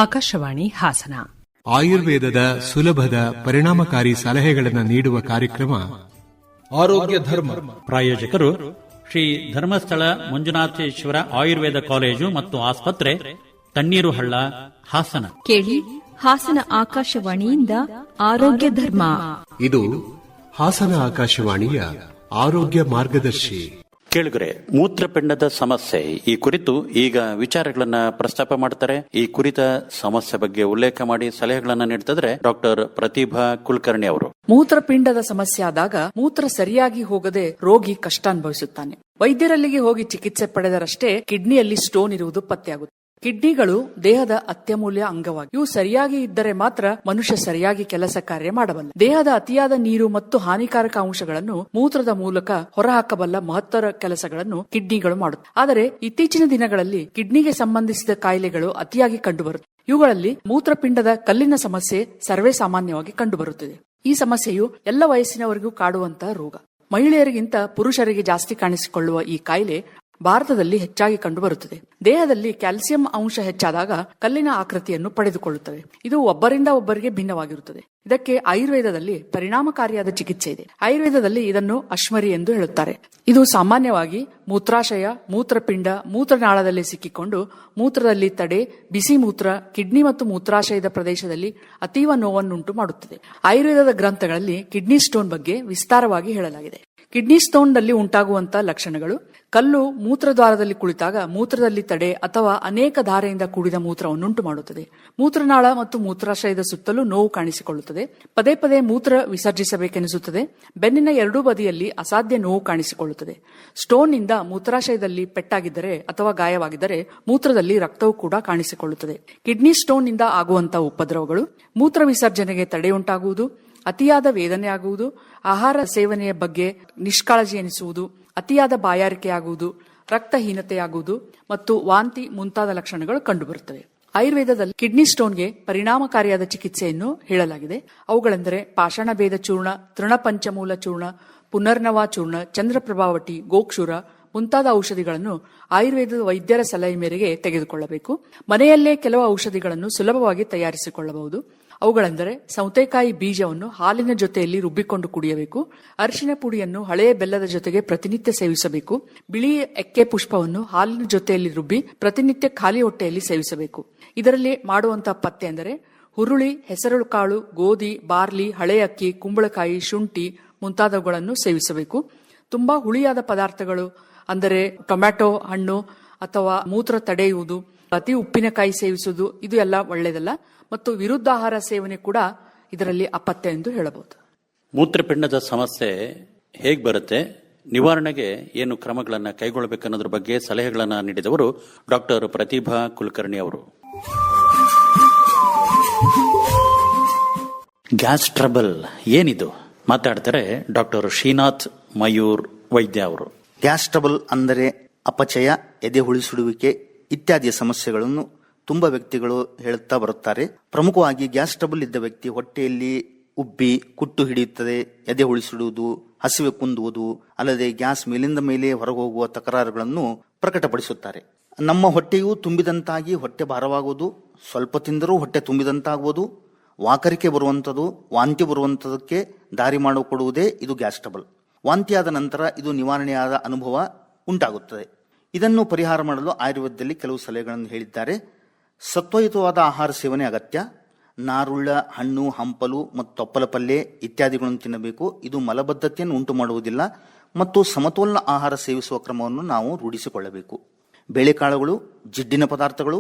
ಆಕಾಶವಾಣಿ ಹಾಸನ. ಆಯುರ್ವೇದದ ಸುಲಭದ ಪರಿಣಾಮಕಾರಿ ಸಲಹೆಗಳನ್ನು ನೀಡುವ ಕಾರ್ಯಕ್ರಮ ಆರೋಗ್ಯ ಧರ್ಮ. ಪ್ರಾಯೋಜಕರು ಶ್ರೀ ಧರ್ಮಸ್ಥಳ ಮಂಜುನಾಥೇಶ್ವರ ಆಯುರ್ವೇದ ಕಾಲೇಜು ಮತ್ತು ಆಸ್ಪತ್ರೆ, ತಣ್ಣೀರುಹಳ್ಳ, ಹಾಸನ. ಕೇಳಿ ಹಾಸನ ಆಕಾಶವಾಣಿಯಿಂದ ಆರೋಗ್ಯ ಧರ್ಮ. ಇದು ಹಾಸನ ಆಕಾಶವಾಣಿಯ ಆರೋಗ್ಯ ಮಾರ್ಗದರ್ಶಿ. ಕೇಳುಗರೆ, ಮೂತ್ರಪಿಂಡದ ಸಮಸ್ಯೆ ಈ ಕುರಿತು ಈಗ ವಿಚಾರಗಳನ್ನ ಪ್ರಸ್ತಾಪ ಮಾಡ್ತಾರೆ. ಈ ಕುರಿತ ಸಮಸ್ಯೆ ಬಗ್ಗೆ ಉಲ್ಲೇಖ ಮಾಡಿ ಸಲಹೆಗಳನ್ನ ನೀಡ್ತಿದ್ರೆ ಡಾಕ್ಟರ್ ಪ್ರತಿಭಾ ಕುಲಕರ್ಣಿ ಅವರು. ಮೂತ್ರಪಿಂಡದ ಸಮಸ್ಯೆ ಆದಾಗ ಮೂತ್ರ ಸರಿಯಾಗಿ ಹೋಗದೆ ರೋಗಿ ಕಷ್ಟ ಅನುಭವಿಸುತ್ತಾನೆ. ವೈದ್ಯರಲ್ಲಿಗೆ ಹೋಗಿ ಚಿಕಿತ್ಸೆ ಪಡೆದರಷ್ಟೇ ಕಿಡ್ನಿಯಲ್ಲಿ ಸ್ಟೋನ್ ಇರುವುದು ಪತ್ತೆಯಾಗುತ್ತೆ. ಕಿಡ್ನಿಗಳು ದೇಹದ ಅತ್ಯಮೂಲ್ಯ ಅಂಗವಾಗಿ ಇವು ಸರಿಯಾಗಿ ಇದ್ದರೆ ಮಾತ್ರ ಮನುಷ್ಯ ಸರಿಯಾಗಿ ಕೆಲಸ ಕಾರ್ಯ ಮಾಡಬಲ್ಲ. ದೇಹದ ಅತಿಯಾದ ನೀರು ಮತ್ತು ಹಾನಿಕಾರಕ ಅಂಶಗಳನ್ನು ಮೂತ್ರದ ಮೂಲಕ ಹೊರಹಾಕಬಲ್ಲ ಮಹತ್ತರ ಕೆಲಸಗಳನ್ನು ಕಿಡ್ನಿಗಳು ಮಾಡುತ್ತವೆ. ಆದರೆ ಇತ್ತೀಚಿನ ದಿನಗಳಲ್ಲಿ ಕಿಡ್ನಿಗೆ ಸಂಬಂಧಿಸಿದ ಕಾಯಿಲೆಗಳು ಅತಿಯಾಗಿ ಕಂಡುಬರುತ್ತವೆ. ಇವುಗಳಲ್ಲಿ ಮೂತ್ರಪಿಂಡದ ಕಲ್ಲಿನ ಸಮಸ್ಯೆ ಸರ್ವೇ ಸಾಮಾನ್ಯವಾಗಿ ಕಂಡುಬರುತ್ತದೆ. ಈ ಸಮಸ್ಯೆಯು ಎಲ್ಲ ವಯಸ್ಸಿನವರಿಗೂ ಕಾಡುವಂತಹ ರೋಗ. ಮಹಿಳೆಯರಿಗಿಂತ ಪುರುಷರಿಗೆ ಜಾಸ್ತಿ ಕಾಣಿಸಿಕೊಳ್ಳುವ ಈ ಕಾಯಿಲೆ ಭಾರತದಲ್ಲಿ ಹೆಚ್ಚಾಗಿ ಕಂಡುಬರುತ್ತದೆ. ದೇಹದಲ್ಲಿ ಕ್ಯಾಲ್ಸಿಯಂ ಅಂಶ ಹೆಚ್ಚಾದಾಗ ಕಲ್ಲಿನ ಆಕೃತಿಯನ್ನು ಪಡೆದುಕೊಳ್ಳುತ್ತವೆ. ಇದು ಒಬ್ಬರಿಂದ ಒಬ್ಬರಿಗೆ ಭಿನ್ನವಾಗಿರುತ್ತದೆ. ಇದಕ್ಕೆ ಆಯುರ್ವೇದದಲ್ಲಿ ಪರಿಣಾಮಕಾರಿಯಾದ ಚಿಕಿತ್ಸೆ ಇದೆ. ಆಯುರ್ವೇದದಲ್ಲಿ ಇದನ್ನು ಅಶ್ಮರಿ ಎಂದು ಹೇಳುತ್ತಾರೆ. ಇದು ಸಾಮಾನ್ಯವಾಗಿ ಮೂತ್ರಾಶಯ, ಮೂತ್ರಪಿಂಡ, ಮೂತ್ರನಾಳದಲ್ಲಿ ಸಿಕ್ಕಿಕೊಂಡು ಮೂತ್ರದಲ್ಲಿ ತಡೆ, ಬಿಸಿ ಮೂತ್ರ, ಕಿಡ್ನಿ ಮತ್ತು ಮೂತ್ರಾಶಯದ ಪ್ರದೇಶದಲ್ಲಿ ಅತೀವ ನೋವನ್ನುಂಟು ಮಾಡುತ್ತದೆ. ಆಯುರ್ವೇದದ ಗ್ರಂಥಗಳಲ್ಲಿ ಕಿಡ್ನಿ ಸ್ಟೋನ್ ಬಗ್ಗೆ ವಿಸ್ತಾರವಾಗಿ ಹೇಳಲಾಗಿದೆ. ಕಿಡ್ನಿ ಸ್ಟೋನ್ ನಲ್ಲಿ ಉಂಟಾಗುವಂತಹ ಲಕ್ಷಣಗಳು: ಕಲ್ಲು ಮೂತ್ರದ್ವಾರದಲ್ಲಿ ಕುಳಿತಾಗ ಮೂತ್ರದಲ್ಲಿ ತಡೆ ಅಥವಾ ಅನೇಕ ಧಾರೆಯಿಂದ ಕೂಡಿದ ಮೂತ್ರವನ್ನುಂಟು ಮಾಡುತ್ತದೆ. ಮೂತ್ರನಾಳ ಮತ್ತು ಮೂತ್ರಾಶಯದ ಸುತ್ತಲೂ ನೋವು ಕಾಣಿಸಿಕೊಳ್ಳುತ್ತದೆ. ಪದೇ ಪದೇ ಮೂತ್ರ ವಿಸರ್ಜಿಸಬೇಕೆನಿಸುತ್ತದೆ. ಬೆನ್ನಿನ ಎರಡೂ ಬದಿಯಲ್ಲಿ ಅಸಾಧ್ಯ ನೋವು ಕಾಣಿಸಿಕೊಳ್ಳುತ್ತದೆ. ಸ್ಟೋನ್ ನಿಂದ ಮೂತ್ರಾಶಯದಲ್ಲಿ ಪೆಟ್ಟಾಗಿದ್ದರೆ ಅಥವಾ ಗಾಯವಾಗಿದ್ದರೆ ಮೂತ್ರದಲ್ಲಿ ರಕ್ತವೂ ಕೂಡ ಕಾಣಿಸಿಕೊಳ್ಳುತ್ತದೆ. ಕಿಡ್ನಿ ಸ್ಟೋನ್ ನಿಂದ ಆಗುವಂತಹ ಉಪದ್ರವಗಳು: ಮೂತ್ರ ವಿಸರ್ಜನೆಗೆ ತಡೆಯುಂಟಾಗುವುದು, ಅತಿಯಾದ ವೇದನೆ ಆಗುವುದು, ಆಹಾರ ಸೇವನೆಯ ಬಗ್ಗೆ ನಿಷ್ಕಾಳಜಿ ಎನಿಸುವುದು, ಅತಿಯಾದ ಬಾಯಾರಿಕೆಯಾಗುವುದು, ರಕ್ತಹೀನತೆಯಾಗುವುದು ಮತ್ತು ವಾಂತಿ ಮುಂತಾದ ಲಕ್ಷಣಗಳು ಕಂಡುಬರುತ್ತವೆ. ಆಯುರ್ವೇದದಲ್ಲಿ ಕಿಡ್ನಿ ಸ್ಟೋನ್ಗೆ ಪರಿಣಾಮಕಾರಿಯಾದ ಚಿಕಿತ್ಸೆಯನ್ನು ಹೇಳಲಾಗಿದೆ. ಅವುಗಳೆಂದರೆ ಪಾಷಾಣಭೇದ ಚೂರ್ಣ, ತೃಣಪಂಚಮೂಲ ಚೂರ್ಣ, ಪುನರ್ನವ ಚೂರ್ಣ, ಚಂದ್ರಪ್ರಭಾವಟಿ, ಗೋಕ್ಷುರ ಮುಂತಾದ ಔಷಧಿಗಳನ್ನು ಆಯುರ್ವೇದದ ವೈದ್ಯರ ಸಲಹೆ ಮೇರೆಗೆ ತೆಗೆದುಕೊಳ್ಳಬೇಕು. ಮನೆಯಲ್ಲೇ ಕೆಲವು ಔಷಧಿಗಳನ್ನು ಸುಲಭವಾಗಿ ತಯಾರಿಸಿಕೊಳ್ಳಬಹುದು. ಅವುಗಳೆಂದರೆ ಸೌತೆಕಾಯಿ ಬೀಜವನ್ನು ಹಾಲಿನ ಜೊತೆಯಲ್ಲಿ ರುಬ್ಬಿಕೊಂಡು ಕುಡಿಯಬೇಕು. ಅರಿಶಿನ ಪುಡಿಯನ್ನು ಹಳೆಯ ಬೆಲ್ಲದ ಜೊತೆಗೆ ಪ್ರತಿನಿತ್ಯ ಸೇವಿಸಬೇಕು. ಬಿಳಿ ಎಕ್ಕೆ ಪುಷ್ಪವನ್ನು ಹಾಲಿನ ಜೊತೆಯಲ್ಲಿ ರುಬ್ಬಿ ಪ್ರತಿನಿತ್ಯ ಖಾಲಿ ಹೊಟ್ಟೆಯಲ್ಲಿ ಸೇವಿಸಬೇಕು. ಇದರಲ್ಲಿ ಮಾಡುವಂತಹ ಪಥ್ಯ ಎಂದರೆ ಹುರುಳಿ, ಹೆಸರು ಕಾಳು, ಗೋಧಿ, ಬಾರ್ಲಿ, ಹಳೆ ಅಕ್ಕಿ, ಕುಂಬಳಕಾಯಿ, ಶುಂಠಿ ಮುಂತಾದವುಗಳನ್ನು ಸೇವಿಸಬೇಕು. ತುಂಬಾ ಹುಳಿಯಾದ ಪದಾರ್ಥಗಳು ಅಂದರೆ ಟೊಮ್ಯಾಟೊ ಹಣ್ಣು ಅಥವಾ ಮೂತ್ರ ತಡೆಯುವುದು, ಅತಿ ಉಪ್ಪಿನಕಾಯಿ ಸೇವಿಸುವುದು ಇದು ಎಲ್ಲ ಒಳ್ಳೆಯದಲ್ಲ. ಮತ್ತು ವಿರುದ್ಧಾಹಾರ ಸೇವನೆ ಕೂಡ ಇದರಲ್ಲಿ ಅಪಥ್ಯ ಎಂದು ಹೇಳಬಹುದು. ಮೂತ್ರಪಿಂಡದ ಸಮಸ್ಯೆ ಹೇಗೆ ಬರುತ್ತೆ, ನಿವಾರಣೆಗೆ ಏನು ಕ್ರಮಗಳನ್ನು ಕೈಗೊಳ್ಳಬೇಕನ್ನೋದ್ರ ಬಗ್ಗೆ ಸಲಹೆಗಳನ್ನು ನೀಡಿದವರು ಡಾಕ್ಟರ್ ಪ್ರತಿಭಾ ಕುಲಕರ್ಣಿ ಅವರು. ಗ್ಯಾಸ್ ಟ್ರಬಲ್ ಏನಿದು ಮಾತಾಡ್ತಾರೆ ಡಾಕ್ಟರ್ ಶ್ರೀನಾಥ್ ಮಯೂರ್ ವೈದ್ಯ ಅವರು. ಗ್ಯಾಸ್ ಟ್ರಬಲ್ ಅಂದರೆ ಅಪಚಯ, ಎದೆ ಹುಳಿಸುಡುವಿಕೆ ಇತ್ಯಾದಿಯ ಸಮಸ್ಯೆಗಳನ್ನು ತುಂಬಾ ವ್ಯಕ್ತಿಗಳು ಹೇಳುತ್ತಾ ಬರುತ್ತಾರೆ. ಪ್ರಮುಖವಾಗಿ ಗ್ಯಾಸ್ ಟ್ರಬಲ್ ಇದ್ದ ವ್ಯಕ್ತಿ ಹೊಟ್ಟೆಯಲ್ಲಿ ಉಬ್ಬಿ ಕುಟ್ಟು ಹಿಡಿಯುತ್ತದೆ, ಎದೆ ಹುಳಿಸಿಡುವುದು, ಹಸಿವೆ ಕುಂದುವುದು, ಅಲ್ಲದೆ ಗ್ಯಾಸ್ ಮೇಲಿಂದ ಮೇಲೆ ಹೊರಗೋಗುವ ತಕರಾರುಗಳನ್ನು ಪ್ರಕಟಪಡಿಸುತ್ತಾರೆ. ನಮ್ಮ ಹೊಟ್ಟೆಯು ತುಂಬಿದಂತಾಗಿ ಹೊಟ್ಟೆ ಭಾರವಾಗುವುದು, ಸ್ವಲ್ಪ ತಿಂದರೂ ಹೊಟ್ಟೆ ತುಂಬಿದಂತಾಗುವುದು, ವಾಕರಿಕೆ ಬರುವಂಥದ್ದು, ವಾಂತಿ ಬರುವಂಥದಕ್ಕೆ ದಾರಿ ಮಾಡಿಕೊಡುವುದೇ ಇದು ಗ್ಯಾಸ್ ಟ್ರಬಲ್. ವಾಂತಿಯಾದ ನಂತರ ಇದು ನಿವಾರಣೆಯಾದ ಅನುಭವ ಉಂಟಾಗುತ್ತದೆ. ಇದನ್ನು ಪರಿಹಾರ ಮಾಡಲು ಆಯುರ್ವೇದದಲ್ಲಿ ಕೆಲವು ಸಲಹೆಗಳನ್ನು ಹೇಳಿದ್ದಾರೆ. ಸತ್ವಯುತವಾದ ಆಹಾರ ಸೇವನೆ ಅಗತ್ಯ. ನಾರುಳ್ಳ ಹಣ್ಣು, ಹಂಪಲು ಮತ್ತು ತೊಪ್ಪಲ ಪಲ್ಯ ಇತ್ಯಾದಿಗಳನ್ನು ತಿನ್ನಬೇಕು. ಇದು ಮಲಬದ್ಧತೆಯನ್ನು ಉಂಟು ಮಾಡುವುದಿಲ್ಲ ಮತ್ತು ಸಮತೋಲನ ಆಹಾರ ಸೇವಿಸುವ ಕ್ರಮವನ್ನು ನಾವು ರೂಢಿಸಿಕೊಳ್ಳಬೇಕು. ಬೇಳೆಕಾಳುಗಳು, ಜಿಡ್ಡಿನ ಪದಾರ್ಥಗಳು,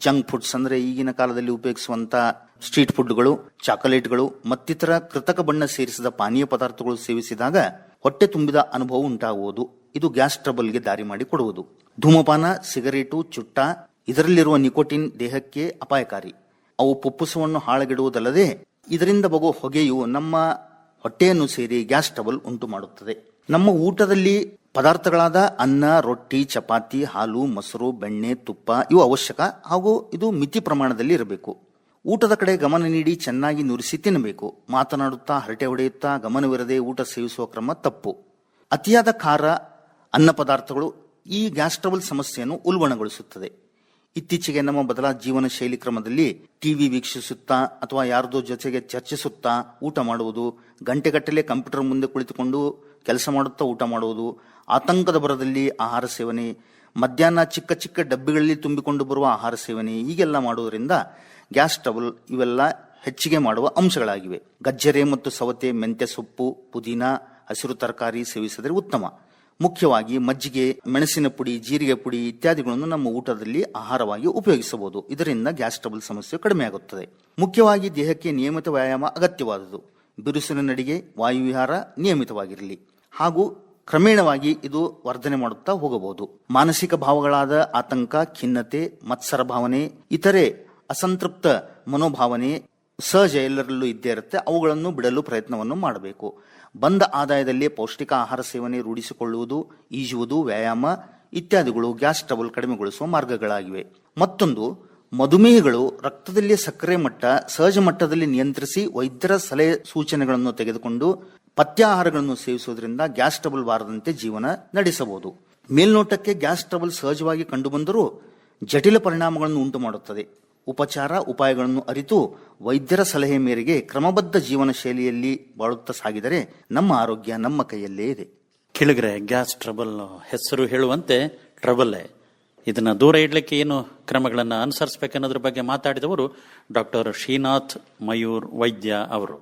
ಜಂಕ್ ಫುಡ್ಸ್ ಅಂದರೆ ಈಗಿನ ಕಾಲದಲ್ಲಿ ಉಪಯೋಗಿಸುವಂತಹ ಸ್ಟ್ರೀಟ್ ಫುಡ್ಗಳು, ಚಾಕೊಲೇಟ್ಗಳು ಮತ್ತಿತರ ಕೃತಕ ಬಣ್ಣ ಸೇರಿಸಿದ ಪಾನೀಯ ಪದಾರ್ಥಗಳು ಸೇವಿಸಿದಾಗ ಹೊಟ್ಟೆ ತುಂಬಿದ ಅನುಭವ ಉಂಟಾಗುವುದು. ಇದು ಗ್ಯಾಸ್ ಟ್ರಬಲ್ಗೆ ದಾರಿ ಮಾಡಿಕೊಡುವುದು. ಧೂಮಪಾನ, ಸಿಗರೇಟು, ಚುಟ್ಟ ಇದರಲ್ಲಿರುವ ನಿಕೋಟಿನ್ ದೇಹಕ್ಕೆ ಅಪಾಯಕಾರಿ. ಅವು ಪುಪ್ಪುಸವನ್ನು ಹಾಳಗೆಡುವುದಲ್ಲದೆ ಇದರಿಂದ ಬರುವ ಹೊಗೆಯು ನಮ್ಮ ಹೊಟ್ಟೆಯನ್ನು ಸೇರಿ ಗ್ಯಾಸ್ ಟ್ರಬಲ್ ಉಂಟು ಮಾಡುತ್ತದೆ. ನಮ್ಮ ಊಟದಲ್ಲಿ ಪದಾರ್ಥಗಳಾದ ಅನ್ನ, ರೊಟ್ಟಿ, ಚಪಾತಿ, ಹಾಲು, ಮೊಸರು, ಬೆಣ್ಣೆ, ತುಪ್ಪ ಇವು ಅವಶ್ಯಕ ಹಾಗೂ ಇದು ಮಿತಿ ಪ್ರಮಾಣದಲ್ಲಿ ಇರಬೇಕು. ಊಟದ ಕಡೆ ಗಮನ ನೀಡಿ ಚೆನ್ನಾಗಿ ನುರಿಸಿ ತಿನ್ನಬೇಕು. ಮಾತನಾಡುತ್ತಾ, ಹರಟೆ ಹೊಡೆಯುತ್ತಾ ಗಮನವಿರದೆ ಊಟ ಸೇವಿಸುವ ಕ್ರಮ ತಪ್ಪು. ಅತಿಯಾದ ಖಾರ, ಅನ್ನ ಪದಾರ್ಥಗಳು ಈ ಗ್ಯಾಸ್ ಟ್ರಬಲ್ ಸಮಸ್ಯೆಯನ್ನು ಉಲ್ಬಣಗೊಳಿಸುತ್ತದೆ. ಇತ್ತೀಚೆಗೆ ನಮ್ಮ ಬದಲಾದ ಜೀವನ ಶೈಲಿ ಕ್ರಮದಲ್ಲಿ ಟಿವಿ ವೀಕ್ಷಿಸುತ್ತಾ ಅಥವಾ ಯಾರದೋ ಜೊತೆಗೆ ಚರ್ಚಿಸುತ್ತಾ ಊಟ ಮಾಡುವುದು, ಗಂಟೆಗಟ್ಟಲೆ ಕಂಪ್ಯೂಟರ್ ಮುಂದೆ ಕುಳಿತುಕೊಂಡು ಕೆಲಸ ಮಾಡುತ್ತಾ ಊಟ ಮಾಡುವುದು, ಆತಂಕದ ಭರದಲ್ಲಿ ಆಹಾರ ಸೇವನೆ, ಮಧ್ಯಾಹ್ನ ಚಿಕ್ಕ ಚಿಕ್ಕ ಡಬ್ಬಿಗಳಲ್ಲಿ ತುಂಬಿಕೊಂಡು ಬರುವ ಆಹಾರ ಸೇವನೆ ಹೀಗೆಲ್ಲ ಮಾಡುವುದರಿಂದ ಗ್ಯಾಸ್ ಟ್ರಬಲ್ ಇವೆಲ್ಲ ಹೆಚ್ಚಿಗೆ ಮಾಡುವ ಅಂಶಗಳಾಗಿವೆ. ಗಜ್ಜರೆ ಮತ್ತು ಸವತೆ, ಮೆಂತ್ಯ ಸೊಪ್ಪು, ಪುದೀನ, ಹಸಿರು ತರಕಾರಿ ಸೇವಿಸಿದರೆ ಉತ್ತಮ. ಮುಖ್ಯವಾಗಿ ಮಜ್ಜಿಗೆ, ಮೆಣಸಿನ ಪುಡಿ, ಜೀರಿಗೆ ಪುಡಿ ಇತ್ಯಾದಿಗಳನ್ನು ನಮ್ಮ ಊಟದಲ್ಲಿ ಆಹಾರವಾಗಿ ಉಪಯೋಗಿಸಬಹುದು. ಇದರಿಂದ ಗ್ಯಾಸ್ ಟ್ರಬಲ್ ಸಮಸ್ಯೆ ಕಡಿಮೆಯಾಗುತ್ತದೆ. ಮುಖ್ಯವಾಗಿ ದೇಹಕ್ಕೆ ನಿಯಮಿತ ವ್ಯಾಯಾಮ ಅಗತ್ಯವಾದುದು. ಬಿರುಸಿನ ನಡಿಗೆ, ವಾಯುವಿಹಾರ ನಿಯಮಿತವಾಗಿರಲಿ ಹಾಗೂ ಕ್ರಮೇಣವಾಗಿ ಇದು ವರ್ಧನೆ ಮಾಡುತ್ತಾ ಹೋಗಬಹುದು. ಮಾನಸಿಕ ಭಾವಗಳಾದ ಆತಂಕ, ಖಿನ್ನತೆ, ಮತ್ಸರ ಭಾವನೆ, ಇತರೆ ಅಸಂತೃಪ್ತ ಮನೋಭಾವನೆ ಸಹಜ ಎಲ್ಲರಲ್ಲೂ ಇದ್ದೇ ಇರುತ್ತೆ. ಅವುಗಳನ್ನು ಬಿಡಲು ಪ್ರಯತ್ನವನ್ನು ಮಾಡಬೇಕು. ಬಂದ ಆದಾಯದಲ್ಲಿ ಪೌಷ್ಟಿಕ ಆಹಾರ ಸೇವನೆ ರೂಢಿಸಿಕೊಳ್ಳುವುದು, ಈಜುವುದು, ವ್ಯಾಯಾಮ ಇತ್ಯಾದಿಗಳು ಗ್ಯಾಸ್ ಟ್ರಬಲ್ ಕಡಿಮೆಗೊಳಿಸುವ ಮಾರ್ಗಗಳಾಗಿವೆ. ಮತ್ತೊಂದು, ಮಧುಮೇಹಿಗಳು ರಕ್ತದಲ್ಲಿ ಸಕ್ಕರೆ ಮಟ್ಟ ಸಹಜ ಮಟ್ಟದಲ್ಲಿ ನಿಯಂತ್ರಿಸಿ ವೈದ್ಯರ ಸಲಹೆ ಸೂಚನೆಗಳನ್ನು ತೆಗೆದುಕೊಂಡು ಪಥ್ಯಾಹಾರಗಳನ್ನು ಸೇವಿಸುವುದರಿಂದ ಗ್ಯಾಸ್ ಟ್ರಬಲ್ ಬಾರದಂತೆ ಜೀವನ ನಡೆಸಬಹುದು. ಮೇಲ್ನೋಟಕ್ಕೆ ಗ್ಯಾಸ್ ಟ್ರಬಲ್ ಸಹಜವಾಗಿ ಕಂಡುಬಂದರೂ ಜಟಿಲ ಪರಿಣಾಮಗಳನ್ನು ಉಂಟು ಮಾಡುತ್ತದೆ. ಉಪಚಾರ ಉಪಾಯಗಳನ್ನು ಅರಿತು ವೈದ್ಯರ ಸಲಹೆ ಮೇರೆಗೆ ಕ್ರಮಬದ್ಧ ಜೀವನ ಶೈಲಿಯಲ್ಲಿ ಬಾಳುತ್ತಾ ಸಾಗಿದರೆ ನಮ್ಮ ಆರೋಗ್ಯ ನಮ್ಮ ಕೈಯಲ್ಲೇ ಇದೆ. ಕೆಳಗರೆ ಗ್ಯಾಸ್ ಟ್ರಬಲ್ ಹೆಸರು ಹೇಳುವಂತೆ ಟ್ರಬಲ್ಲೇ. ಇದನ್ನ ದೂರ ಇಡ್ಲಿಕ್ಕೆ ಏನು ಕ್ರಮಗಳನ್ನು ಅನುಸರಿಸಬೇಕನ್ನೋದ್ರ ಬಗ್ಗೆ ಮಾತಾಡಿದವರು ಡಾಕ್ಟರ್ ಶ್ರೀನಾಥ್ ಮಯೂರ್ ವೈದ್ಯ ಅವರು.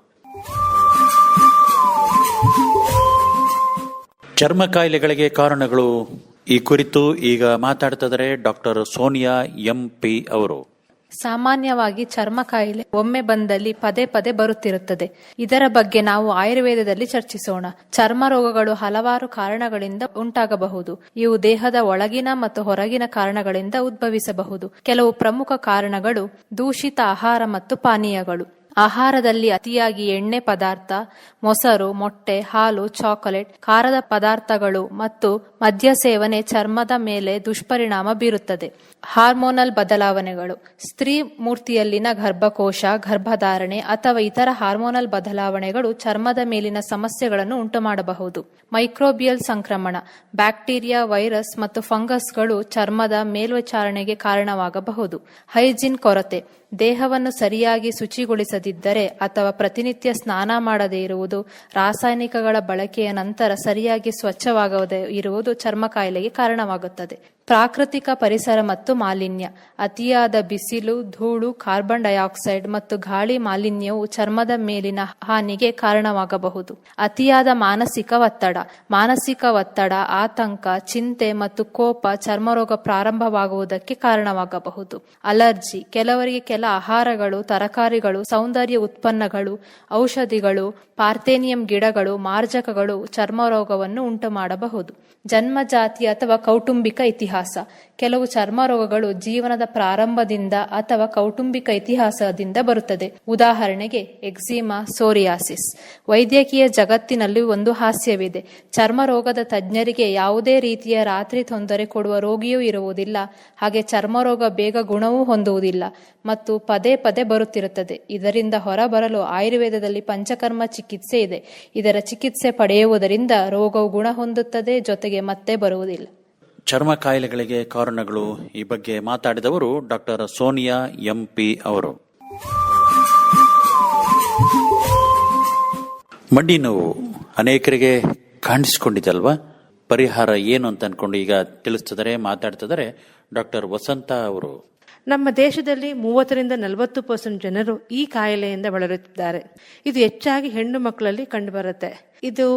ಚರ್ಮ ಕಾಯಿಲೆಗಳಿಗೆ ಕಾರಣಗಳು ಈ ಕುರಿತು ಈಗ ಮಾತಾಡ್ತಿದ್ದಾರೆ ಡಾಕ್ಟರ್ ಸೋನಿಯಾ MP ಅವರು. ಸಾಮಾನ್ಯವಾಗಿ ಚರ್ಮ ಕಾಯಿಲೆ ಒಮ್ಮೆ ಬಂದಲ್ಲಿ ಪದೇ ಪದೇ ಬರುತ್ತಿರುತ್ತದೆ. ಇದರ ಬಗ್ಗೆ ನಾವು ಆಯುರ್ವೇದದಲ್ಲಿ ಚರ್ಚಿಸೋಣ. ಚರ್ಮ ರೋಗಗಳು ಹಲವಾರು ಕಾರಣಗಳಿಂದ ಉಂಟಾಗಬಹುದು. ಇವು ದೇಹದ ಒಳಗಿನ ಮತ್ತು ಹೊರಗಿನ ಕಾರಣಗಳಿಂದ ಉದ್ಭವಿಸಬಹುದು. ಕೆಲವು ಪ್ರಮುಖ ಕಾರಣಗಳು ದೂಷಿತ ಆಹಾರ ಮತ್ತು ಪಾನೀಯಗಳು. ಆಹಾರದಲ್ಲಿ ಅತಿಯಾಗಿ ಎಣ್ಣೆ ಪದಾರ್ಥ, ಮೊಸರು, ಮೊಟ್ಟೆ, ಹಾಲು, ಚಾಕೊಲೇಟ್, ಖಾರದ ಪದಾರ್ಥಗಳು ಮತ್ತು ಮದ್ಯ ಸೇವನೆ ಚರ್ಮದ ಮೇಲೆ ದುಷ್ಪರಿಣಾಮ ಬೀರುತ್ತದೆ. ಹಾರ್ಮೋನಲ್ ಬದಲಾವಣೆಗಳು, ಸ್ತ್ರೀ ಮೂರ್ತಿಯಲ್ಲಿನ ಗರ್ಭಕೋಶ, ಗರ್ಭಧಾರಣೆ ಅಥವಾ ಇತರ ಹಾರ್ಮೋನಲ್ ಬದಲಾವಣೆಗಳು ಚರ್ಮದ ಮೇಲಿನ ಸಮಸ್ಯೆಗಳನ್ನು ಉಂಟುಮಾಡಬಹುದು. ಮೈಕ್ರೋಬಿಯಲ್ ಸಂಕ್ರಮಣ, ಬ್ಯಾಕ್ಟೀರಿಯಾ, ವೈರಸ್ ಮತ್ತು ಫಂಗಸ್ಗಳು ಚರ್ಮದ ಮೇಲ್ವಿಚಾರಣೆಗೆ ಕಾರಣವಾಗಬಹುದು. ಹೈಜಿನ್ ಕೊರತೆ, ದೇಹವನ್ನು ಸರಿಯಾಗಿ ಶುಚಿಗೊಳಿಸದಿದ್ದರೆ ಅಥವಾ ಪ್ರತಿನಿತ್ಯ ಸ್ನಾನ ಮಾಡದೇ ಇರುವುದು, ರಾಸಾಯನಿಕಗಳ ಬಳಕೆಯ ನಂತರ ಸರಿಯಾಗಿ ಸ್ವಚ್ಛವಾಗದೇ ಇರುವುದು ಚರ್ಮ ಕಾಯಿಲೆಗೆ ಕಾರಣವಾಗುತ್ತದೆ. ಪ್ರಾಕೃತಿಕ ಪರಿಸರ ಮತ್ತು ಮಾಲಿನ್ಯ, ಅತಿಯಾದ ಬಿಸಿಲು, ಧೂಳು, ಕಾರ್ಬನ್ ಡೈಆಕ್ಸೈಡ್ ಮತ್ತು ಗಾಳಿ ಮಾಲಿನ್ಯವು ಚರ್ಮದ ಮೇಲಿನ ಹಾನಿಗೆ ಕಾರಣವಾಗಬಹುದು. ಅತಿಯಾದ ಮಾನಸಿಕ ಒತ್ತಡ, ಆತಂಕ, ಚಿಂತೆ ಮತ್ತು ಕೋಪ ಚರ್ಮರೋಗ ಪ್ರಾರಂಭವಾಗುವುದಕ್ಕೆ ಕಾರಣವಾಗಬಹುದು. ಅಲರ್ಜಿ, ಕೆಲವರಿಗೆ ಕೆಲ ಆಹಾರಗಳು, ತರಕಾರಿಗಳು, ಸೌಂದರ್ಯ ಉತ್ಪನ್ನಗಳು, ಔಷಧಿಗಳು, ಪಾರ್ಥೇನಿಯಂ ಗಿಡಗಳು, ಮಾರ್ಜಕಗಳು ಚರ್ಮರೋಗವನ್ನು ಉಂಟು ಮಾಡಬಹುದು. ಜನ್ಮಜಾತಿ ಅಥವಾ ಕೌಟುಂಬಿಕ ಇತಿಹಾಸ, ಕೆಲವು ಚರ್ಮ ರೋಗಗಳು ಜೀವನದ ಪ್ರಾರಂಭದಿಂದ ಅಥವಾ ಕೌಟುಂಬಿಕ ಇತಿಹಾಸದಿಂದ ಬರುತ್ತದೆ. ಉದಾಹರಣೆಗೆ ಎಕ್ಸಿಮಾ, ಸೋರಿಯಾಸಿಸ್. ವೈದ್ಯಕೀಯ ಜಗತ್ತಿನಲ್ಲಿ ಒಂದು ಹಾಸ್ಯವಿದೆ. ಚರ್ಮ ರೋಗದ ತಜ್ಞರಿಗೆ ಯಾವುದೇ ರೀತಿಯ ರಾತ್ರಿ ತೊಂದರೆ ಕೊಡುವ ರೋಗಿಯೂ ಇರುವುದಿಲ್ಲ. ಹಾಗೆ ಚರ್ಮರೋಗ ಬೇಗ ಗುಣವೂ ಹೊಂದುವುದಿಲ್ಲ ಮತ್ತು ಪದೇ ಪದೇ ಬರುತ್ತಿರುತ್ತದೆ. ಇದರಿಂದ ಹೊರಬರಲು ಆಯುರ್ವೇದದಲ್ಲಿ ಪಂಚಕರ್ಮ ಚಿಕಿತ್ಸೆ ಇದೆ. ಇದರ ಚಿಕಿತ್ಸೆ ಪಡೆಯುವುದರಿಂದ ರೋಗವು ಗುಣ ಹೊಂದುತ್ತದೆ, ಜೊತೆಗೆ ಮತ್ತೆ ಬರುವುದಿಲ್ಲ. ಚರ್ಮ ಕಾಯಿಲೆಗಳಿಗೆ ಕಾರಣಗಳು ಈ ಬಗ್ಗೆ ಮಾತಾಡಿದವರು ಡಾಕ್ಟರ್ ಸೋನಿಯಾ MP ಅವರು. ಮಂಡಿ ನೋವು ಅನೇಕರಿಗೆ ಕಾಣಿಸಿಕೊಂಡಿದೆ ಅಲ್ವಾ? ಪರಿಹಾರ ಏನು ಅಂತ ಅನ್ಕೊಂಡು ಈಗ ಮಾತಾಡ್ತಿದ್ದಾರೆ ಡಾಕ್ಟರ್ ವಸಂತ ಅವರು. ನಮ್ಮ ದೇಶದಲ್ಲಿ 30-40% ಜನರು ಈ ಕಾಯಿಲೆಯಿಂದ ಬಳಲುತ್ತಿದ್ದಾರೆ. ಇದು ಹೆಚ್ಚಾಗಿ ಹೆಣ್ಣು ಮಕ್ಕಳಲ್ಲಿ ಕಂಡುಬರುತ್ತೆ. ಇದು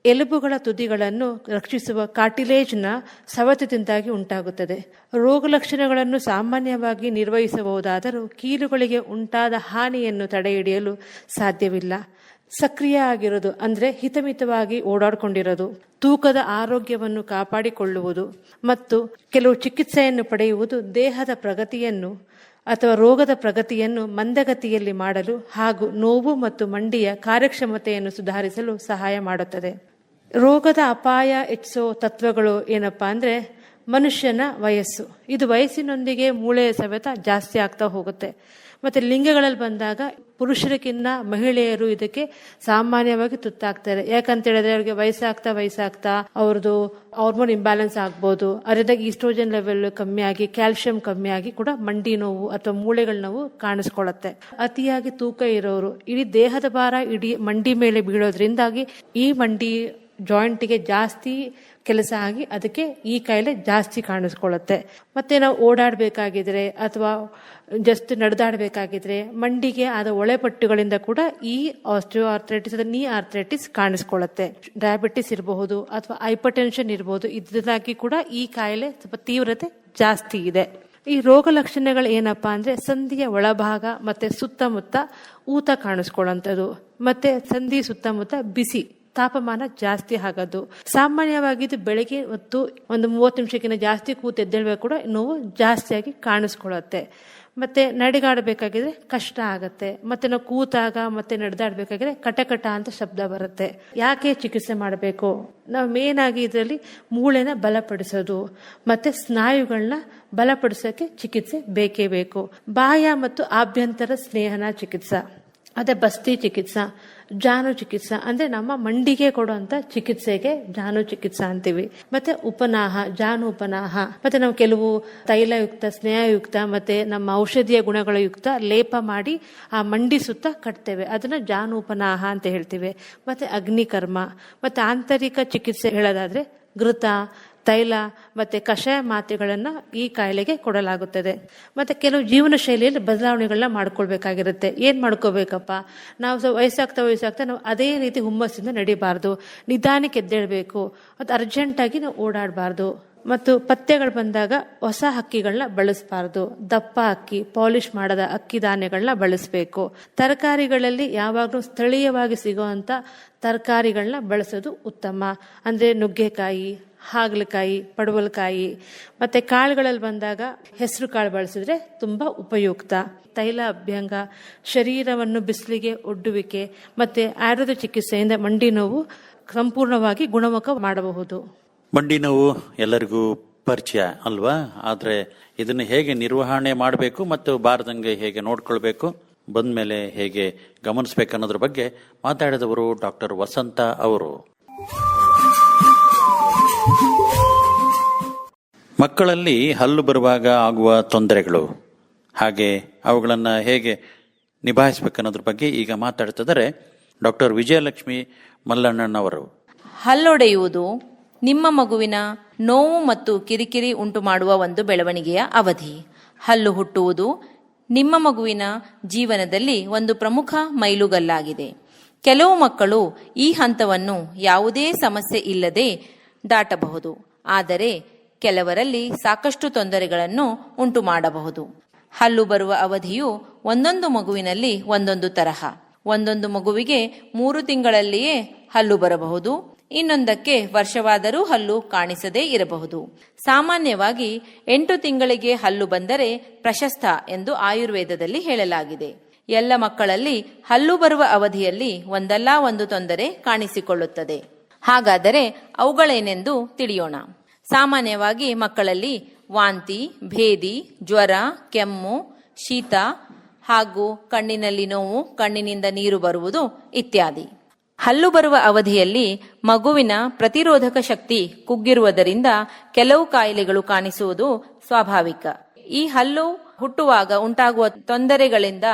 ಎಲುಬುಗಳ ತುದಿಗಳನ್ನು ರಕ್ಷಿಸುವ ಕಾರ್ಟಿಲೇಜ್ನ ಸವೆತದಿಂದಾಗಿ ಉಂಟಾಗುತ್ತದೆ. ರೋಗ ಲಕ್ಷಣಗಳನ್ನು ಸಾಮಾನ್ಯವಾಗಿ ನಿರ್ವಹಿಸಬಹುದಾದರೂ ಕೀಲುಗಳಿಗೆ ಉಂಟಾದ ಹಾನಿಯನ್ನು ತಡೆಹಿಡಿಯಲು ಸಾಧ್ಯವಿಲ್ಲ. ಸಕ್ರಿಯ ಆಗಿರೋದು ಅಂದರೆ ಹಿತಮಿತವಾಗಿ ಓಡಾಡಿಕೊಂಡಿರೋದು, ತೂಕದ ಆರೋಗ್ಯವನ್ನು ಕಾಪಾಡಿಕೊಳ್ಳುವುದು ಮತ್ತು ಕೆಲವು ಚಿಕಿತ್ಸೆಯನ್ನು ಪಡೆಯುವುದು ದೇಹದ ಪ್ರಗತಿಯನ್ನು ಅಥವಾ ರೋಗದ ಪ್ರಗತಿಯನ್ನು ಮಂದಗತಿಯಲ್ಲಿ ಮಾಡಲು ಹಾಗೂ ನೋವು ಮತ್ತು ಮಂಡಿಯ ಕಾರ್ಯಕ್ಷಮತೆಯನ್ನು ಸುಧಾರಿಸಲು ಸಹಾಯ ಮಾಡುತ್ತದೆ. ರೋಗದ ಅಪಾಯ ಹೆಚ್ಚಿಸೋ ತತ್ವಗಳು ಏನಪ್ಪಾ ಅಂದರೆ ಮನುಷ್ಯನ ವಯಸ್ಸು, ಇದು ವಯಸ್ಸಿನೊಂದಿಗೆ ಮೂಳೆಯ ಸವೆತ ಜಾಸ್ತಿ ಆಗ್ತಾ ಹೋಗುತ್ತೆ. ಮತ್ತೆ ಲಿಂಗಗಳಲ್ಲಿ ಬಂದಾಗ ಪುರುಷರಿಗಿಂತ ಮಹಿಳೆಯರು ಇದಕ್ಕೆ ಸಾಮಾನ್ಯವಾಗಿ ತುತ್ತಾಗ್ತಾರೆ. ಯಾಕಂತ ಹೇಳಿದ್ರೆ ಅವ್ರಿಗೆ ವಯಸ್ಸಾಗ್ತಾ ಅವ್ರದ್ದು ಹಾರ್ಮೋನ್ ಇಂಬ್ಯಾಲೆನ್ಸ್ ಆಗ್ಬೋದು. ಅದರಿಂದ ಈಸ್ಟ್ರೋಜನ್ ಲೆವೆಲ್ ಕಮ್ಮಿ ಆಗಿ ಕ್ಯಾಲ್ಸಿಯಂ ಕಮ್ಮಿ ಆಗಿ ಕೂಡ ಮಂಡಿ ನೋವು ಅಥವಾ ಮೂಳೆಗಳ ನೋವು ಕಾಣಿಸ್ಕೊಳ್ಳುತ್ತೆ. ಅತಿಯಾಗಿ ತೂಕ ಇರೋರು ಇಡೀ ದೇಹದ ಭಾರ ಇಡೀ ಮಂಡಿ ಮೇಲೆ ಬೀಳೋದ್ರಿಂದಾಗಿ ಈ ಮಂಡಿ ಜಾಯಿಂಟ್ಗೆ ಜಾಸ್ತಿ ಕೆಲಸ ಆಗಿ ಅದಕ್ಕೆ ಈ ಕಾಯಿಲೆ ಜಾಸ್ತಿ ಕಾಣಿಸ್ಕೊಳ್ಳುತ್ತೆ. ಮತ್ತೆ ನಾವು ಓಡಾಡಬೇಕಾಗಿದ್ರೆ ಅಥವಾ ಜಸ್ಟ್ ನಡೆದಾಡಬೇಕಾಗಿದ್ರೆ ಮಂಡಿಗೆ ಆದ ಒಳೆಪಟ್ಟುಗಳಿಂದ ಕೂಡ ಈ ಆಸ್ಟಿಯೋ ಆರ್ಥ್ರೈಟಿಸ್ ಅಥವಾ ನೀ ಆರ್ಥ್ರೈಟಿಸ್ ಕಾಣಿಸ್ಕೊಳ್ಳುತ್ತೆ. ಡಯಾಬಿಟಿಸ್ ಇರಬಹುದು ಅಥವಾ ಹೈಪರ್ಟೆನ್ಷನ್ ಇರಬಹುದು, ಇದರಿಂದಾಗಿ ಕೂಡ ಈ ಕಾಯಿಲೆ ಸ್ವಲ್ಪ ತೀವ್ರತೆ ಜಾಸ್ತಿ ಇದೆ. ಈ ರೋಗ ಲಕ್ಷಣಗಳು ಏನಪ್ಪಾ ಅಂದ್ರೆ ಸಂಧಿಯ ಒಳಭಾಗ ಮತ್ತೆ ಸುತ್ತಮುತ್ತ ಊತ ಕಾಣಿಸ್ಕೊಳ್ಳುವಂಥದ್ದು, ಮತ್ತೆ ಸಂಧಿ ಸುತ್ತಮುತ್ತ ಬಿಸಿ ತಾಪಮಾನ ಜಾಸ್ತಿ ಆಗೋದು. ಸಾಮಾನ್ಯವಾಗಿ ಇದು ಬೆಳಗ್ಗೆ ಹೊತ್ತು ಒಂದು 30 ನಿಮಿಷಕ್ಕಿಂತ ಜಾಸ್ತಿ ಕೂತು ಎದ್ದೇಳ್ಬೇಕು ಕೂಡ ನೋವು ಜಾಸ್ತಿಯಾಗಿ ಕಾಣಿಸ್ಕೊಳ್ಳುತ್ತೆ. ಮತ್ತೆ ನಡೆಗಾಡಬೇಕಾಗಿದ್ರೆ ಕಷ್ಟ ಆಗತ್ತೆ. ಮತ್ತೆ ನಾವು ಕೂತಾಗ ಮತ್ತೆ ನಡೆದಾಡಬೇಕಾಗಿದ್ರೆ ಕಟಕಟ ಅಂತ ಶಬ್ದ ಬರುತ್ತೆ. ಯಾಕೆ ಚಿಕಿತ್ಸೆ ಮಾಡಬೇಕು? ನಾವು ಮೇನ್ ಆಗಿ ಇದರಲ್ಲಿ ಮೂಳೆನ ಬಲಪಡಿಸೋದು ಮತ್ತೆ ಸ್ನಾಯುಗಳನ್ನ ಬಲಪಡಿಸೋಕೆ ಚಿಕಿತ್ಸೆ ಬೇಕೇ ಬೇಕು. ಬಾಹ್ಯ ಮತ್ತು ಆಭ್ಯಂತರ ಸ್ನೇಹನ ಚಿಕಿತ್ಸಾ, ಅದೇ ಬಸ್ತಿ ಚಿಕಿತ್ಸಾ, ಜಾನು ಚಿಕಿತ್ಸಾ ಅಂದ್ರೆ ನಮ್ಮ ಮಂಡಿಗೆ ಕೊಡುವಂತ ಚಿಕಿತ್ಸೆಗೆ ಜಾನು ಚಿಕಿತ್ಸಾ ಅಂತೀವಿ. ಮತ್ತೆ ಉಪನಾಹ, ಜಾನು ಉಪನಾಹ, ಮತ್ತೆ ನಾವು ಕೆಲವು ತೈಲಯುಕ್ತ, ಸ್ನೇಹಯುಕ್ತ ಮತ್ತೆ ನಮ್ಮ ಔಷಧೀಯ ಗುಣಗಳ ಯುಕ್ತ ಲೇಪ ಮಾಡಿ ಆ ಮಂಡಿ ಸುತ್ತ ಕಟ್ತೇವೆ, ಅದನ್ನ ಜಾನು ಉಪನಾಹ ಅಂತ ಹೇಳ್ತೀವಿ. ಮತ್ತೆ ಅಗ್ನಿಕರ್ಮ, ಮತ್ತೆ ಆಂತರಿಕ ಚಿಕಿತ್ಸೆ ಹೇಳೋದಾದ್ರೆ ಘೃತ, ತೈಲ ಮತ್ತೆ ಕಷಾಯ ಮಾತ್ರೆಗಳನ್ನ ಈ ಕಾಯಿಲೆಗೆ ಕೊಡಲಾಗುತ್ತದೆ. ಮತ್ತೆ ಕೆಲವು ಜೀವನ ಶೈಲಿಯಲ್ಲಿ ಬದಲಾವಣೆಗಳನ್ನ ಮಾಡ್ಕೊಳ್ಬೇಕಾಗಿರುತ್ತೆ. ಏನ್ ಮಾಡ್ಕೋಬೇಕಪ್ಪ, ನಾವು ವಯಸ್ಸಾಗ್ತಾ ನಾವು ಅದೇ ರೀತಿ ಹುಮ್ಮಸ್ಸಿಂದ ನಡಿಬಾರ್ದು, ನಿಧಾನಕ್ಕೆ ಎದ್ದೇಳಬೇಕು, ಮತ್ತು ಅರ್ಜೆಂಟ್ ಆಗಿ ನಾವು ಓಡಾಡಬಾರ್ದು. ಮತ್ತು ಪಥ್ಯಗಳು ಬಂದಾಗ ಹೊಸ ಅಕ್ಕಿಗಳನ್ನ ಬಳಸಬಾರ್ದು, ದಪ್ಪ ಅಕ್ಕಿ, ಪಾಲಿಶ್ ಮಾಡದ ಅಕ್ಕಿ ಧಾನ್ಯಗಳನ್ನ ಬಳಸಬೇಕು. ತರಕಾರಿಗಳಲ್ಲಿ ಯಾವಾಗಲೂ ಸ್ಥಳೀಯವಾಗಿ ಸಿಗುವಂತ ತರಕಾರಿಗಳನ್ನ ಬಳಸೋದು ಉತ್ತಮ. ಅಂದ್ರೆ ನುಗ್ಗೆಕಾಯಿ, ಹಾಗಲಕಾಯಿ, ಪಡವಲಕಾಯಿ. ಮತ್ತೆ ಕಾಳುಗಳಲ್ಲಿ ಬಂದಾಗ ಹೆಸರು ಕಾಳು ಬಳಸಿದ್ರೆ ತುಂಬಾ ಉಪಯುಕ್ತ. ತೈಲ ಅಭ್ಯಂಗ, ಶರೀರವನ್ನು ಬಿಸಿಲಿಗೆ ಒಡ್ಡುವಿಕೆ ಮತ್ತೆ ಆಯುರ್ವೇದ ಚಿಕಿತ್ಸೆಯಿಂದ ಮಂಡಿ ನೋವು ಸಂಪೂರ್ಣವಾಗಿ ಗುಣಮುಖ ಮಾಡಬಹುದು. ಮಂಡಿ ನೋವು ಎಲ್ಲರಿಗೂ ಪರಿಚಯ ಅಲ್ವಾ? ಆದ್ರೆ ಇದನ್ನು ಹೇಗೆ ನಿರ್ವಹಣೆ ಮಾಡಬೇಕು ಮತ್ತು ಬಾರದಂಗೆ ಹೇಗೆ ನೋಡ್ಕೊಳ್ಬೇಕು, ಬಂದ್ಮೇಲೆ ಹೇಗೆ ಗಮನಿಸಬೇಕು ಅನ್ನೋದ್ರ ಬಗ್ಗೆ ಮಾತಾಡಿದವರು ಡಾಕ್ಟರ್ ವಸಂತ ಅವರು. ಮಕ್ಕಳಲ್ಲಿ ಹಲ್ಲು ಬರುವಾಗ ಆಗುವ ತೊಂದರೆಗಳು ಹಾಗೆ ಅವುಗಳನ್ನು ಹೇಗೆ ನಿಭಾಯಿಸಬೇಕನ್ನೋದ್ರ ಬಗ್ಗೆ ಈಗ ಮಾತಾಡ್ತಿದ್ದಾರೆ ಡಾಕ್ಟರ್ ವಿಜಯಲಕ್ಷ್ಮಿ ಮಲ್ಲಣ್ಣನವರು. ಹಲ್ಲೊಡೆಯುವುದು ನಿಮ್ಮ ಮಗುವಿನ ನೋವು ಮತ್ತು ಕಿರಿಕಿರಿ ಉಂಟು ಮಾಡುವ ಒಂದು ಬೆಳವಣಿಗೆಯ ಅವಧಿ. ಹಲ್ಲು ಹುಟ್ಟುವುದು ನಿಮ್ಮ ಮಗುವಿನ ಜೀವನದಲ್ಲಿ ಒಂದು ಪ್ರಮುಖ ಮೈಲುಗಲ್ಲಾಗಿದೆ. ಕೆಲವು ಮಕ್ಕಳು ಈ ಹಂತವನ್ನು ಯಾವುದೇ ಸಮಸ್ಯೆ ಇಲ್ಲದೆ ದಾಟಬಹುದು, ಆದರೆ ಕೆಲವರಲ್ಲಿ ಸಾಕಷ್ಟು ತೊಂದರೆಗಳನ್ನು ಉಂಟು ಮಾಡಬಹುದು. ಹಲ್ಲು ಬರುವ ಅವಧಿಯು ಒಂದೊಂದು ಮಗುವಿನಲ್ಲಿ ಒಂದೊಂದು ತರಹ. ಒಂದೊಂದು ಮಗುವಿಗೆ 3 ತಿಂಗಳಲ್ಲಿಯೇ ಹಲ್ಲು ಬರಬಹುದು, ಇನ್ನೊಂದಕ್ಕೆ ವರ್ಷವಾದರೂ ಹಲ್ಲು ಕಾಣಿಸದೇ ಇರಬಹುದು. ಸಾಮಾನ್ಯವಾಗಿ 8 ತಿಂಗಳಿಗೆ ಹಲ್ಲು ಬಂದರೆ ಪ್ರಶಸ್ತ ಎಂದು ಆಯುರ್ವೇದದಲ್ಲಿ ಹೇಳಲಾಗಿದೆ. ಎಲ್ಲ ಮಕ್ಕಳಲ್ಲಿ ಹಲ್ಲು ಬರುವ ಅವಧಿಯಲ್ಲಿ ಒಂದಲ್ಲ ಒಂದು ತೊಂದರೆ ಕಾಣಿಸಿಕೊಳ್ಳುತ್ತದೆ. ಹಾಗಾದರೆ ಅವುಗಳೇನೆಂದು ತಿಳಿಯೋಣ. ಸಾಮಾನ್ಯವಾಗಿ ಮಕ್ಕಳಲ್ಲಿ ವಾಂತಿ, ಭೇದಿ, ಜ್ವರ, ಕೆಮ್ಮು, ಶೀತ ಹಾಗೂ ಕಣ್ಣಿನಲ್ಲಿ ನೋವು, ಕಣ್ಣಿನಿಂದ ನೀರು ಬರುವುದು ಇತ್ಯಾದಿ. ಹಲ್ಲು ಬರುವ ಅವಧಿಯಲ್ಲಿ ಮಗುವಿನ ಪ್ರತಿರೋಧಕ ಶಕ್ತಿ ಕುಗ್ಗಿರುವುದರಿಂದ ಕೆಲವು ಕಾಯಿಲೆಗಳು ಕಾಣಿಸುವುದು ಸ್ವಾಭಾವಿಕ. ಈ ಹಲ್ಲು ಹುಟ್ಟುವಾಗ ಉಂಟಾಗುವ ತೊಂದರೆಗಳಿಂದ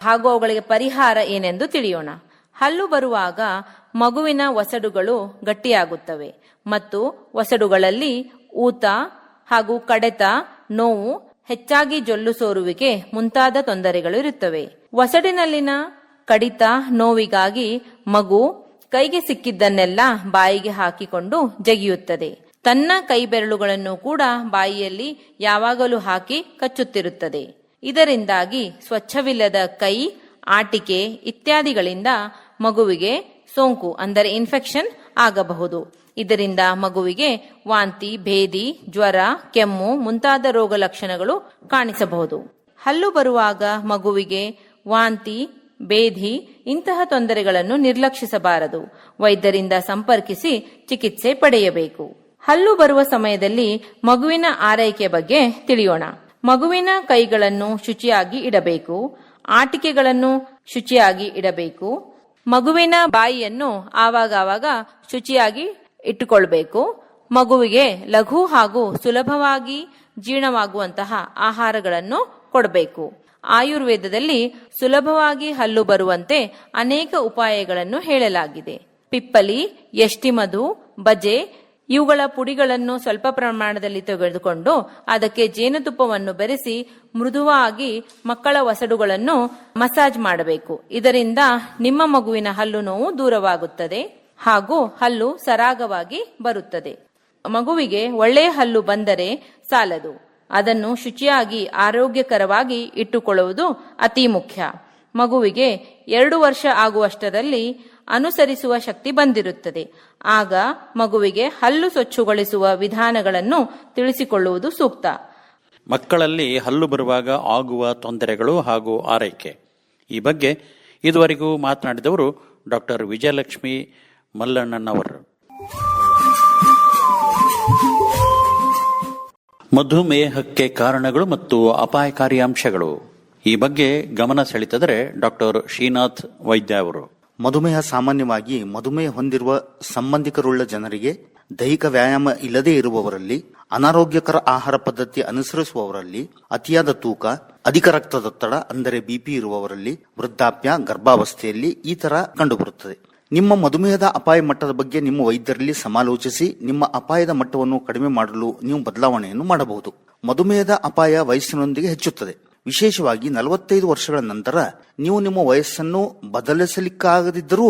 ಹಾಗೂ ಅವುಗಳಿಗೆ ಪರಿಹಾರ ಏನೆಂದು ತಿಳಿಯೋಣ. ಹಲ್ಲು ಬರುವಾಗ ಮಗುವಿನ ಒಸಡುಗಳು ಗಟ್ಟಿಯಾಗುತ್ತವೆ ಮತ್ತು ಒಸಡುಗಳಲ್ಲಿ ಊತ ಹಾಗೂ ಕಡೆತ, ನೋವು, ಹೆಚ್ಚಾಗಿ ಜೊಲ್ಲು ಸೋರುವಿಕೆ ಮುಂತಾದ ತೊಂದರೆಗಳು ಇರುತ್ತವೆ. ಒಸಡಿನಲ್ಲಿನ ಕಡಿತ, ನೋವಿಗಾಗಿ ಮಗು ಕೈಗೆ ಸಿಕ್ಕಿದ್ದನ್ನೆಲ್ಲ ಬಾಯಿಗೆ ಹಾಕಿಕೊಂಡು ಜಗಿಯುತ್ತದೆ. ತನ್ನ ಕೈ ಬೆರಳುಗಳನ್ನು ಕೂಡ ಬಾಯಿಯಲ್ಲಿ ಯಾವಾಗಲೂ ಹಾಕಿ ಕಚ್ಚುತ್ತಿರುತ್ತದೆ. ಇದರಿಂದಾಗಿ ಸ್ವಚ್ಛವಿಲ್ಲದ ಕೈ, ಆಟಿಕೆ ಇತ್ಯಾದಿಗಳಿಂದ ಮಗುವಿಗೆ ಸೋಂಕು ಅಂದರೆ ಇನ್ಫೆಕ್ಷನ್ ಆಗಬಹುದು. ಇದರಿಂದ ಮಗುವಿಗೆ ವಾಂತಿ, ಭೇದಿ, ಜ್ವರ, ಕೆಮ್ಮು ಮುಂತಾದ ರೋಗ ಲಕ್ಷಣಗಳು ಕಾಣಿಸಬಹುದು. ಹಲ್ಲು ಬರುವಾಗ ಮಗುವಿಗೆ ವಾಂತಿ, ಭೇದಿ ಇಂತಹ ತೊಂದರೆಗಳನ್ನು ನಿರ್ಲಕ್ಷಿಸಬಾರದು. ವೈದ್ಯರಿಂದ ಸಂಪರ್ಕಿಸಿ ಚಿಕಿತ್ಸೆ ಪಡೆಯಬೇಕು. ಹಲ್ಲು ಬರುವ ಸಮಯದಲ್ಲಿ ಮಗುವಿನ ಆರೈಕೆ ಬಗ್ಗೆ ತಿಳಿಯೋಣ. ಮಗುವಿನ ಕೈಗಳನ್ನು ಶುಚಿಯಾಗಿ ಇಡಬೇಕು. ಆಟಿಕೆಗಳನ್ನು ಶುಚಿಯಾಗಿ ಇಡಬೇಕು. ಮಗುವಿನ ಬಾಯಿಯನ್ನು ಆವಾಗವಾಗ ಶುಚಿಯಾಗಿ ಇಟ್ಟುಕೊಳ್ಬೇಕು. ಮಗುವಿಗೆ ಲಘು ಹಾಗೂ ಸುಲಭವಾಗಿ ಜೀರ್ಣವಾಗುವಂತಹ ಆಹಾರಗಳನ್ನು ಕೊಡಬೇಕು. ಆಯುರ್ವೇದದಲ್ಲಿ ಸುಲಭವಾಗಿ ಹಲ್ಲು ಬರುವಂತೆ ಅನೇಕ ಉಪಾಯಗಳನ್ನು ಹೇಳಲಾಗಿದೆ. ಪಿಪ್ಪಲಿ, ಯಷ್ಟಿಮಧು, ಬಜೆ ಇವುಗಳ ಪುಡಿಗಳನ್ನು ಸ್ವಲ್ಪ ಪ್ರಮಾಣದಲ್ಲಿ ತೆಗೆದುಕೊಂಡು ಅದಕ್ಕೆ ಜೇನುತುಪ್ಪವನ್ನು ಬೆರೆಸಿ ಮೃದುವಾಗಿ ಮಕ್ಕಳ ವಸಡುಗಳನ್ನು ಮಸಾಜ್ ಮಾಡಬೇಕು. ಇದರಿಂದ ನಿಮ್ಮ ಮಗುವಿನ ಹಲ್ಲು ನೋವು ದೂರವಾಗುತ್ತದೆ ಹಾಗೂ ಹಲ್ಲು ಸರಾಗವಾಗಿ ಬರುತ್ತದೆ. ಮಗುವಿಗೆ ಒಳ್ಳೆಯ ಹಲ್ಲು ಬಂದರೆ ಸಾಲದು, ಅದನ್ನು ಶುಚಿಯಾಗಿ ಆರೋಗ್ಯಕರವಾಗಿ ಇಟ್ಟುಕೊಳ್ಳುವುದು ಅತಿ ಮುಖ್ಯ. ಮಗುವಿಗೆ 2 ವರ್ಷ ಆಗುವಷ್ಟರಲ್ಲಿ ಅನುಸರಿಸುವ ಶಕ್ತಿ ಬಂದಿರುತ್ತದೆ. ಆಗ ಮಗುವಿಗೆ ಹಲ್ಲು ಸ್ವಚ್ಛಗೊಳಿಸುವ ವಿಧಾನಗಳನ್ನು ತಿಳಿಸಿಕೊಳ್ಳುವುದು ಸೂಕ್ತ. ಮಕ್ಕಳಲ್ಲಿ ಹಲ್ಲು ಬರುವಾಗ ಆಗುವ ತೊಂದರೆಗಳು ಹಾಗೂ ಆರೈಕೆ ಈ ಬಗ್ಗೆ ಇದುವರೆಗೂ ಮಾತನಾಡಿದವರು ಡಾಕ್ಟರ್ ವಿಜಯಲಕ್ಷ್ಮಿ ಮಲ್ಲಣ್ಣನವರು. ಮಧುಮೇಹಕ್ಕೆ ಕಾರಣಗಳು ಮತ್ತು ಅಪಾಯಕಾರಿ ಅಂಶಗಳು ಈ ಬಗ್ಗೆ ಗಮನ ಸೆಳೆತಿದ್ದಾರೆ ಡಾಕ್ಟರ್ ಶ್ರೀನಾಥ್ ವೈದ್ಯ ಅವರು. ಮಧುಮೇಹ ಸಾಮಾನ್ಯವಾಗಿ ಮಧುಮೇಹ ಹೊಂದಿರುವ ಸಂಬಂಧಿಕರುಳ್ಳ ಜನರಿಗೆ, ದೈಹಿಕ ವ್ಯಾಯಾಮ ಇಲ್ಲದೇ ಇರುವವರಲ್ಲಿ, ಅನಾರೋಗ್ಯಕರ ಆಹಾರ ಪದ್ಧತಿ ಅನುಸರಿಸುವವರಲ್ಲಿ, ಅತಿಯಾದ ತೂಕ, ಅಧಿಕ ರಕ್ತದೊತ್ತಡ ಅಂದರೆ ಬಿಪಿ ಇರುವವರಲ್ಲಿ, ವೃದ್ಧಾಪ್ಯ, ಗರ್ಭಾವಸ್ಥೆಯಲ್ಲಿ ಈ ತರ ಕಂಡುಬರುತ್ತದೆ. ನಿಮ್ಮ ಮಧುಮೇಹದ ಅಪಾಯ ಮಟ್ಟದ ಬಗ್ಗೆ ನಿಮ್ಮ ವೈದ್ಯರಲ್ಲಿ ಸಮಾಲೋಚಿಸಿ ನಿಮ್ಮ ಅಪಾಯದ ಮಟ್ಟವನ್ನು ಕಡಿಮೆ ಮಾಡಲು ನೀವು ಬದಲಾವಣೆಯನ್ನು ಮಾಡಬಹುದು. ಮಧುಮೇಹದ ಅಪಾಯ ವಯಸ್ಸಿನೊಂದಿಗೆ ಹೆಚ್ಚುತ್ತದೆ. ವಿಶೇಷವಾಗಿ 45 ವರ್ಷಗಳ ನಂತರ ನೀವು ನಿಮ್ಮ ವಯಸ್ಸನ್ನು ಬದಲಿಸಲಿಕ್ಕಾಗದಿದ್ದರೂ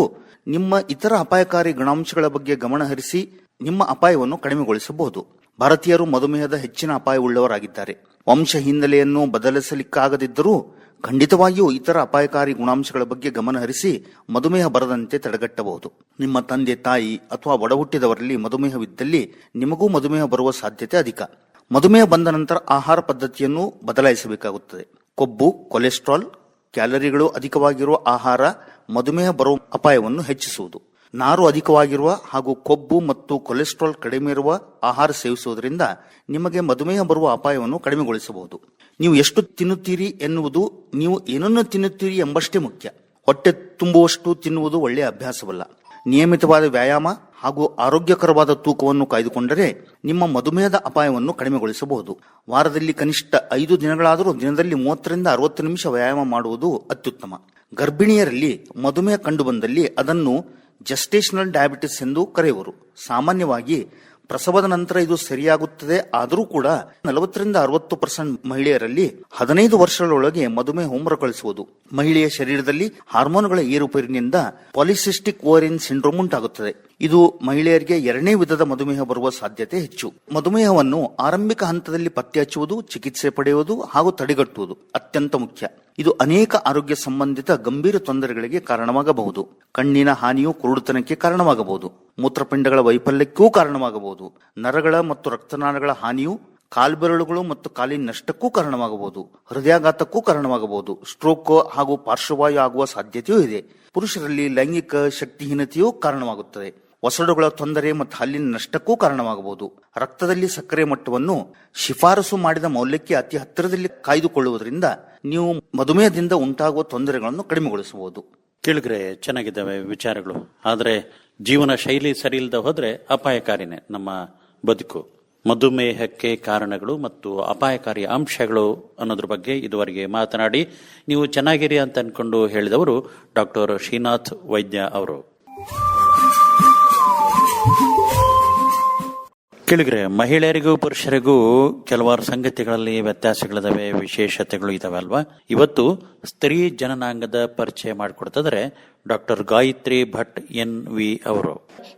ನಿಮ್ಮ ಇತರ ಅಪಾಯಕಾರಿ ಗುಣಾಂಶಗಳ ಬಗ್ಗೆ ಗಮನಹರಿಸಿ ನಿಮ್ಮ ಅಪಾಯವನ್ನು ಕಡಿಮೆಗೊಳಿಸಬಹುದು. ಭಾರತೀಯರು ಮಧುಮೇಹದ ಹೆಚ್ಚಿನ ಅಪಾಯವುಳ್ಳವರಾಗಿದ್ದಾರೆ. ವಂಶ ಹಿನ್ನೆಲೆಯನ್ನು ಬದಲಿಸಲಿಕ್ಕಾಗದಿದ್ದರೂ ಖಂಡಿತವಾಗಿಯೂ ಇತರ ಅಪಾಯಕಾರಿ ಗುಣಾಂಶಗಳ ಬಗ್ಗೆ ಗಮನಹರಿಸಿ ಮಧುಮೇಹ ಬರದಂತೆ ತಡೆಗಟ್ಟಬಹುದು. ನಿಮ್ಮ ತಂದೆ ತಾಯಿ ಅಥವಾ ಒಡಹುಟ್ಟಿದವರಲ್ಲಿ ಮಧುಮೇಹವಿದ್ದಲ್ಲಿ ನಿಮಗೂ ಮಧುಮೇಹ ಬರುವ ಸಾಧ್ಯತೆ ಅಧಿಕ. ಮಧುಮೇಹ ಬಂದ ನಂತರ ಆಹಾರ ಪದ್ಧತಿಯನ್ನು ಬದಲಾಯಿಸಬೇಕಾಗುತ್ತದೆ. ಕೊಬ್ಬು, ಕೊಲೆಸ್ಟ್ರಾಲ್, ಕ್ಯಾಲರಿಗಳು ಅಧಿಕವಾಗಿರುವ ಆಹಾರ ಮಧುಮೇಹ ಬರುವ ಅಪಾಯವನ್ನು ಹೆಚ್ಚಿಸುವುದು. ನಾರು ಅಧಿಕವಾಗಿರುವ ಹಾಗೂ ಕೊಬ್ಬು ಮತ್ತು ಕೊಲೆಸ್ಟ್ರಾಲ್ ಕಡಿಮೆ ಇರುವ ಆಹಾರ ಸೇವಿಸುವುದರಿಂದ ನಿಮಗೆ ಮಧುಮೇಹ ಬರುವ ಅಪಾಯವನ್ನು ಕಡಿಮೆಗೊಳಿಸಬಹುದು. ನೀವು ಎಷ್ಟು ತಿನ್ನುತ್ತೀರಿ ಎನ್ನುವುದು ನೀವು ಏನನ್ನು ತಿನ್ನುತ್ತೀರಿ ಎಂಬಷ್ಟೇ ಮುಖ್ಯ. ಹೊಟ್ಟೆ ತುಂಬುವಷ್ಟು ತಿನ್ನುವುದು ಒಳ್ಳೆಯ ಅಭ್ಯಾಸವಲ್ಲ. ನಿಯಮಿತವಾದ ವ್ಯಾಯಾಮ ಹಾಗೂ ಆರೋಗ್ಯಕರವಾದ ತೂಕವನ್ನು ಕಾಯ್ದುಕೊಂಡರೆ ನಿಮ್ಮ ಮಧುಮೇಹದ ಅಪಾಯವನ್ನು ಕಡಿಮೆಗೊಳಿಸಬಹುದು. ವಾರದಲ್ಲಿ ಕನಿಷ್ಠ 5 ದಿನಗಳಾದರೂ ದಿನದಲ್ಲಿ 30ರಿಂದ 60 ನಿಮಿಷ ವ್ಯಾಯಾಮ ಮಾಡುವುದು ಅತ್ಯುತ್ತಮ. ಗರ್ಭಿಣಿಯರಲ್ಲಿ ಮಧುಮೇಹ ಕಂಡುಬಂದಲ್ಲಿ ಅದನ್ನು ಜೆಸ್ಟೇಷನಲ್ ಡಯಾಬಿಟಿಸ್ ಎಂದು ಕರೆಯುವರು. ಸಾಮಾನ್ಯವಾಗಿ ಪ್ರಸವದ ನಂತರ ಇದು ಸರಿಯಾಗುತ್ತದೆ. ಆದರೂ ಕೂಡ 40ರಿಂದ 60% ಮಹಿಳೆಯರಲ್ಲಿ 15 ವರ್ಷಗಳೊಳಗೆ ಮಧುಮೇಹ ಹೊರಕಳಿಸುವುದು. ಮಹಿಳೆಯ ಶರೀರದಲ್ಲಿ ಹಾರ್ಮೋನುಗಳ ಏರುಪೇರಿನಿಂದ ಪಾಲಿಸಿಸ್ಟಿಕ್ ಓವರಿಯನ್ ಸಿಂಡ್ರೋಮ್ ಉಂಟಾಗುತ್ತದೆ. ಇದು ಮಹಿಳೆಯರಿಗೆ 2ನೇ ವಿಧದ ಮಧುಮೇಹ ಬರುವ ಸಾಧ್ಯತೆ ಹೆಚ್ಚು. ಮಧುಮೇಹವನ್ನು ಆರಂಭಿಕ ಹಂತದಲ್ಲಿ ಪತ್ತೆ ಹಚ್ಚುವುದು, ಚಿಕಿತ್ಸೆ ಪಡೆಯುವುದು ಹಾಗೂ ತಡೆಗಟ್ಟುವುದು ಅತ್ಯಂತ ಮುಖ್ಯ. ಇದು ಅನೇಕ ಆರೋಗ್ಯ ಸಂಬಂಧಿತ ಗಂಭೀರ ತೊಂದರೆಗಳಿಗೆ ಕಾರಣವಾಗಬಹುದು. ಕಣ್ಣಿನ ಹಾನಿಯು ಕುರುಡುತನಕ್ಕೆ ಕಾರಣವಾಗಬಹುದು. ಮೂತ್ರಪಿಂಡಗಳ ವೈಫಲ್ಯಕ್ಕೂ ಕಾರಣವಾಗಬಹುದು. ನರಗಳ ಮತ್ತು ರಕ್ತನಾಳಗಳ ಹಾನಿಯು ಕಾಲ್ಬೆರಳುಗಳು ಮತ್ತು ಕಾಲಿನ ನಷ್ಟಕ್ಕೂ ಕಾರಣವಾಗಬಹುದು. ಹೃದಯಾಘಾತಕ್ಕೂ ಕಾರಣವಾಗಬಹುದು. ಸ್ಟ್ರೋಕ್ ಹಾಗೂ ಪಾರ್ಶ್ವವಾಯು ಆಗುವ ಸಾಧ್ಯತೆಯೂ ಇದೆ. ಪುರುಷರಲ್ಲಿ ಲೈಂಗಿಕ ಶಕ್ತಿಹೀನತೆಯೂ ಕಾರಣವಾಗುತ್ತದೆ. ಒಸಡುಗಳ ತೊಂದರೆ ಮತ್ತು ಹಲ್ಲಿನ ನಷ್ಟಕ್ಕೂ ಕಾರಣವಾಗಬಹುದು. ರಕ್ತದಲ್ಲಿ ಸಕ್ಕರೆ ಮಟ್ಟವನ್ನು ಶಿಫಾರಸು ಮಾಡಿದ ಮೌಲ್ಯಕ್ಕೆ ಅತಿ ಹತ್ತಿರದಲ್ಲಿ ಕಾಯ್ದುಕೊಳ್ಳುವುದರಿಂದ ನೀವು ಮಧುಮೇಹದಿಂದ ಉಂಟಾಗುವ ತೊಂದರೆಗಳನ್ನು ಕಡಿಮೆಗೊಳಿಸಬಹುದು. ಕೇಳಿದ್ರೆ ಚೆನ್ನಾಗಿದ್ದಾವೆ ವಿಚಾರಗಳು. ಆದರೆ ಜೀವನ ಶೈಲಿ ಸರಿ ಇಲ್ಲದೆ ಹೋದ್ರೆ ಅಪಾಯಕಾರಿನೇ ನಮ್ಮ ಬದುಕು. ಮಧುಮೇಹಕ್ಕೆ ಕಾರಣಗಳು ಮತ್ತು ಅಪಾಯಕಾರಿ ಅಂಶಗಳು ಅನ್ನೋದ್ರ ಬಗ್ಗೆ ಇದುವರೆಗೆ ಮಾತನಾಡಿ ನೀವು ಚೆನ್ನಾಗಿರಿ ಅಂತ ಅನ್ಕೊಂಡು ಹೇಳಿದವರು ಡಾಕ್ಟರ್ ಶ್ರೀನಾಥ್ ವೈದ್ಯ ಅವರು. ಕೇಳಿದ್ರೆ ಮಹಿಳೆಯರಿಗೂ ಪುರುಷರಿಗೂ ಕೆಲವಾರು ಸಂಗತಿಗಳಲ್ಲಿ ವ್ಯತ್ಯಾಸಗಳಿದಾವೆ, ವಿಶೇಷತೆಗಳು ಇದಾವೆ ಅಲ್ವಾ. ಇವತ್ತು ಸ್ತ್ರೀ ಜನನಾಂಗದ ಪರಿಚಯ ಮಾಡಿಕೊಡ್ತಿದ್ರೆ ಡಾಕ್ಟರ್ ಗಾಯತ್ರಿ ಭಟ್ NV ಅವರು.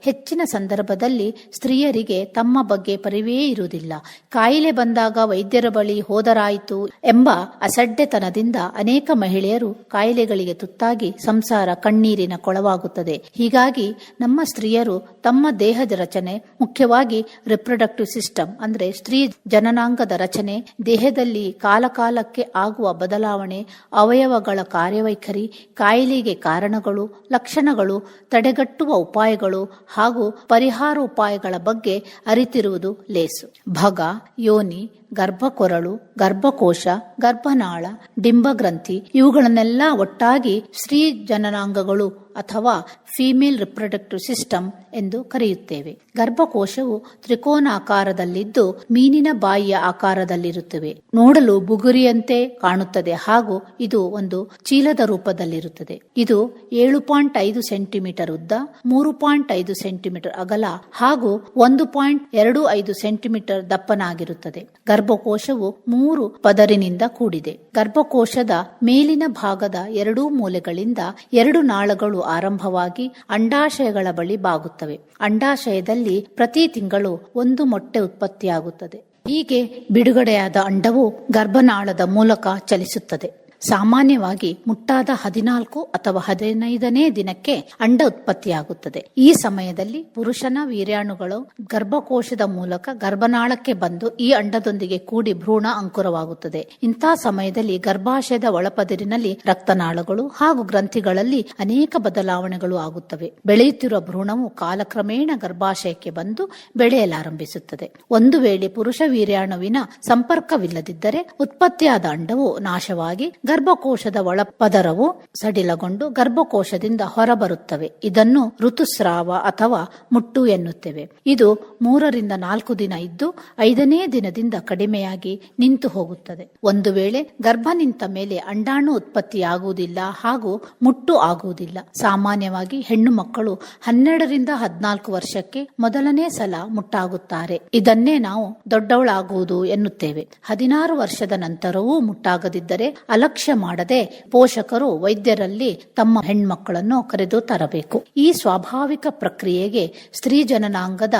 ಹೆಚ್ಚಿನ ಸಂದರ್ಭದಲ್ಲಿ ಸ್ತ್ರೀಯರಿಗೆ ತಮ್ಮ ಬಗ್ಗೆ ಪರಿವೇ ಇರುವುದಿಲ್ಲ. ಕಾಯಿಲೆ ಬಂದಾಗ ವೈದ್ಯರ ಬಳಿ ಹೋದರಾಯಿತು ಎಂಬ ಅಸಡ್ಡೆತನದಿಂದ ಅನೇಕ ಮಹಿಳೆಯರು ಕಾಯಿಲೆಗಳಿಗೆ ತುತ್ತಾಗಿ ಸಂಸಾರ ಕಣ್ಣೀರಿನ ಕೊಳವಾಗುತ್ತದೆ. ಹೀಗಾಗಿ ನಮ್ಮ ಸ್ತ್ರೀಯರು ತಮ್ಮ ದೇಹದ ರಚನೆ, ಮುಖ್ಯವಾಗಿ ರಿಪ್ರೊಡಕ್ಟಿವ್ ಸಿಸ್ಟಮ್ ಅಂದ್ರೆ ಸ್ತ್ರೀ ಜನನಾಂಗದ ರಚನೆ, ದೇಹದಲ್ಲಿ ಕಾಲಕಾಲಕ್ಕೆ ಆಗುವ ಬದಲಾವಣೆ, ಅವಯವಗಳ ಕಾರ್ಯವೈಖರಿ, ಕಾಯಿಲೆಗೆ ಕಾರಣಗಳು ಕಾರಣಗಳು, ಲಕ್ಷಣಗಳು, ತಡೆಗಟ್ಟುವ ಉಪಾಯಗಳು ಹಾಗೂ ಪರಿಹಾರ ಉಪಾಯಗಳ ಬಗ್ಗೆ ಅರಿತಿರುವುದು ಲೇಸು. ಭಗ, ಯೋನಿ, ಗರ್ಭಕೊರಳು, ಗರ್ಭಕೋಶ, ಗರ್ಭನಾಳ, ಡಿಂಬಗ್ರಂಥಿ ಇವುಗಳನ್ನೆಲ್ಲ ಒಟ್ಟಾಗಿ ಸ್ತ್ರೀ ಜನನಾಂಗಗಳು ಅಥವಾ ಫೀಮೇಲ್ ರಿಪ್ರೊಡಕ್ಟಿವ್ ಸಿಸ್ಟಮ್ ಎಂದು ಕರೆಯುತ್ತೇವೆ. ಗರ್ಭಕೋಶವು ತ್ರಿಕೋನಾಕಾರದಲ್ಲಿದ್ದು ಮೀನಿನ ಬಾಯಿಯ ಆಕಾರದಲ್ಲಿರುತ್ತವೆ. ನೋಡಲು ಬುಗುರಿಯಂತೆ ಕಾಣುತ್ತದೆ ಹಾಗೂ ಇದು ಒಂದು ಚೀಲದ ರೂಪದಲ್ಲಿರುತ್ತದೆ. ಇದು 7.5 ಸೆಂಟಿಮೀಟರ್ ಉದ್ದ, 3.5 ಸೆಂಟಿಮೀಟರ್ ಅಗಲ ಹಾಗೂ 1.25 ಸೆಂಟಿಮೀಟರ್ ದಪ್ಪನಾಗಿರುತ್ತದೆ. ಗರ್ಭಕೋಶವು 3 ಪದರಿನಿಂದ ಕೂಡಿದೆ. ಗರ್ಭಕೋಶದ ಮೇಲಿನ ಭಾಗದ 2 ಮೂಲೆಗಳಿಂದ 2 ನಾಳಗಳು ಆರಂಭವಾಗಿ ಅಂಡಾಶಯಗಳ ಬಳಿ ಬಾಗುತ್ತವೆ. ಅಂಡಾಶಯದಲ್ಲಿ ಪ್ರತಿ ತಿಂಗಳು 1 ಮೊಟ್ಟೆ ಉತ್ಪತ್ತಿಯಾಗುತ್ತದೆ. ಹೀಗೆ ಬಿಡುಗಡೆಯಾದ ಅಂಡವು ಗರ್ಭನಾಳದ ಮೂಲಕ ಚಲಿಸುತ್ತದೆ. ಸಾಮಾನ್ಯವಾಗಿ ಮುಟ್ಟಾದ 14 ಅಥವಾ 15ನೇ ದಿನಕ್ಕೆ ಅಂಡ ಉತ್ಪತ್ತಿಯಾಗುತ್ತದೆ. ಈ ಸಮಯದಲ್ಲಿ ಪುರುಷನ ವೀರ್ಯಾಣುಗಳು ಗರ್ಭಕೋಶದ ಮೂಲಕ ಗರ್ಭನಾಳಕ್ಕೆ ಬಂದು ಈ ಅಂಡದೊಂದಿಗೆ ಕೂಡಿ ಭ್ರೂಣ ಅಂಕುರವಾಗುತ್ತದೆ. ಇಂತಹ ಸಮಯದಲ್ಲಿ ಗರ್ಭಾಶಯದ ಒಳಪದಿರಿನಲ್ಲಿ ರಕ್ತನಾಳಗಳು ಹಾಗೂ ಗ್ರಂಥಿಗಳಲ್ಲಿ ಅನೇಕ ಬದಲಾವಣೆಗಳು ಆಗುತ್ತವೆ. ಬೆಳೆಯುತ್ತಿರುವ ಭ್ರೂಣವು ಕಾಲಕ್ರಮೇಣ ಗರ್ಭಾಶಯಕ್ಕೆ ಬಂದು ಬೆಳೆಯಲಾರಂಭಿಸುತ್ತದೆ. ಒಂದು ವೇಳೆ ಪುರುಷ ವೀರ್ಯಾಣುವಿನ ಸಂಪರ್ಕವಿಲ್ಲದಿದ್ದರೆ ಉತ್ಪತ್ತಿಯಾದ ಅಂಡವು ನಾಶವಾಗಿ ಗರ್ಭಕೋಶದ ಒಳಪದರವು ಸಡಿಲಗೊಂಡು ಗರ್ಭಕೋಶದಿಂದ ಹೊರಬರುತ್ತವೆ. ಇದನ್ನು ಋತುಸ್ರಾವ ಅಥವಾ ಮುಟ್ಟು ಎನ್ನುತ್ತೇವೆ. ಇದು 3 ರಿಂದ 4 ದಿನ ಇದ್ದು 5ನೇ ದಿನದಿಂದ ಕಡಿಮೆಯಾಗಿ ನಿಂತು ಹೋಗುತ್ತದೆ. ಒಂದು ವೇಳೆ ಗರ್ಭ ನಿಂತ ಮೇಲೆ ಅಂಡಾಣು ಉತ್ಪತ್ತಿಯಾಗುವುದಿಲ್ಲ ಹಾಗೂ ಮುಟ್ಟು ಆಗುವುದಿಲ್ಲ. ಸಾಮಾನ್ಯವಾಗಿ ಹೆಣ್ಣು ಮಕ್ಕಳು 12 ರಿಂದ 14 ವರ್ಷಕ್ಕೆ ಮೊದಲನೇ ಸಲ ಮುಟ್ಟಾಗುತ್ತಾರೆ. ಇದನ್ನೇ ನಾವು ದೊಡ್ಡವಳಾಗುವುದು ಎನ್ನುತ್ತೇವೆ. 16 ವರ್ಷದ ನಂತರವೂ ಮುಟ್ಟಾಗದಿದ್ದರೆ ಅಲಕ್ಷ್ಯ ಮಾಡದೆ ಪೋಷಕರು ವೈದ್ಯರಲ್ಲಿ ತಮ್ಮ ಹೆಣ್ಮಕ್ಕಳನ್ನು ಕರೆದು ತರಬೇಕು. ಈ ಸ್ವಾಭಾವಿಕ ಪ್ರಕ್ರಿಯೆಗೆ ಸ್ತ್ರೀ ಜನನಾಂಗದ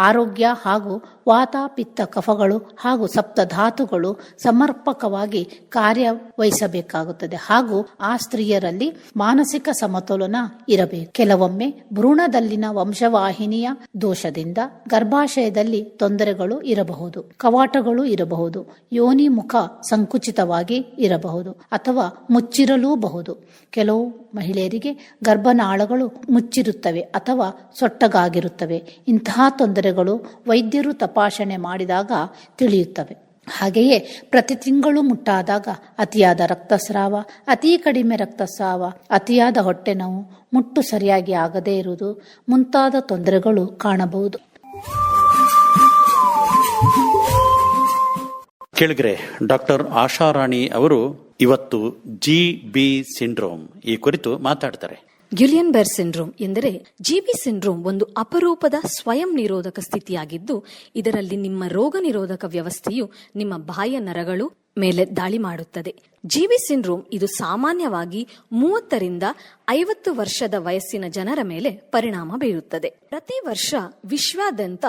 ಆರೋಗ್ಯ ಹಾಗೂ ವಾತ, ಪಿತ್ತ, ಕಫಗಳು ಹಾಗೂ ಸಪ್ತಧಾತುಗಳು ಸಮರ್ಪಕವಾಗಿ ಕಾರ್ಯವಹಿಸಬೇಕಾಗುತ್ತದೆ ಹಾಗೂ ಆ ಸ್ತ್ರೀಯರಲ್ಲಿ ಮಾನಸಿಕ ಸಮತೋಲನ ಇರಬೇಕು. ಕೆಲವೊಮ್ಮೆ ಭ್ರೂಣದಲ್ಲಿನ ವಂಶವಾಹಿನಿಯ ದೋಷದಿಂದ ಗರ್ಭಾಶಯದಲ್ಲಿ ತೊಂದರೆಗಳು ಇರಬಹುದು, ಕವಾಟಗಳು ಇರಬಹುದು, ಯೋನಿ ಮುಖ ಸಂಕುಚಿತವಾಗಿ ಇರಬಹುದು ಅಥವಾ ಮುಚ್ಚಿರಲೂಬಹುದು. ಕೆಲವು ಮಹಿಳೆಯರಿಗೆ ಗರ್ಭನಾಳಗಳು ಮುಚ್ಚಿರುತ್ತವೆ ಅಥವಾ ಸೊಟ್ಟಗಾಗಿರುತ್ತವೆ. ಇಂತಹ ತೊಂದರೆಗಳು ವೈದ್ಯರು ತಪಾಸಣೆ ಮಾಡಿದಾಗ ತಿಳಿಯುತ್ತವೆ. ಹಾಗೆಯೇ ಪ್ರತಿ ತಿಂಗಳು ಮುಟ್ಟಾದಾಗ ಅತಿಯಾದ ರಕ್ತಸ್ರಾವ, ಅತಿ ಕಡಿಮೆ ರಕ್ತಸ್ರಾವ, ಅತಿಯಾದ ಹೊಟ್ಟೆ ನೋವು, ಮುಟ್ಟು ಸರಿಯಾಗಿ ಆಗದೇ ಇರುವುದು ಮುಂತಾದ ತೊಂದರೆಗಳು ಕಾಣಬಹುದು. ಕೇಳಿದ್ರೆ ಡಾಕ್ಟರ್ ಆಶಾರಾಣಿ ಅವರು ಇವತ್ತು GB ಸಿಂಡ್ರೋಮ್ ಈ ಕುರಿತು ಮಾತಾಡ್ತಾರೆ. ಗ್ಯುಲಿಯನ್ ಬೆರ್ ಸಿಂಡ್ರೋಮ್ ಎಂದರೆ GB ಸಿಂಡ್ರೋಮ್ ಒಂದು ಅಪರೂಪದ ಸ್ವಯಂ ನಿರೋಧಕ ಸ್ಥಿತಿಯಾಗಿದ್ದು, ಇದರಲ್ಲಿ ನಿಮ್ಮ ರೋಗ ನಿರೋಧಕ ವ್ಯವಸ್ಥೆಯು ನಿಮ್ಮ ಬಾಹ್ಯ ನರಗಳು ಮೇಲೆ ದಾಳಿ ಮಾಡುತ್ತದೆ. GB ಸಿಂಡ್ರೋಮ್ ಇದು ಸಾಮಾನ್ಯವಾಗಿ 30 ರಿಂದ 50 ವರ್ಷದ ವಯಸ್ಸಿನ ಜನರ ಮೇಲೆ ಪರಿಣಾಮ ಬೀರುತ್ತದೆ. ಪ್ರತಿ ವರ್ಷ ವಿಶ್ವಾದ್ಯಂತ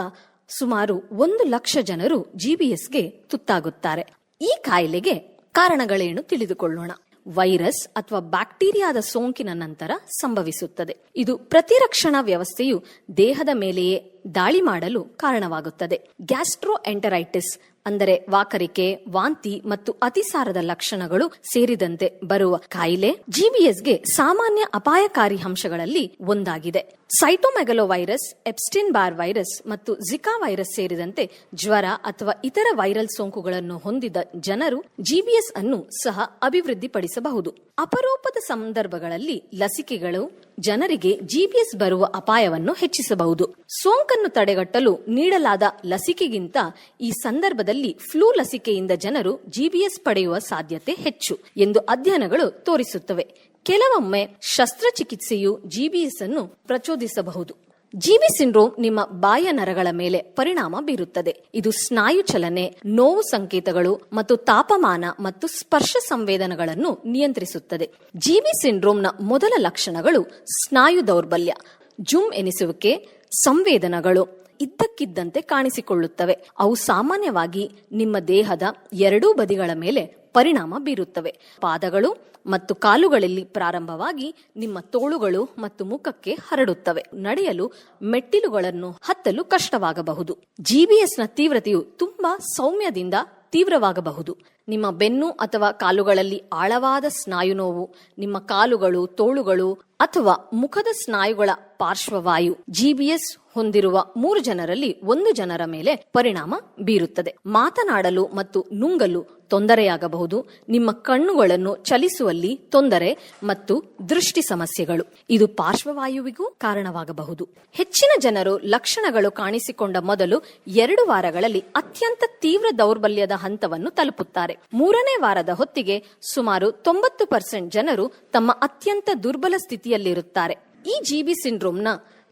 ಸುಮಾರು 1 ಲಕ್ಷ ಜನರು GBSಗೆ ತುತ್ತಾಗುತ್ತಾರೆ. ಈ ಕಾಯಿಲೆಗೆ ಕಾರಣಗಳೇನು ತಿಳಿದುಕೊಳ್ಳೋಣ. ವೈರಸ್ ಅಥವಾ ಬ್ಯಾಕ್ಟೀರಿಯಾದ ಸೋಂಕಿನ ನಂತರ ಸಂಭವಿಸುತ್ತದೆ. ಇದು ಪ್ರತಿರಕ್ಷಣಾ ವ್ಯವಸ್ಥೆಯು ದೇಹದ ಮೇಲೆಯೇ ದಾಳಿ ಮಾಡಲು ಕಾರಣವಾಗುತ್ತದೆ. ಗ್ಯಾಸ್ಟ್ರೋಎಂಟರೈಟಿಸ್ ಅಂದರೆ ವಾಕರಿಕೆ, ವಾಂತಿ ಮತ್ತು ಅತಿಸಾರದ ಲಕ್ಷಣಗಳು ಸೇರಿದಂತೆ ಬರುವ ಕಾಯಿಲೆ GBSಗೆ ಸಾಮಾನ್ಯ ಅಪಾಯಕಾರಿ ಅಂಶಗಳಲ್ಲಿ ಒಂದಾಗಿದೆ. ಸೈಟೋಮೆಗಲೋವೈರಸ್, ಎಪ್ಸ್ಟಿನ್ ಬಾರ್ ವೈರಸ್ ಮತ್ತು ಜಿಕಾ ವೈರಸ್ ಸೇರಿದಂತೆ ಜ್ವರ ಅಥವಾ ಇತರ ವೈರಲ್ ಸೋಂಕುಗಳನ್ನು ಹೊಂದಿದ ಜನರು GBS ಅನ್ನು ಸಹ ಅಭಿವೃದ್ಧಿಪಡಿಸಬಹುದು. ಅಪರೂಪದ ಸಂದರ್ಭಗಳಲ್ಲಿ ಲಸಿಕೆಗಳು ಜನರಿಗೆ GBS ಬರುವ ಅಪಾಯವನ್ನು ಹೆಚ್ಚಿಸಬಹುದು. ಸೋಂಕನ್ನು ತಡೆಗಟ್ಟಲು ನೀಡಲಾದ ಲಸಿಕೆಗಿಂತ ಈ ಸಂದರ್ಭದಲ್ಲಿ ಫ್ಲೂ ಲಸಿಕೆಯಿಂದ ಜನರು GBS ಪಡೆಯುವ ಸಾಧ್ಯತೆ ಹೆಚ್ಚು ಎಂದು ಅಧ್ಯಯನಗಳು ತೋರಿಸುತ್ತವೆ. ಕೆಲವೊಮ್ಮೆ ಶಸ್ತ್ರಚಿಕಿತ್ಸೆಯು GBS ಅನ್ನು ಪ್ರಚೋದಿಸಬಹುದು. GB ಸಿಂಡ್ರೋಮ್ ನಿಮ್ಮ ಬಾಹ್ಯ ನರಗಳ ಮೇಲೆ ಪರಿಣಾಮ ಬೀರುತ್ತದೆ. ಇದು ಸ್ನಾಯು ಚಲನೆ, ನೋವು ಸಂಕೇತಗಳು ಮತ್ತು ತಾಪಮಾನ ಮತ್ತು ಸ್ಪರ್ಶ ಸಂವೇದನೆಗಳನ್ನು ನಿಯಂತ್ರಿಸುತ್ತದೆ. GB ಸಿಂಡ್ರೋಮ್ನ ಮೊದಲ ಲಕ್ಷಣಗಳು ಸ್ನಾಯು ದೌರ್ಬಲ್ಯ, ಜುಮ್ ಎನಿಸುವಿಕೆ, ಸಂವೇದನೆಗಳು ಇದ್ದಕ್ಕಿದ್ದಂತೆ ಕಾಣಿಸಿಕೊಳ್ಳುತ್ತವೆ. ಅವು ಸಾಮಾನ್ಯವಾಗಿ ನಿಮ್ಮ ದೇಹದ ಎರಡೂ ಬದಿಗಳ ಮೇಲೆ ಪರಿಣಾಮ ಬೀರುತ್ತವೆ. ಪಾದಗಳು ಮತ್ತು ಕಾಲುಗಳಲ್ಲಿ ಪ್ರಾರಂಭವಾಗಿ ನಿಮ್ಮ ತೋಳುಗಳು ಮತ್ತು ಮುಖಕ್ಕೆ ಹರಡುತ್ತವೆ. ನಡೆಯಲು ಮೆಟ್ಟಿಲುಗಳನ್ನು ಹತ್ತಲು ಕಷ್ಟವಾಗಬಹುದು. GBSನ ತೀವ್ರತೆಯು ತುಂಬಾ ಸೌಮ್ಯದಿಂದ ತೀವ್ರವಾಗಬಹುದು. ನಿಮ್ಮ ಬೆನ್ನು ಅಥವಾ ಕಾಲುಗಳಲ್ಲಿ ಆಳವಾದ ಸ್ನಾಯು ನೋವು, ನಿಮ್ಮ ಕಾಲುಗಳು, ತೋಳುಗಳು ಅಥವಾ ಮುಖದ ಸ್ನಾಯುಗಳ ಪಾರ್ಶ್ವವಾಯು GBS ಹೊಂದಿರುವ 3 ಜನರಲ್ಲಿ 1 ಜನರ ಮೇಲೆ ಪರಿಣಾಮ ಬೀರುತ್ತದೆ. ಮಾತನಾಡಲು ಮತ್ತು ನುಂಗಲು ತೊಂದರೆಯಾಗಬಹುದು. ನಿಮ್ಮ ಕಣ್ಣುಗಳನ್ನು ಚಲಿಸುವಲ್ಲಿ ತೊಂದರೆ ಮತ್ತು ದೃಷ್ಟಿ ಸಮಸ್ಯೆಗಳು, ಇದು ಪಾರ್ಶ್ವವಾಯುವಿಗೂ ಕಾರಣವಾಗಬಹುದು. ಹೆಚ್ಚಿನ ಜನರು ಲಕ್ಷಣಗಳು ಕಾಣಿಸಿಕೊಂಡ ಮೊದಲು 2 ವಾರಗಳಲ್ಲಿ ಅತ್ಯಂತ ತೀವ್ರ ದೌರ್ಬಲ್ಯದ ಹಂತವನ್ನು ತಲುಪುತ್ತಾರೆ. 3ನೇ ವಾರದ ಹೊತ್ತಿಗೆ ಸುಮಾರು 90% ಜನರು ತಮ್ಮ ಅತ್ಯಂತ ದುರ್ಬಲ ಸ್ಥಿತಿಯಲ್ಲಿರುತ್ತಾರೆ. ಈ GB ಸಿಂಡ್ರೋಮ್ನ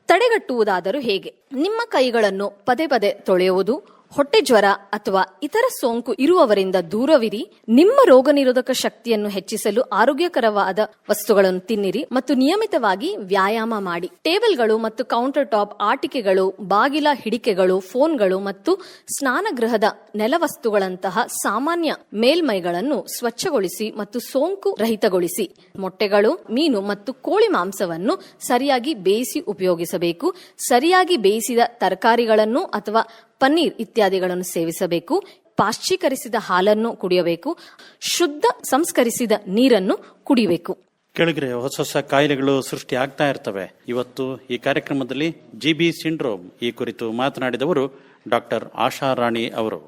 ತಡೆಗಟ್ಟುವುದಾದರೂ ಹೇಗೆ? ನಿಮ್ಮ ಕೈಗಳನ್ನು ಪದೇ ಪದೇ ತೊಳೆಯುವುದು, ಹೊಟ್ಟೆ ಜ್ವರ ಅಥವಾ ಇತರ ಸೋಂಕು ಇರುವವರಿಂದ ದೂರವಿರಿ. ನಿಮ್ಮ ರೋಗ ನಿರೋಧಕ ಶಕ್ತಿಯನ್ನು ಹೆಚ್ಚಿಸಲು ಆರೋಗ್ಯಕರವಾದ ವಸ್ತುಗಳನ್ನು ತಿನ್ನಿರಿ ಮತ್ತು ನಿಯಮಿತವಾಗಿ ವ್ಯಾಯಾಮ ಮಾಡಿ. ಟೇಬಲ್ಗಳು ಮತ್ತು ಕೌಂಟರ್ ಟಾಪ್, ಆಟಿಕೆಗಳು, ಬಾಗಿಲ ಹಿಡಿಕೆಗಳು, ಫೋನ್ಗಳು ಮತ್ತು ಸ್ನಾನಗೃಹದ ನೆಲವಸ್ತುಗಳಂತಹ ಸಾಮಾನ್ಯ ಮೇಲ್ಮೈಗಳನ್ನು ಸ್ವಚ್ಛಗೊಳಿಸಿ ಮತ್ತು ಸೋಂಕು ರಹಿತಗೊಳಿಸಿ. ಮೊಟ್ಟೆಗಳು, ಮೀನು ಮತ್ತು ಕೋಳಿ ಮಾಂಸವನ್ನು ಸರಿಯಾಗಿ ಬೇಯಿಸಿ ಉಪಯೋಗಿಸಬೇಕು. ಸರಿಯಾಗಿ ಬೇಯಿಸಿದ ತರಕಾರಿಗಳನ್ನು ಅಥವಾ ಪನ್ನೀರ್ ಇತ್ಯಾದಿಗಳನ್ನು ಸೇವಿಸಬೇಕು. ಪಾಶ್ಚೀಕರಿಸಿದ ಹಾಲನ್ನು ಕುಡಿಯಬೇಕು. ಶುದ್ಧ ಸಂಸ್ಕರಿಸಿದ ನೀರನ್ನು ಕುಡಿಯಬೇಕು. ಕೆಳಗರೆ ಹೊಸ ಹೊಸ ಕಾಯಿಲೆಗಳು ಸೃಷ್ಟಿ ಆಗ್ತಾ ಇರ್ತವೆ. ಇವತ್ತು ಈ ಕಾರ್ಯಕ್ರಮದಲ್ಲಿ GB ಸಿಂಡ್ರೋಮ್ ಈ ಕುರಿತು ಮಾತನಾಡಿದವರು ಡಾಕ್ಟರ್ ಆಶಾ ರಾಣಿ ಅವರು.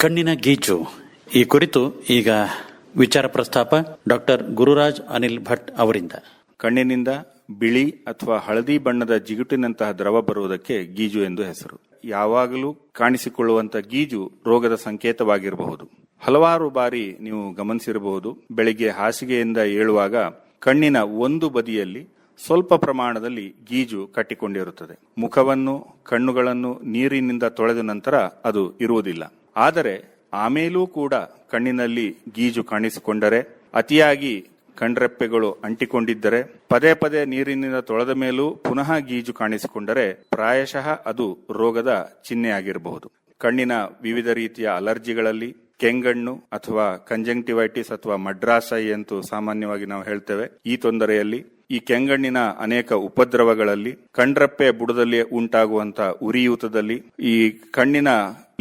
ಕಣ್ಣಿನ ಗೀಚು ಈ ಕುರಿತು ಈಗ ವಿಚಾರ ಪ್ರಸ್ತಾಪ ಡಾಕ್ಟರ್ ಗುರುರಾಜ್ ಅನಿಲ್ ಭಟ್ ಅವರಿಂದ. ಕಣ್ಣಿನಿಂದ ಬಿಳಿ ಅಥವಾ ಹಳದಿ ಬಣ್ಣದ ಜಿಗುಟಿನಂತಹ ದ್ರವ ಬರುವುದಕ್ಕೆ ಗೀಜು ಎಂದು ಹೆಸರು. ಯಾವಾಗಲೂ ಕಾಣಿಸಿಕೊಳ್ಳುವಂತಹ ಗೀಜು ರೋಗದ ಸಂಕೇತವಾಗಿರಬಹುದು. ಹಲವಾರು ಬಾರಿ ನೀವು ಗಮನಿಸಿರಬಹುದು, ಬೆಳಿಗ್ಗೆ ಹಾಸಿಗೆಯಿಂದ ಏಳುವಾಗ ಕಣ್ಣಿನ ಒಂದು ಬದಿಯಲ್ಲಿ ಸ್ವಲ್ಪ ಪ್ರಮಾಣದಲ್ಲಿ ಗೀಜು ಕಟ್ಟಿಕೊಂಡಿರುತ್ತದೆ. ಮುಖವನ್ನು, ಕಣ್ಣುಗಳನ್ನು ನೀರಿನಿಂದ ತೊಳೆದ ನಂತರ ಅದು ಇರುವುದಿಲ್ಲ. ಆದರೆ ಆಮೇಲೂ ಕೂಡ ಕಣ್ಣಿನಲ್ಲಿ ಗೀಜು ಕಾಣಿಸಿಕೊಂಡರೆ, ಅತಿಯಾಗಿ ಕಣ್ರೆಪ್ಪೆಗಳು ಅಂಟಿಕೊಂಡಿದ್ದರೆ, ಪದೇ ಪದೇ ನೀರಿನಿಂದ ತೊಳೆದ ಮೇಲೂ ಪುನಃ ಗೀಜು ಕಾಣಿಸಿಕೊಂಡರೆ ಪ್ರಾಯಶಃ ಅದು ರೋಗದ ಚಿಹ್ನೆಯಾಗಿರಬಹುದು. ಕಣ್ಣಿನ ವಿವಿಧ ರೀತಿಯ ಅಲರ್ಜಿಗಳಲ್ಲಿ ಕೆಂಗಣ್ಣು ಅಥವಾ ಕಂಜಂಕ್ಟಿವೈಟಿಸ್ ಅಥವಾ ಮಡ್ರಾಸೈ ಎಂದು ಸಾಮಾನ್ಯವಾಗಿ ನಾವು ಹೇಳ್ತೇವೆ, ಈ ತೊಂದರೆಯಲ್ಲಿ, ಈ ಕೆಂಗಣ್ಣಿನ ಅನೇಕ ಉಪದ್ರವಗಳಲ್ಲಿ, ಕಣ್ರೆಪ್ಪೆ ಬುಡದಲ್ಲಿ ಉಂಟಾಗುವಂತಹ ಉರಿಯೂತದಲ್ಲಿ, ಈ ಕಣ್ಣಿನ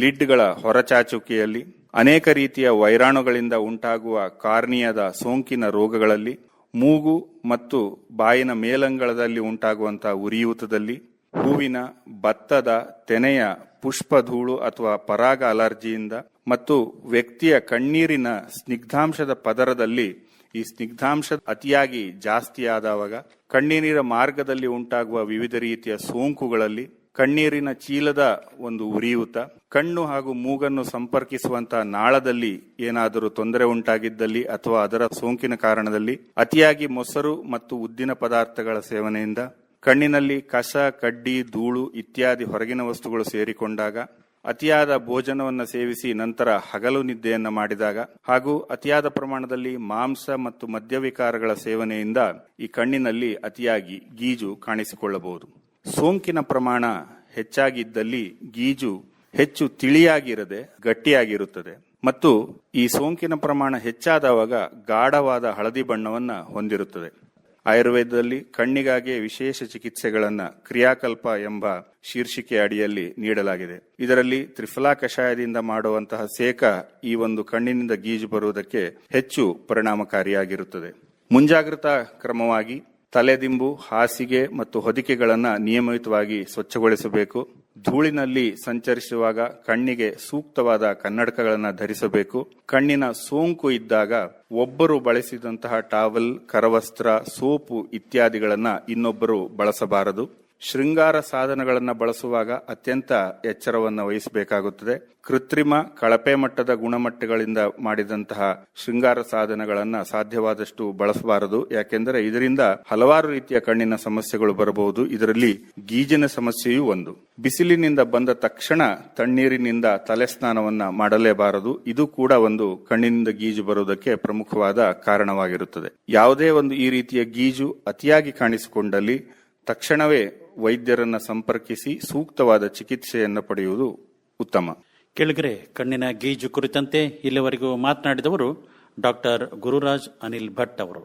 ಲಿಡ್ಗಳ ಹೊರಚಾಚುವಿಕೆಯಲ್ಲಿ, ಅನೇಕ ರೀತಿಯ ವೈರಾಣುಗಳಿಂದ ಉಂಟಾಗುವ ಕಾರ್ನಿಯದ ಸೋಂಕಿನ ರೋಗಗಳಲ್ಲಿ, ಮೂಗು ಮತ್ತು ಬಾಯಿನ ಮೇಲಂಗಳದಲ್ಲಿ ಉಂಟಾಗುವಂತಹ ಉರಿಯೂತದಲ್ಲಿ, ಹೂವಿನ, ಭತ್ತದ, ತೆನೆಯ ಪುಷ್ಪಧೂಳು ಅಥವಾ ಪರಾಗ ಅಲರ್ಜಿಯಿಂದ ಮತ್ತು ವ್ಯಕ್ತಿಯ ಕಣ್ಣೀರಿನ ಸ್ನಿಗ್ಧಾಂಶದ ಪದರದಲ್ಲಿ ಈ ಸ್ನಿಗ್ಧಾಂಶ ಅತಿಯಾಗಿ ಜಾಸ್ತಿಯಾದವಾಗ, ಕಣ್ಣೀರಿನ ಮಾರ್ಗದಲ್ಲಿ ಉಂಟಾಗುವ ವಿವಿಧ ರೀತಿಯ ಸೋಂಕುಗಳಲ್ಲಿ, ಕಣ್ಣೀರಿನ ಚೀಲದ ಒಂದು ಉರಿಯೂತ, ಕಣ್ಣು ಹಾಗೂ ಮೂಗನ್ನು ಸಂಪರ್ಕಿಸುವಂತಹ ನಾಳದಲ್ಲಿ ಏನಾದರೂ ತೊಂದರೆ ಉಂಟಾಗಿದ್ದಲ್ಲಿ ಅಥವಾ ಅದರ ಸೋಂಕಿನ ಕಾರಣದಲ್ಲಿ, ಅತಿಯಾಗಿ ಮೊಸರು ಮತ್ತು ಉದ್ದಿನ ಪದಾರ್ಥಗಳ ಸೇವನೆಯಿಂದ, ಕಣ್ಣಿನಲ್ಲಿ ಕಸ, ಕಡ್ಡಿ, ಧೂಳು ಇತ್ಯಾದಿ ಹೊರಗಿನ ವಸ್ತುಗಳು ಸೇರಿಕೊಂಡಾಗ, ಅತಿಯಾದ ಭೋಜನವನ್ನು ಸೇವಿಸಿ ನಂತರ ಹಗಲು ನಿದ್ದೆಯನ್ನ ಮಾಡಿದಾಗ, ಹಾಗೂ ಅತಿಯಾದ ಪ್ರಮಾಣದಲ್ಲಿ ಮಾಂಸ ಮತ್ತು ಮದ್ಯವಿಕಾರಗಳ ಸೇವನೆಯಿಂದ ಈ ಕಣ್ಣಿನಲ್ಲಿ ಅತಿಯಾಗಿ ಗೀಜು ಕಾಣಿಸಿಕೊಳ್ಳಬಹುದು. ಸೋಂಕಿನ ಪ್ರಮಾಣ ಹೆಚ್ಚಾಗಿದ್ದಲ್ಲಿ ಗೀಜು ಹೆಚ್ಚು ತಿಳಿಯಾಗಿರದೆ ಗಟ್ಟಿಯಾಗಿರುತ್ತದೆ ಮತ್ತು ಈ ಸೋಂಕಿನ ಪ್ರಮಾಣ ಹೆಚ್ಚಾದವಾಗ ಗಾಢವಾದ ಹಳದಿ ಬಣ್ಣವನ್ನ ಹೊಂದಿರುತ್ತದೆ. ಆಯುರ್ವೇದದಲ್ಲಿ ಕಣ್ಣಿಗಾಗಿ ವಿಶೇಷ ಚಿಕಿತ್ಸೆಗಳನ್ನ ಕ್ರಿಯಾಕಲ್ಪ ಎಂಬ ಶೀರ್ಷಿಕೆ ಅಡಿಯಲ್ಲಿ ನೀಡಲಾಗಿದೆ. ಇದರಲ್ಲಿ ತ್ರಿಫಲಾ ಕಷಾಯದಿಂದ ಮಾಡುವಂತಹ ಸೇಕ ಈ ಒಂದು ಕಣ್ಣಿನಿಂದ ಗೀಜು ಬರುವುದಕ್ಕೆ ಹೆಚ್ಚು ಪರಿಣಾಮಕಾರಿಯಾಗಿರುತ್ತದೆ. ಮುಂಜಾಗ್ರತಾ ಕ್ರಮವಾಗಿ ತಲೆದಿಂಬು, ಹಾಸಿಗೆ ಮತ್ತು ಹೊದಿಕೆಗಳನ್ನು ನಿಯಮಿತವಾಗಿ ಸ್ವಚ್ಛಗೊಳಿಸಬೇಕು. ಧೂಳಿನಲ್ಲಿ ಸಂಚರಿಸುವಾಗ ಕಣ್ಣಿಗೆ ಸೂಕ್ತವಾದ ಕನ್ನಡಕಗಳನ್ನು ಧರಿಸಬೇಕು. ಕಣ್ಣಿನ ಸೋಂಕು ಇದ್ದಾಗ ಒಬ್ಬರು ಬಳಸಿದಂತಹ ಟಾವಲ್, ಕರವಸ್ತ್ರ, ಸೋಪು ಇತ್ಯಾದಿಗಳನ್ನ ಇನ್ನೊಬ್ಬರು ಬಳಸಬಾರದು. ಶೃಂಗಾರ ಸಾಧನಗಳನ್ನು ಬಳಸುವಾಗ ಅತ್ಯಂತ ಎಚ್ಚರವನ್ನು ವಹಿಸಬೇಕಾಗುತ್ತದೆ. ಕೃತ್ರಿಮ, ಕಳಪೆ ಮಟ್ಟದ ಗುಣಮಟ್ಟಗಳಿಂದ ಮಾಡಿದಂತಹ ಶೃಂಗಾರ ಸಾಧನಗಳನ್ನ ಸಾಧ್ಯವಾದಷ್ಟು ಬಳಸಬಾರದು. ಯಾಕೆಂದರೆ ಇದರಿಂದ ಹಲವಾರು ರೀತಿಯ ಕಣ್ಣಿನ ಸಮಸ್ಯೆಗಳು ಬರಬಹುದು. ಇದರಲ್ಲಿ ಗೀಜಿನ ಸಮಸ್ಯೆಯೂ ಒಂದು. ಬಿಸಿಲಿನಿಂದ ಬಂದ ತಕ್ಷಣ ತಣ್ಣೀರಿನಿಂದ ತಲೆ ಸ್ನಾನವನ್ನ ಮಾಡಲೇಬಾರದು. ಇದು ಕೂಡ ಒಂದು ಕಣ್ಣಿನಿಂದ ಗೀಜು ಬರುವುದಕ್ಕೆ ಪ್ರಮುಖವಾದ ಕಾರಣವಾಗಿರುತ್ತದೆ. ಯಾವುದೇ ಒಂದು ಈ ರೀತಿಯ ಗೀಜು ಅತಿಯಾಗಿ ಕಾಣಿಸಿಕೊಂಡಲ್ಲಿ ತಕ್ಷಣವೇ ವೈದ್ಯರನ್ನ ಸಂಪರ್ಕಿಸಿ ಸೂಕ್ತವಾದ ಚಿಕಿತ್ಸೆಯನ್ನು ಪಡೆಯುವುದು ಉತ್ತಮ. ಕೆಳಗರೆ ಕಣ್ಣಿನ ಗೀಜು ಕುರಿತಂತೆ ಇಲ್ಲಿವರೆಗೂ ಮಾತನಾಡಿದವರು ಡಾಕ್ಟರ್ ಗುರುರಾಜ್ ಅನಿಲ್ ಭಟ್ ಅವರು.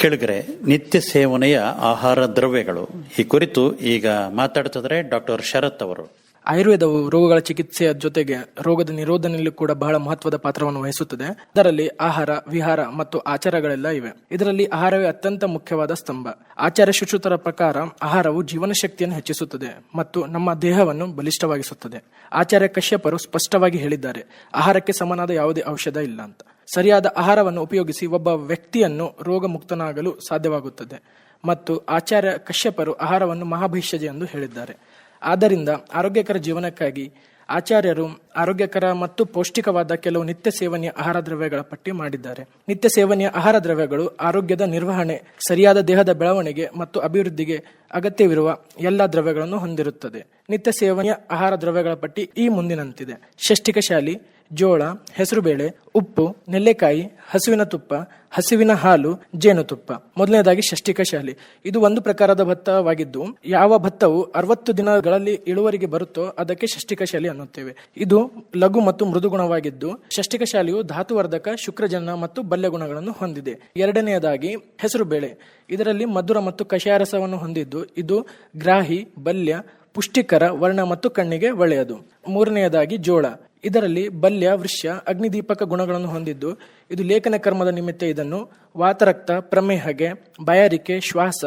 ಕೆಳಗರೆ ನಿತ್ಯ ಸೇವನೆಯ ಆಹಾರ ದ್ರವ್ಯಗಳು ಈ ಕುರಿತು ಈಗ ಮಾತಾಡ್ತಿದ್ರೆ ಡಾಕ್ಟರ್ ಶರತ್ ಅವರು. ಆಯುರ್ವೇದವು ರೋಗಗಳ ಚಿಕಿತ್ಸೆಯ ಜೊತೆಗೆ ರೋಗದ ನಿರೋಧನೆಯಲ್ಲಿ ಕೂಡ ಬಹಳ ಮಹತ್ವದ ಪಾತ್ರವನ್ನು ವಹಿಸುತ್ತದೆ. ಅದರಲ್ಲಿ ಆಹಾರ, ವಿಹಾರ ಮತ್ತು ಆಚಾರಗಳೆಲ್ಲ ಇವೆ. ಇದರಲ್ಲಿ ಆಹಾರವೇ ಅತ್ಯಂತ ಮುಖ್ಯವಾದ ಸ್ತಂಭ. ಆಚಾರ್ಯ ಸುಶ್ರುತರ ಪ್ರಕಾರ ಆಹಾರವು ಜೀವನ ಶಕ್ತಿಯನ್ನು ಹೆಚ್ಚಿಸುತ್ತದೆ ಮತ್ತು ನಮ್ಮ ದೇಹವನ್ನು ಬಲಿಷ್ಠವಾಗಿಸುತ್ತದೆ. ಆಚಾರ್ಯ ಕಶ್ಯಪರು ಸ್ಪಷ್ಟವಾಗಿ ಹೇಳಿದ್ದಾರೆ, ಆಹಾರಕ್ಕೆ ಸಮನಾದ ಯಾವುದೇ ಔಷಧ ಇಲ್ಲ ಅಂತ. ಸರಿಯಾದ ಆಹಾರವನ್ನು ಉಪಯೋಗಿಸಿ ಒಬ್ಬ ವ್ಯಕ್ತಿಯನ್ನು ರೋಗ ಮುಕ್ತನಾಗಲು ಸಾಧ್ಯವಾಗುತ್ತದೆ ಮತ್ತು ಆಚಾರ್ಯ ಕಶ್ಯಪರು ಆಹಾರವನ್ನು ಮಹಾಭೈಷಜ ಎಂದು ಹೇಳಿದ್ದಾರೆ. ಆದ್ದರಿಂದ ಆರೋಗ್ಯಕರ ಜೀವನಕ್ಕಾಗಿ ಆಚಾರ್ಯರು ಆರೋಗ್ಯಕರ ಮತ್ತು ಪೌಷ್ಟಿಕವಾದ ಕೆಲವು ನಿತ್ಯ ಸೇವನೆಯ ಆಹಾರ ದ್ರವ್ಯಗಳ ಪಟ್ಟಿ ಮಾಡಿದ್ದಾರೆ. ನಿತ್ಯ ಸೇವನೆಯ ಆಹಾರ ದ್ರವ್ಯಗಳು ಆರೋಗ್ಯದ ನಿರ್ವಹಣೆ, ಸರಿಯಾದ ದೇಹದ ಬೆಳವಣಿಗೆ ಮತ್ತು ಅಭಿವೃದ್ಧಿಗೆ ಅಗತ್ಯವಿರುವ ಎಲ್ಲ ದ್ರವ್ಯಗಳನ್ನು ಹೊಂದಿರುತ್ತದೆ. ನಿತ್ಯ ಸೇವನೆಯ ಆಹಾರ ದ್ರವ್ಯಗಳ ಪಟ್ಟಿ ಈ ಮುಂದಿನಂತಿದೆ: ಷಷ್ಠಿಕಶಾಲಿ, ಜೋಳ, ಹೆಸರುಬೇಳೆ, ಉಪ್ಪು, ನೆಲ್ಲೆಕಾಯಿ, ಹಸುವಿನ ತುಪ್ಪ, ಹಸುವಿನ ಹಾಲು, ಜೇನುತುಪ್ಪ. ಮೊದಲನೇದಾಗಿ ಷಷ್ಠಿಕಶಾಲಿ. ಇದು ಒಂದು ಪ್ರಕಾರದ ಭತ್ತವಾಗಿದ್ದು, ಯಾವ ಭತ್ತವು 60 ದಿನಗಳಲ್ಲಿ ಇಳುವರಿಗೆ ಬರುತ್ತೋ ಅದಕ್ಕೆ ಷಷ್ಠಿಕಶಾಲಿ ಅನ್ನುತ್ತೇವೆ. ಇದು ಲಘು ಮತ್ತು ಮೃದುಗುಣವಾಗಿದ್ದು, ಷಷ್ಠಿಕಶಾಲಿಯು ಧಾತುವರ್ಧಕ, ಶುಕ್ರಜನನ ಮತ್ತು ಬಲ್ಯ ಗುಣಗಳನ್ನು ಹೊಂದಿದೆ. ಎರಡನೆಯದಾಗಿ ಹೆಸರುಬೇಳೆ. ಇದರಲ್ಲಿ ಮಧುರ ಮತ್ತು ಕಷಾಯ ರಸವನ್ನು ಹೊಂದಿದ್ದು, ಇದು ಗ್ರಾಹಿ, ಬಲ್ಯ, ಪುಷ್ಟಿಕರ, ವರ್ಣ ಮತ್ತು ಕಣ್ಣಿಗೆ ಒಳ್ಳೆಯದು. ಮೂರನೆಯದಾಗಿ ಜೋಳ. ಇದರಲ್ಲಿ ಬಲ್ಯ, ವೃಷ್ಯ, ಅಗ್ನಿದೀಪಕ ಗುಣಗಳನ್ನು ಹೊಂದಿದ್ದು, ಇದು ಲೇಖನ ಕರ್ಮದ ನಿಮಿತ್ತ ಇದನ್ನು ವಾತರಕ್ತ, ಪ್ರಮೇಹಗೆ, ಬಾಯಾರಿಕೆ, ಶ್ವಾಸ,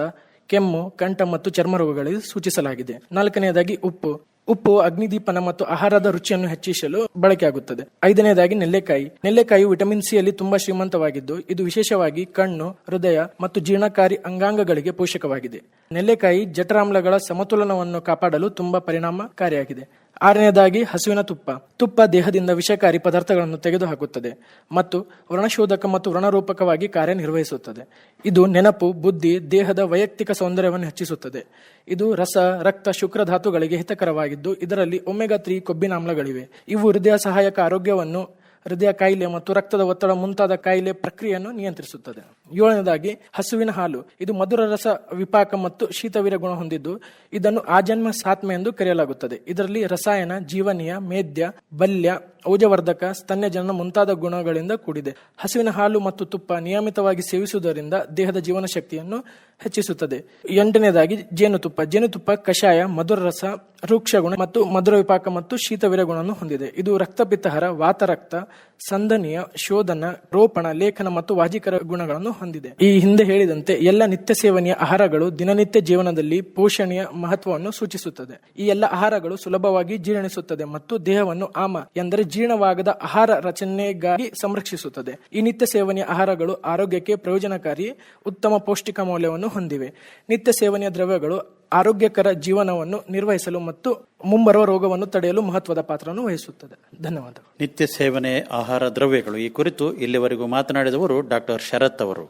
ಕೆಮ್ಮು, ಕಂಠ ಮತ್ತು ಚರ್ಮ ರೋಗಗಳಿಗೆ ಸೂಚಿಸಲಾಗಿದೆ. ನಾಲ್ಕನೆಯದಾಗಿ ಉಪ್ಪು. ಉಪ್ಪು ಅಗ್ನಿದೀಪನ ಮತ್ತು ಆಹಾರದ ರುಚಿಯನ್ನು ಹೆಚ್ಚಿಸಲು ಬಳಕೆಯಾಗುತ್ತದೆ. ಐದನೆಯದಾಗಿ ನೆಲ್ಲೆಕಾಯಿ. ನೆಲ್ಲೆಕಾಯಿ ವಿಟಮಿನ್ ಸಿ ಯಲ್ಲಿ ತುಂಬಾ ಶ್ರೀಮಂತವಾಗಿದ್ದು, ಇದು ವಿಶೇಷವಾಗಿ ಕಣ್ಣು, ಹೃದಯ ಮತ್ತು ಜೀರ್ಣಕಾರಿ ಅಂಗಾಂಗಗಳಿಗೆ ಪೋಷಕವಾಗಿದೆ. ನೆಲ್ಲೆಕಾಯಿ ಜಠರಾಮ್ಲಗಳ ಸಮತೋಲನವನ್ನು ಕಾಪಾಡಲು ತುಂಬಾ ಪರಿಣಾಮಕಾರಿಯಾಗಿದೆ. ಆರನೆಯದಾಗಿ ಹಸುವಿನ ತುಪ್ಪ. ತುಪ್ಪ ದೇಹದಿಂದ ವಿಷಕಾರಿ ಪದಾರ್ಥಗಳನ್ನು ತೆಗೆದುಹಾಕುತ್ತದೆ ಮತ್ತು ವ್ರಣಶೋಧಕ ಮತ್ತು ವ್ರಣರೂಪಕವಾಗಿ ಕಾರ್ಯನಿರ್ವಹಿಸುತ್ತದೆ. ಇದು ನೆನಪು, ಬುದ್ಧಿ, ದೇಹದ ವೈಯಕ್ತಿಕ ಸೌಂದರ್ಯವನ್ನು ಹೆಚ್ಚಿಸುತ್ತದೆ. ಇದು ರಸ, ರಕ್ತ, ಶುಕ್ರಧಾತುಗಳಿಗೆ ಹಿತಕರವಾಗಿದ್ದು, ಇದರಲ್ಲಿ ಒಮೆಗಾ 3 ಕೊಬ್ಬಿನಾಮ್ಲಗಳಿವೆ. ಇವು ಹೃದಯ ಸಹಾಯಕ ಆರೋಗ್ಯವನ್ನು, ಹೃದಯ ಕಾಯಿಲೆ ಮತ್ತು ರಕ್ತದ ಒತ್ತಡ ಮುಂತಾದ ಕಾಯಿಲೆ ಪ್ರಕ್ರಿಯೆಯನ್ನು ನಿಯಂತ್ರಿಸುತ್ತದೆ. ಏಳನೇದಾಗಿ ಹಸುವಿನ ಹಾಲು. ಇದು ಮಧುರ ರಸ, ವಿಪಾಕ ಮತ್ತು ಶೀತವೀರ್ಯ ಗುಣ ಹೊಂದಿದ್ದು, ಇದನ್ನು ಆಜನ್ಮ ಸಾತ್ಮೆ ಎಂದು ಕರೆಯಲಾಗುತ್ತದೆ. ಇದರಲ್ಲಿ ರಸಾಯನ, ಜೀವನೀಯ, ಮೇದ್ಯ, ಬಲ್ಯ, ಔಜವರ್ಧಕ, ಸ್ತನ್ಯಜನನ ಮುಂತಾದ ಗುಣಗಳಿಂದ ಕೂಡಿದೆ. ಹಸುವಿನ ಹಾಲು ಮತ್ತು ತುಪ್ಪ ನಿಯಮಿತವಾಗಿ ಸೇವಿಸುವುದರಿಂದ ದೇಹದ ಜೀವನ ಶಕ್ತಿಯನ್ನು ಹೆಚ್ಚಿಸುತ್ತದೆ. ಎಂಟನೇದಾಗಿ ಜೇನುತುಪ್ಪ. ಜೇನುತುಪ್ಪ ಕಷಾಯ, ಮಧುರ ರಸ, ರೂಕ್ಷ ಗುಣ ಮತ್ತು ಮಧುರ ವಿಪಾಕ ಮತ್ತು ಶೀತವೀರ್ಯ ಗುಣವನ್ನು ಹೊಂದಿದೆ. ಇದು ರಕ್ತಪಿತ್ತಹರ, ವಾತರಕ್ತ, ಸಂದನೀಯ, ಶೋಧನ, ರೋಪಣ, ಲೇಖನ ಮತ್ತು ವಾಜಿಕರ ಗುಣಗಳನ್ನು ಹೊಂದಿದೆ. ಈ ಹಿಂದೆ ಹೇಳಿದಂತೆ ಎಲ್ಲ ನಿತ್ಯ ಸೇವನೆಯ ಆಹಾರಗಳು ದಿನನಿತ್ಯ ಜೀವನದಲ್ಲಿ ಪೋಷಣೆಯ ಮಹತ್ವವನ್ನು ಸೂಚಿಸುತ್ತದೆ. ಈ ಎಲ್ಲ ಆಹಾರಗಳು ಸುಲಭವಾಗಿ ಜೀರ್ಣಿಸುತ್ತದೆ ಮತ್ತು ದೇಹವನ್ನು ಆಮ ಎಂದರೆ ಜೀರ್ಣವಾಗದ ಆಹಾರ ರಚನೆಗಾಗಿ ಸಂರಕ್ಷಿಸುತ್ತದೆ. ಈ ನಿತ್ಯ ಸೇವನೆಯ ಆಹಾರಗಳು ಆರೋಗ್ಯಕ್ಕೆ ಪ್ರಯೋಜನಕಾರಿ, ಉತ್ತಮ ಪೌಷ್ಟಿಕ ಮೌಲ್ಯವನ್ನು ಹೊಂದಿವೆ. ನಿತ್ಯ ಸೇವನೆಯ ದ್ರವ್ಯಗಳು ಆರೋಗ್ಯಕರ ಜೀವನವನ್ನು ನಿರ್ವಹಿಸಲು ಮತ್ತು ಮುಂಬರುವ ರೋಗವನ್ನು ತಡೆಯಲು ಮಹತ್ವದ ಪಾತ್ರವನ್ನು ವಹಿಸುತ್ತದೆ. ಧನ್ಯವಾದಗಳು. ನಿತ್ಯ ಸೇವನೆ ಆಹಾರ ದ್ರವ್ಯಗಳು ಈ ಕುರಿತು ಇಲ್ಲಿವರೆಗೂ ಮಾತನಾಡಿದವರು ಡಾಕ್ಟರ್ ಶರತ್ ಅವರು.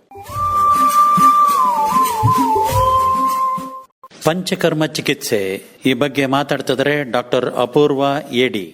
ಪಂಚಕರ್ಮ ಚಿಕಿತ್ಸೆ ಈ ಬಗ್ಗೆ ಮಾತಾಡ್ತಿದ್ದಾರೆ ಡಾಕ್ಟರ್ ಅಪೂರ್ವ ಎಡಿ.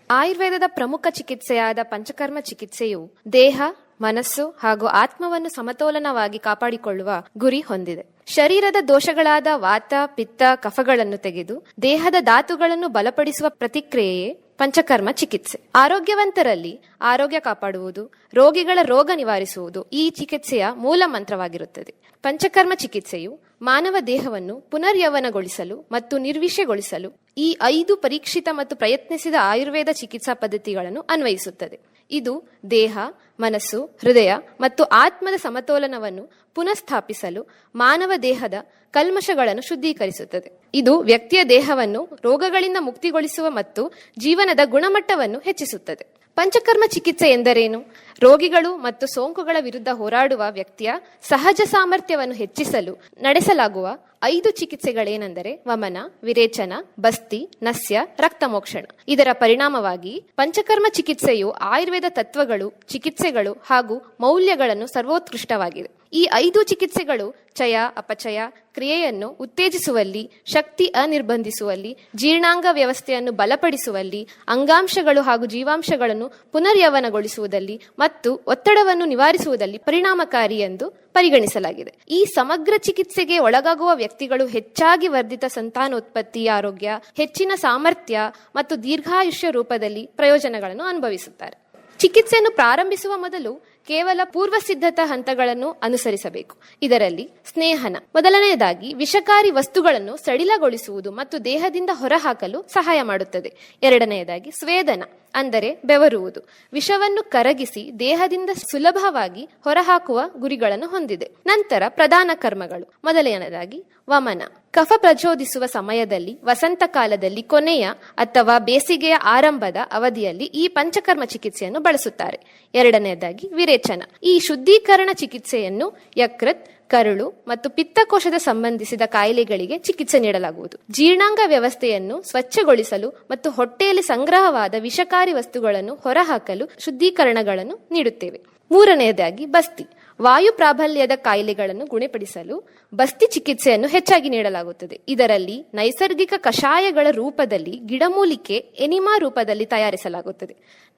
ಆಯುರ್ವೇದದ ಪ್ರಮುಖ ಚಿಕಿತ್ಸೆಯಾದ ಪಂಚಕರ್ಮ ಚಿಕಿತ್ಸೆಯು ದೇಹ, ಮನಸ್ಸು ಹಾಗೂ ಆತ್ಮವನ್ನು ಸಮತೋಲನವಾಗಿ ಕಾಪಾಡಿಕೊಳ್ಳುವ ಗುರಿ ಹೊಂದಿದೆ. ಶರೀರದ ದೋಷಗಳಾದ ವಾತ, ಪಿತ್ತ, ಕಫಗಳನ್ನು ತೆಗೆದು ದೇಹದ ಧಾತುಗಳನ್ನು ಬಲಪಡಿಸುವ ಪ್ರತಿಕ್ರಿಯೆಯೇ ಪಂಚಕರ್ಮ ಚಿಕಿತ್ಸೆ. ಆರೋಗ್ಯವಂತರಲ್ಲಿ ಆರೋಗ್ಯ ಕಾಪಾಡುವುದು, ರೋಗಿಗಳ ರೋಗ ನಿವಾರಿಸುವುದು ಈ ಚಿಕಿತ್ಸೆಯ ಮೂಲ ಮಂತ್ರವಾಗಿರುತ್ತದೆ. ಪಂಚಕರ್ಮ ಚಿಕಿತ್ಸೆಯು ಮಾನವ ದೇಹವನ್ನು ಪುನರ್ಯೌವನಗೊಳಿಸಲು ಮತ್ತು ನಿರ್ವಿಷಯಗೊಳಿಸಲು ಈ 5 ಪರೀಕ್ಷಿತ ಮತ್ತು ಪ್ರಯತ್ನಿಸಿದ ಆಯುರ್ವೇದ ಚಿಕಿತ್ಸಾ ಪದ್ಧತಿಗಳನ್ನು ಅನ್ವಯಿಸುತ್ತದೆ. ಇದು ದೇಹ, ಮನಸ್ಸು, ಹೃದಯ ಮತ್ತು ಆತ್ಮದ ಸಮತೋಲನವನ್ನು ಪುನಃಸ್ಥಾಪಿಸಲು ಮಾನವ ದೇಹದ ಕಲ್ಮಶಗಳನ್ನು ಶುದ್ಧೀಕರಿಸುತ್ತದೆ. ಇದು ವ್ಯಕ್ತಿಯ ದೇಹವನ್ನು ರೋಗಗಳಿಂದ ಮುಕ್ತಿಗೊಳಿಸುವ ಮತ್ತು ಜೀವನದ ಗುಣಮಟ್ಟವನ್ನು ಹೆಚ್ಚಿಸುತ್ತದೆ. ಪಂಚಕರ್ಮ ಚಿಕಿತ್ಸೆ ಎಂದರೇನು? ರೋಗಿಗಳು ಮತ್ತು ಸೋಂಕುಗಳ ವಿರುದ್ಧ ಹೋರಾಡುವ ವ್ಯಕ್ತಿಯ ಸಹಜ ಸಾಮರ್ಥ್ಯವನ್ನು ಹೆಚ್ಚಿಸಲು ನಡೆಸಲಾಗುವ 5 ಚಿಕಿತ್ಸೆಗಳೇನೆಂದರೆ ವಮನ, ವಿರೇಚನ, ಬಸ್ತಿ, ನಸ್ಯ, ರಕ್ತಮೋಕ್ಷಣ. ಇದರ ಪರಿಣಾಮವಾಗಿ ಪಂಚಕರ್ಮ ಚಿಕಿತ್ಸೆಯು ಆಯುರ್ವೇದ ತತ್ವಗಳು, ಚಿಕಿತ್ಸೆಗಳು ಹಾಗೂ ಮೌಲ್ಯಗಳನ್ನು ಸರ್ವೋತ್ಕೃಷ್ಟವಾಗಿದೆ. ಈ 5 ಚಿಕಿತ್ಸೆಗಳು ಚಯ, ಅಪಚಯ ಕ್ರಿಯೆಯನ್ನು ಉತ್ತೇಜಿಸುವಲ್ಲಿ, ಶಕ್ತಿ ಅನಿರ್ಬಂಧಿಸುವಲ್ಲಿ, ಜೀರ್ಣಾಂಗ ವ್ಯವಸ್ಥೆಯನ್ನು ಬಲಪಡಿಸುವಲ್ಲಿ, ಅಂಗಾಂಶಗಳು ಹಾಗೂ ಜೀವಾಂಶಗಳನ್ನು ಪುನರ್ಯೌವನಗೊಳಿಸುವುದಲ್ಲಿ ಮತ್ತು ಒತ್ತಡವನ್ನು ನಿವಾರಿಸುವುದಲ್ಲಿ ಪರಿಣಾಮಕಾರಿ ಎಂದು ಪರಿಗಣಿಸಲಾಗಿದೆ. ಈ ಸಮಗ್ರ ಚಿಕಿತ್ಸೆಗೆ ಒಳಗಾಗುವ ವ್ಯಕ್ತಿಗಳು ಹೆಚ್ಚಾಗಿ ವರ್ಧಿತ ಸಂತಾನೋತ್ಪತ್ತಿ, ಆರೋಗ್ಯ, ಹೆಚ್ಚಿನ ಸಾಮರ್ಥ್ಯ ಮತ್ತು ದೀರ್ಘಾಯುಷ್ಯ ರೂಪದಲ್ಲಿ ಪ್ರಯೋಜನಗಳನ್ನು ಅನುಭವಿಸುತ್ತಾರೆ. ಚಿಕಿತ್ಸೆಯನ್ನು ಪ್ರಾರಂಭಿಸುವ ಮೊದಲು ಕೇವಲ ಪೂರ್ವ ಸಿದ್ಧತಾ ಹಂತಗಳನ್ನು ಅನುಸರಿಸಬೇಕು. ಇದರಲ್ಲಿ ಸ್ನೇಹನ ಮೊದಲನೆಯದಾಗಿ ವಿಷಕಾರಿ ವಸ್ತುಗಳನ್ನು ಸಡಿಲಗೊಳಿಸುವುದು ಮತ್ತು ದೇಹದಿಂದ ಹೊರಹಾಕಲು ಸಹಾಯ ಮಾಡುತ್ತದೆ. ಎರಡನೆಯದಾಗಿ ಸ್ವೇದನ ಅಂದರೆ ಬೆವರುವುದು, ವಿಷವನ್ನು ಕರಗಿಸಿ ದೇಹದಿಂದ ಸುಲಭವಾಗಿ ಹೊರಹಾಕುವ ಗುರಿಗಳನ್ನು ಹೊಂದಿದೆ. ನಂತರ ಪ್ರಧಾನ ಕರ್ಮಗಳು. ಮೊದಲನೆಯದಾಗಿ ವಮನ, ಕಫ ಪ್ರಚೋದಿಸುವ ಸಮಯದಲ್ಲಿ, ವಸಂತ ಕಾಲದಲ್ಲಿ ಕೊನೆಯ ಅಥವಾ ಬೇಸಿಗೆಯ ಆರಂಭದ ಅವಧಿಯಲ್ಲಿ ಈ ಪಂಚಕರ್ಮ ಚಿಕಿತ್ಸೆಯನ್ನು ಬಳಸುತ್ತಾರೆ. ಎರಡನೆಯದಾಗಿ ವಿರೇಚನ, ಈ ಶುದ್ಧೀಕರಣ ಚಿಕಿತ್ಸೆಯನ್ನು ಯಕೃತ್, ಕರುಳು ಮತ್ತು ಪಿತ್ತಕೋಶದ ಸಂಬಂಧಿಸಿದ ಕಾಯಿಲೆಗಳಿಗೆ ಚಿಕಿತ್ಸೆ ನೀಡಲಾಗುವುದು. ಜೀರ್ಣಾಂಗ ವ್ಯವಸ್ಥೆಯನ್ನು ಸ್ವಚ್ಛಗೊಳಿಸಲು ಮತ್ತು ಹೊಟ್ಟೆಯಲ್ಲಿ ಸಂಗ್ರಹವಾದ ವಿಷಕಾರಿ ವಸ್ತುಗಳನ್ನು ಹೊರಹಾಕಲು ಶುದ್ಧೀಕರಣಗಳನ್ನು ನೀಡುತ್ತೇವೆ. ಮೂರನೆಯದಾಗಿ ಬಸ್ತಿ, ವಾಯು ಪ್ರಾಬಲ್ಯದ ಕಾಯಿಲೆಗಳನ್ನು ಗುಣಪಡಿಸಲು ಬಸ್ತಿ ಚಿಕಿತ್ಸೆಯನ್ನು ಹೆಚ್ಚಾಗಿ ನೀಡಲಾಗುತ್ತದೆ. ಇದರಲ್ಲಿ ನೈಸರ್ಗಿಕ ಕಷಾಯಗಳ ರೂಪದಲ್ಲಿ ಗಿಡಮೂಲಿಕೆ ಎನಿಮಾ ರೂಪದಲ್ಲಿ ತಯಾರಿಸಲಾಗುತ್ತದೆ.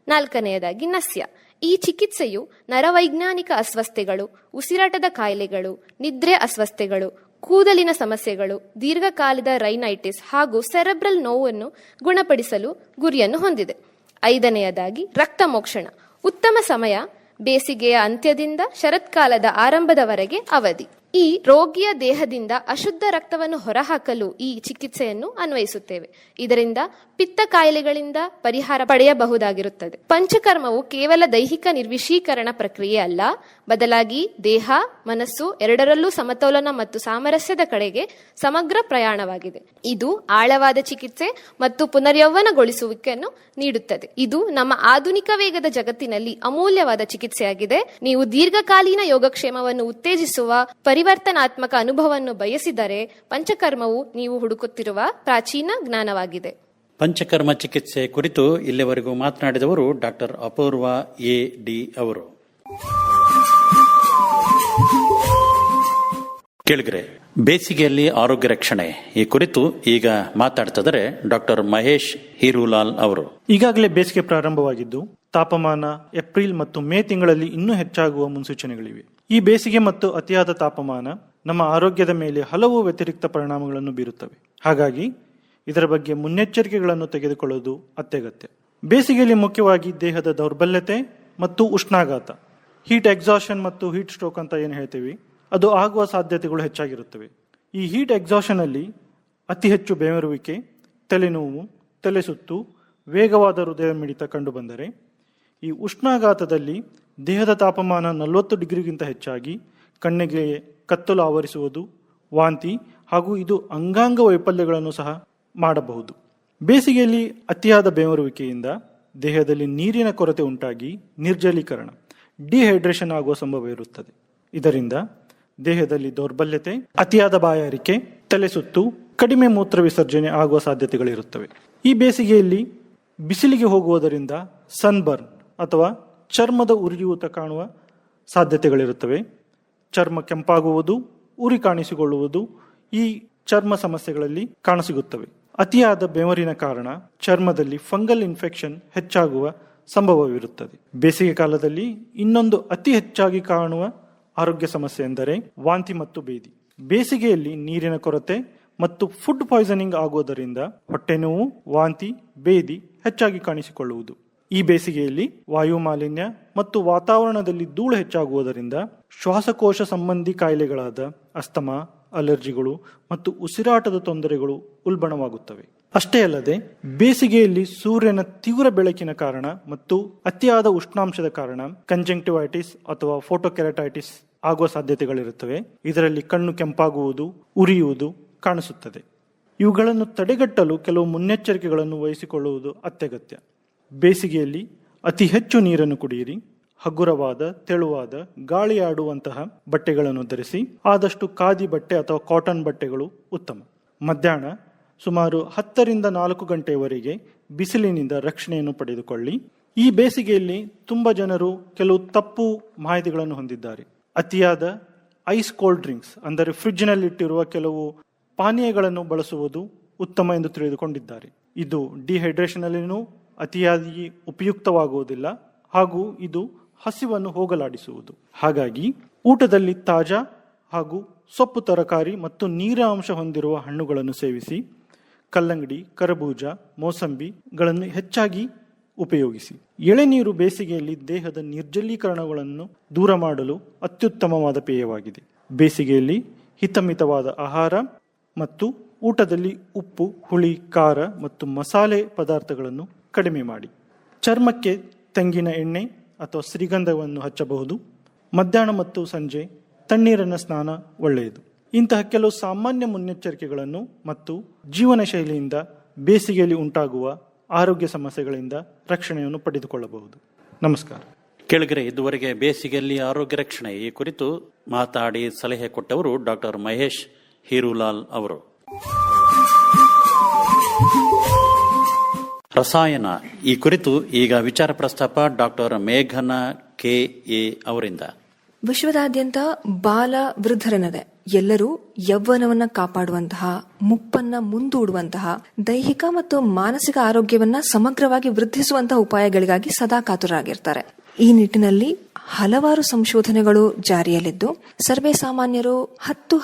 ನಾಲ್ಕನೆಯದಾಗಿ ನಸ್ಯ, ಈ ಚಿಕಿತ್ಸೆಯು ನರವೈಜ್ಞಾನಿಕ ಅಸ್ವಸ್ಥತೆಗಳು, ಉಸಿರಾಟದ ಕಾಯಿಲೆಗಳು, ನಿದ್ರೆ ಅಸ್ವಸ್ಥತೆಗಳು, ಕೂದಲಿನ ಸಮಸ್ಯೆಗಳು, ದೀರ್ಘಕಾಲದ ರೈನೈಟಿಸ್ ಹಾಗೂ ಸೆರೆಬ್ರಲ್ ನೋವನ್ನು ಗುಣಪಡಿಸಲು ಗುರಿಯನ್ನು ಹೊಂದಿದೆ. ಐದನೆಯದಾಗಿ ರಕ್ತ ಮೋಕ್ಷಣ, ಉತ್ತಮ ಸಮಯ ಬೇಸಿಗೆಯ ಅಂತ್ಯದಿಂದ ಶರತ್ಕಾಲದ ಆರಂಭದವರೆಗೆ ಅವಧಿ. ಈ ರೋಗಿಯ ದೇಹದಿಂದ ಅಶುದ್ಧ ರಕ್ತವನ್ನು ಹೊರಹಾಕಲು ಈ ಚಿಕಿತ್ಸೆಯನ್ನು ಅನ್ವಯಿಸುತ್ತೇವೆ. ಇದರಿಂದ ಪಿತ್ತ ಕಾಯಿಲೆಗಳಿಂದ ಪರಿಹಾರ ಪಡೆಯಬಹುದಾಗಿರುತ್ತದೆ. ಪಂಚಕರ್ಮವು ಕೇವಲ ದೈಹಿಕ ನಿರ್ವಿಷೀಕರಣ ಪ್ರಕ್ರಿಯೆ ಅಲ್ಲ, ಬದಲಾಗಿ ದೇಹ, ಮನಸ್ಸು ಎರಡರಲ್ಲೂ ಸಮತೋಲನ ಮತ್ತು ಸಾಮರಸ್ಯದ ಕಡೆಗೆ ಸಮಗ್ರ ಪ್ರಯಾಣವಾಗಿದೆ. ಇದು ಆಳವಾದ ಚಿಕಿತ್ಸೆ ಮತ್ತು ಪುನರ್ಯೌವನಗೊಳಿಸುವಿಕೆಯನ್ನು ನೀಡುತ್ತದೆ. ಇದು ನಮ್ಮ ಆಧುನಿಕ ವೇಗದ ಜಗತ್ತಿನಲ್ಲಿ ಅಮೂಲ್ಯವಾದ ಚಿಕಿತ್ಸೆಯಾಗಿದೆ. ನೀವು ದೀರ್ಘಕಾಲೀನ ಯೋಗಕ್ಷೇಮವನ್ನು ಉತ್ತೇಜಿಸುವ ಪರಿವರ್ತನಾತ್ಮಕ ಅನುಭವವನ್ನು ಬಯಸಿದರೆ ಪಂಚಕರ್ಮವು ನೀವು ಹುಡುಕುತ್ತಿರುವ ಪ್ರಾಚೀನ ಜ್ಞಾನವಾಗಿದೆ. ಪಂಚಕರ್ಮ ಚಿಕಿತ್ಸೆ ಕುರಿತು ಇಲ್ಲಿವರೆಗೂ ಮಾತನಾಡಿದವರು ಡಾಕ್ಟರ್ ಅಪೂರ್ವ ಎ.ಡಿ. ಅವರು. ಕೇಳಿದ್ರೆ ಬೇಸಿಗೆಯಲ್ಲಿ ಆರೋಗ್ಯ ರಕ್ಷಣೆ ಈ ಕುರಿತು ಈಗ ಮಾತಾಡ್ತಿದ್ದಾರೆ ಡಾಕ್ಟರ್ ಮಹೇಶ್ ಹೀರೂಲಾಲ್ ಅವರು. ಈಗಾಗಲೇ ಬೇಸಿಗೆ ಪ್ರಾರಂಭವಾಗಿದ್ದು ತಾಪಮಾನ ಏಪ್ರಿಲ್ ಮತ್ತು ಮೇ ತಿಂಗಳಲ್ಲಿ ಇನ್ನೂ ಹೆಚ್ಚಾಗುವ ಮುನ್ಸೂಚನೆಗಳಿವೆ. ಈ ಬೇಸಿಗೆ ಮತ್ತು ಅತಿಯಾದ ತಾಪಮಾನ ನಮ್ಮ ಆರೋಗ್ಯದ ಮೇಲೆ ಹಲವು ವ್ಯತಿರಿಕ್ತ ಪರಿಣಾಮಗಳನ್ನು ಬೀರುತ್ತವೆ. ಹಾಗಾಗಿ ಇದರ ಬಗ್ಗೆ ಮುನ್ನೆಚ್ಚರಿಕೆಗಳನ್ನು ತೆಗೆದುಕೊಳ್ಳುವುದು ಅತ್ಯಗತ್ಯ. ಬೇಸಿಗೆಯಲ್ಲಿ ಮುಖ್ಯವಾಗಿ ದೇಹದ ದೌರ್ಬಲ್ಯತೆ ಮತ್ತು ಉಷ್ಣಾಘಾತ, ಹೀಟ್ ಎಕ್ಸಾಷನ್ ಮತ್ತು ಹೀಟ್ ಸ್ಟ್ರೋಕ್ ಅಂತ ಏನು ಹೇಳ್ತೀವಿ, ಅದು ಆಗುವ ಸಾಧ್ಯತೆಗಳು ಹೆಚ್ಚಾಗಿರುತ್ತವೆ. ಈ ಹೀಟ್ ಎಕ್ಸಾಷನ್ ಅಲ್ಲಿ ಅತಿ ಹೆಚ್ಚು ಬೆವರುವಿಕೆ, ತಲೆನೋವು, ತಲೆಸುತ್ತು, ವೇಗವಾದ ಹೃದಯ ಮಿಡಿತ ಕಂಡುಬಂದರೆ, ಈ ಉಷ್ಣಾಘಾತದಲ್ಲಿ ದೇಹದ ತಾಪಮಾನ 40 ಡಿಗ್ರಿಗಿಂತ ಹೆಚ್ಚಾಗಿ ಕಣ್ಣಿಗೆ ಕತ್ತಲು ಆವರಿಸುವುದು, ವಾಂತಿ ಹಾಗೂ ಇದು ಅಂಗಾಂಗ ವೈಫಲ್ಯಗಳನ್ನು ಸಹ ಮಾಡಬಹುದು. ಬೇಸಿಗೆಯಲ್ಲಿ ಅತಿಯಾದ ಬೆವರುವಿಕೆಯಿಂದ ದೇಹದಲ್ಲಿ ನೀರಿನ ಕೊರತೆ ಉಂಟಾಗಿ ನಿರ್ಜಲೀಕರಣ, ಡಿಹೈಡ್ರೇಷನ್ ಆಗುವ ಸಂಭವ ಇರುತ್ತದೆ. ಇದರಿಂದ ದೇಹದಲ್ಲಿ ದೌರ್ಬಲ್ಯತೆ, ಅತಿಯಾದ ಬಾಯಾರಿಕೆ, ತಲೆಸುತ್ತು, ಕಡಿಮೆ ಮೂತ್ರ ವಿಸರ್ಜನೆ ಆಗುವ ಸಾಧ್ಯತೆಗಳಿರುತ್ತವೆ. ಈ ಬೇಸಿಗೆಯಲ್ಲಿ ಬಿಸಿಲಿಗೆ ಹೋಗುವುದರಿಂದ ಸನ್ಬರ್ನ್ ಅಥವಾ ಚರ್ಮದ ಉರಿಯೂತ ಕಾಣುವ ಸಾಧ್ಯತೆಗಳಿರುತ್ತವೆ. ಚರ್ಮ ಕೆಂಪಾಗುವುದು, ಉರಿ ಕಾಣಿಸಿಕೊಳ್ಳುವುದು ಈ ಚರ್ಮ ಸಮಸ್ಯೆಗಳಲ್ಲಿ ಕಾಣಸಿಗುತ್ತವೆ. ಅತಿಯಾದ ಬೆವರಿನ ಕಾರಣ ಚರ್ಮದಲ್ಲಿ ಫಂಗಲ್ ಇನ್ಫೆಕ್ಷನ್ ಹೆಚ್ಚಾಗುವ ಸಂಭವವಿರುತ್ತದೆ. ಬೇಸಿಗೆ ಕಾಲದಲ್ಲಿ ಇನ್ನೊಂದು ಅತಿ ಹೆಚ್ಚಾಗಿ ಕಾಣುವ ಆರೋಗ್ಯ ಸಮಸ್ಯೆ ಎಂದರೆ ವಾಂತಿ ಮತ್ತು ಬೇದಿ. ಬೇಸಿಗೆಯಲ್ಲಿ ನೀರಿನ ಕೊರತೆ ಮತ್ತು ಫುಡ್ ಪಾಯ್ಸನಿಂಗ್ ಆಗುವುದರಿಂದ ಹೊಟ್ಟೆ ನೋವು, ವಾಂತಿ, ಬೇದಿ ಹೆಚ್ಚಾಗಿ ಕಾಣಿಸಿಕೊಳ್ಳುವುದು. ಈ ಬೇಸಿಗೆಯಲ್ಲಿ ವಾಯು ಮಾಲಿನ್ಯ ಮತ್ತು ವಾತಾವರಣದಲ್ಲಿ ಧೂಳು ಹೆಚ್ಚಾಗುವುದರಿಂದ ಶ್ವಾಸಕೋಶ ಸಂಬಂಧಿ ಕಾಯಿಲೆಗಳಾದ ಅಸ್ತಮಾ, ಅಲರ್ಜಿಗಳು ಮತ್ತು ಉಸಿರಾಟದ ತೊಂದರೆಗಳು ಉಲ್ಬಣವಾಗುತ್ತವೆ. ಅಷ್ಟೇ ಅಲ್ಲದೆ ಬೇಸಿಗೆಯಲ್ಲಿ ಸೂರ್ಯನ ತೀವ್ರ ಬೆಳಕಿನ ಕಾರಣ ಮತ್ತು ಅತಿಯಾದ ಉಷ್ಣಾಂಶದ ಕಾರಣ ಕಂಜಂಕ್ಟಿವೈಟಿಸ್ ಅಥವಾ ಫೋಟೋಕೆರಟೈಟಿಸ್ ಆಗುವ ಸಾಧ್ಯತೆಗಳಿರುತ್ತವೆ. ಇದರಲ್ಲಿ ಕಣ್ಣು ಕೆಂಪಾಗುವುದು, ಉರಿಯುವುದು ಕಾಣಿಸುತ್ತದೆ. ಇವುಗಳನ್ನು ತಡೆಗಟ್ಟಲು ಕೆಲವು ಮುನ್ನೆಚ್ಚರಿಕೆಗಳನ್ನು ವಹಿಸಿಕೊಳ್ಳುವುದು ಅತ್ಯಗತ್ಯ. ಬೇಸಿಗೆಯಲ್ಲಿ ಅತಿ ಹೆಚ್ಚು ನೀರನ್ನು ಕುಡಿಯಿರಿ. ಹಗುರವಾದ, ತೆಳುವಾದ, ಗಾಳಿ ಆಡುವಂತಹ ಬಟ್ಟೆಗಳನ್ನು ಧರಿಸಿ. ಆದಷ್ಟು ಖಾದಿ ಬಟ್ಟೆ ಅಥವಾ ಕಾಟನ್ ಬಟ್ಟೆಗಳು ಉತ್ತಮ. ಮಧ್ಯಾಹ್ನ ಸುಮಾರು 10 ರಿಂದ 4 ಗಂಟೆಯವರೆಗೆ ಬಿಸಿಲಿನಿಂದ ರಕ್ಷಣೆಯನ್ನು ಪಡೆದುಕೊಳ್ಳಿ. ಈ ಬೇಸಿಗೆಯಲ್ಲಿ ತುಂಬ ಜನರು ಕೆಲವು ತಪ್ಪು ಮಾಹಿತಿಗಳನ್ನು ಹೊಂದಿದ್ದಾರೆ. ಅತಿಯಾದ ಐಸ್ ಕೋಲ್ಡ್ ಡ್ರಿಂಕ್ಸ್ ಅಂದರೆ ಫ್ರಿಡ್ಜ್ನಲ್ಲಿಟ್ಟಿರುವ ಕೆಲವು ಪಾನೀಯಗಳನ್ನು ಬಳಸುವುದು ಉತ್ತಮ ಎಂದು ತಿಳಿದುಕೊಂಡಿದ್ದಾರೆ. ಇದು ಡಿಹೈಡ್ರೇಷನ್ ಅಲ್ಲಿನೂ ಅತಿಯಾಗಿ ಉಪಯುಕ್ತವಾಗುವುದಿಲ್ಲ ಹಾಗೂ ಇದು ಹಸಿವನ್ನು ಹೋಗಲಾಡಿಸುವುದು. ಹಾಗಾಗಿ ಊಟದಲ್ಲಿ ತಾಜಾ ಹಾಗೂ ಸೊಪ್ಪು, ತರಕಾರಿ ಮತ್ತು ನೀರಿನ ಹೊಂದಿರುವ ಹಣ್ಣುಗಳನ್ನು ಸೇವಿಸಿ. ಕಲ್ಲಂಗಡಿ, ಕರಬೂಜ, ಮೋಸಂಬಿಗಳನ್ನು ಹೆಚ್ಚಾಗಿ ಉಪಯೋಗಿಸಿ. ಎಳೆನೀರು ಬೇಸಿಗೆಯಲ್ಲಿ ದೇಹದ ನಿರ್ಜಲೀಕರಣಗಳನ್ನು ದೂರ ಮಾಡಲು ಅತ್ಯುತ್ತಮವಾದ ಪೇಯವಾಗಿದೆ. ಬೇಸಿಗೆಯಲ್ಲಿ ಹಿತಮಿತವಾದ ಆಹಾರ ಮತ್ತು ಊಟದಲ್ಲಿ ಉಪ್ಪು, ಹುಳಿ, ಖಾರ ಮತ್ತು ಮಸಾಲೆ ಪದಾರ್ಥಗಳನ್ನು ಕಡಿಮೆ ಮಾಡಿ. ಚರ್ಮಕ್ಕೆ ತೆಂಗಿನ ಎಣ್ಣೆ ಅಥವಾ ಶ್ರೀಗಂಧವನ್ನು ಹಚ್ಚಬಹುದು. ಮಧ್ಯಾಹ್ನ ಮತ್ತು ಸಂಜೆ ತಣ್ಣೀರಿನ ಸ್ನಾನ ಒಳ್ಳೆಯದು. ಇಂತಹ ಕೆಲವು ಸಾಮಾನ್ಯ ಮುನ್ನೆಚ್ಚರಿಕೆಗಳನ್ನು ಮತ್ತು ಜೀವನ ಶೈಲಿಯಿಂದ ಬೇಸಿಗೆಯಲ್ಲಿ ಉಂಟಾಗುವ ಆರೋಗ್ಯ ಸಮಸ್ಯೆಗಳಿಂದ ರಕ್ಷಣೆಯನ್ನು ಪಡೆದುಕೊಳ್ಳಬಹುದು. ನಮಸ್ಕಾರ. ಕೆಳಗರೆ ಇದುವರೆಗೆ ಬೇಸಿಗೆಯಲ್ಲಿ ಆರೋಗ್ಯ ರಕ್ಷಣೆ ಈ ಕುರಿತು ಮಾತಾಡಿ ಸಲಹೆ ಕೊಟ್ಟವರು ಡಾಕ್ಟರ್ ಮಹೇಶ್ ಹೀರುಲಾಲ್ ಅವರು. ರಸಾಯನ ಈ ಕುರಿತು ಈಗ ವಿಚಾರ ಪ್ರಸ್ತಾಪ ಡಾಕ್ಟರ್ ಮೇಘನಾ ಕೆ.ಎ. ಅವರಿಂದ. ವಿಶ್ವದಾದ್ಯಂತ ಬಾಲ ವೃದ್ಧರನ್ನದೆ ಎಲ್ಲರೂ ಯೌವನವನ್ನ ಕಾಪಾಡುವಂತಹ, ಮುಪ್ಪನ್ನ ಮುಂದೂಡುವಂತಹ, ದೈಹಿಕ ಮತ್ತು ಮಾನಸಿಕ ಆರೋಗ್ಯವನ್ನ ಸಮಗ್ರವಾಗಿ ವೃದ್ಧಿಸುವಂತಹ ಉಪಾಯಗಳಿಗಾಗಿ ಸದಾ ಕಾತುರಾಗಿರ್ತಾರೆ. ಈ ನಿಟ್ಟಿನಲ್ಲಿ ಹಲವಾರು ಸಂಶೋಧನೆಗಳು ಜಾರಿಯಲ್ಲಿದ್ದು ಸರ್ವೇ ಸಾಮಾನ್ಯರು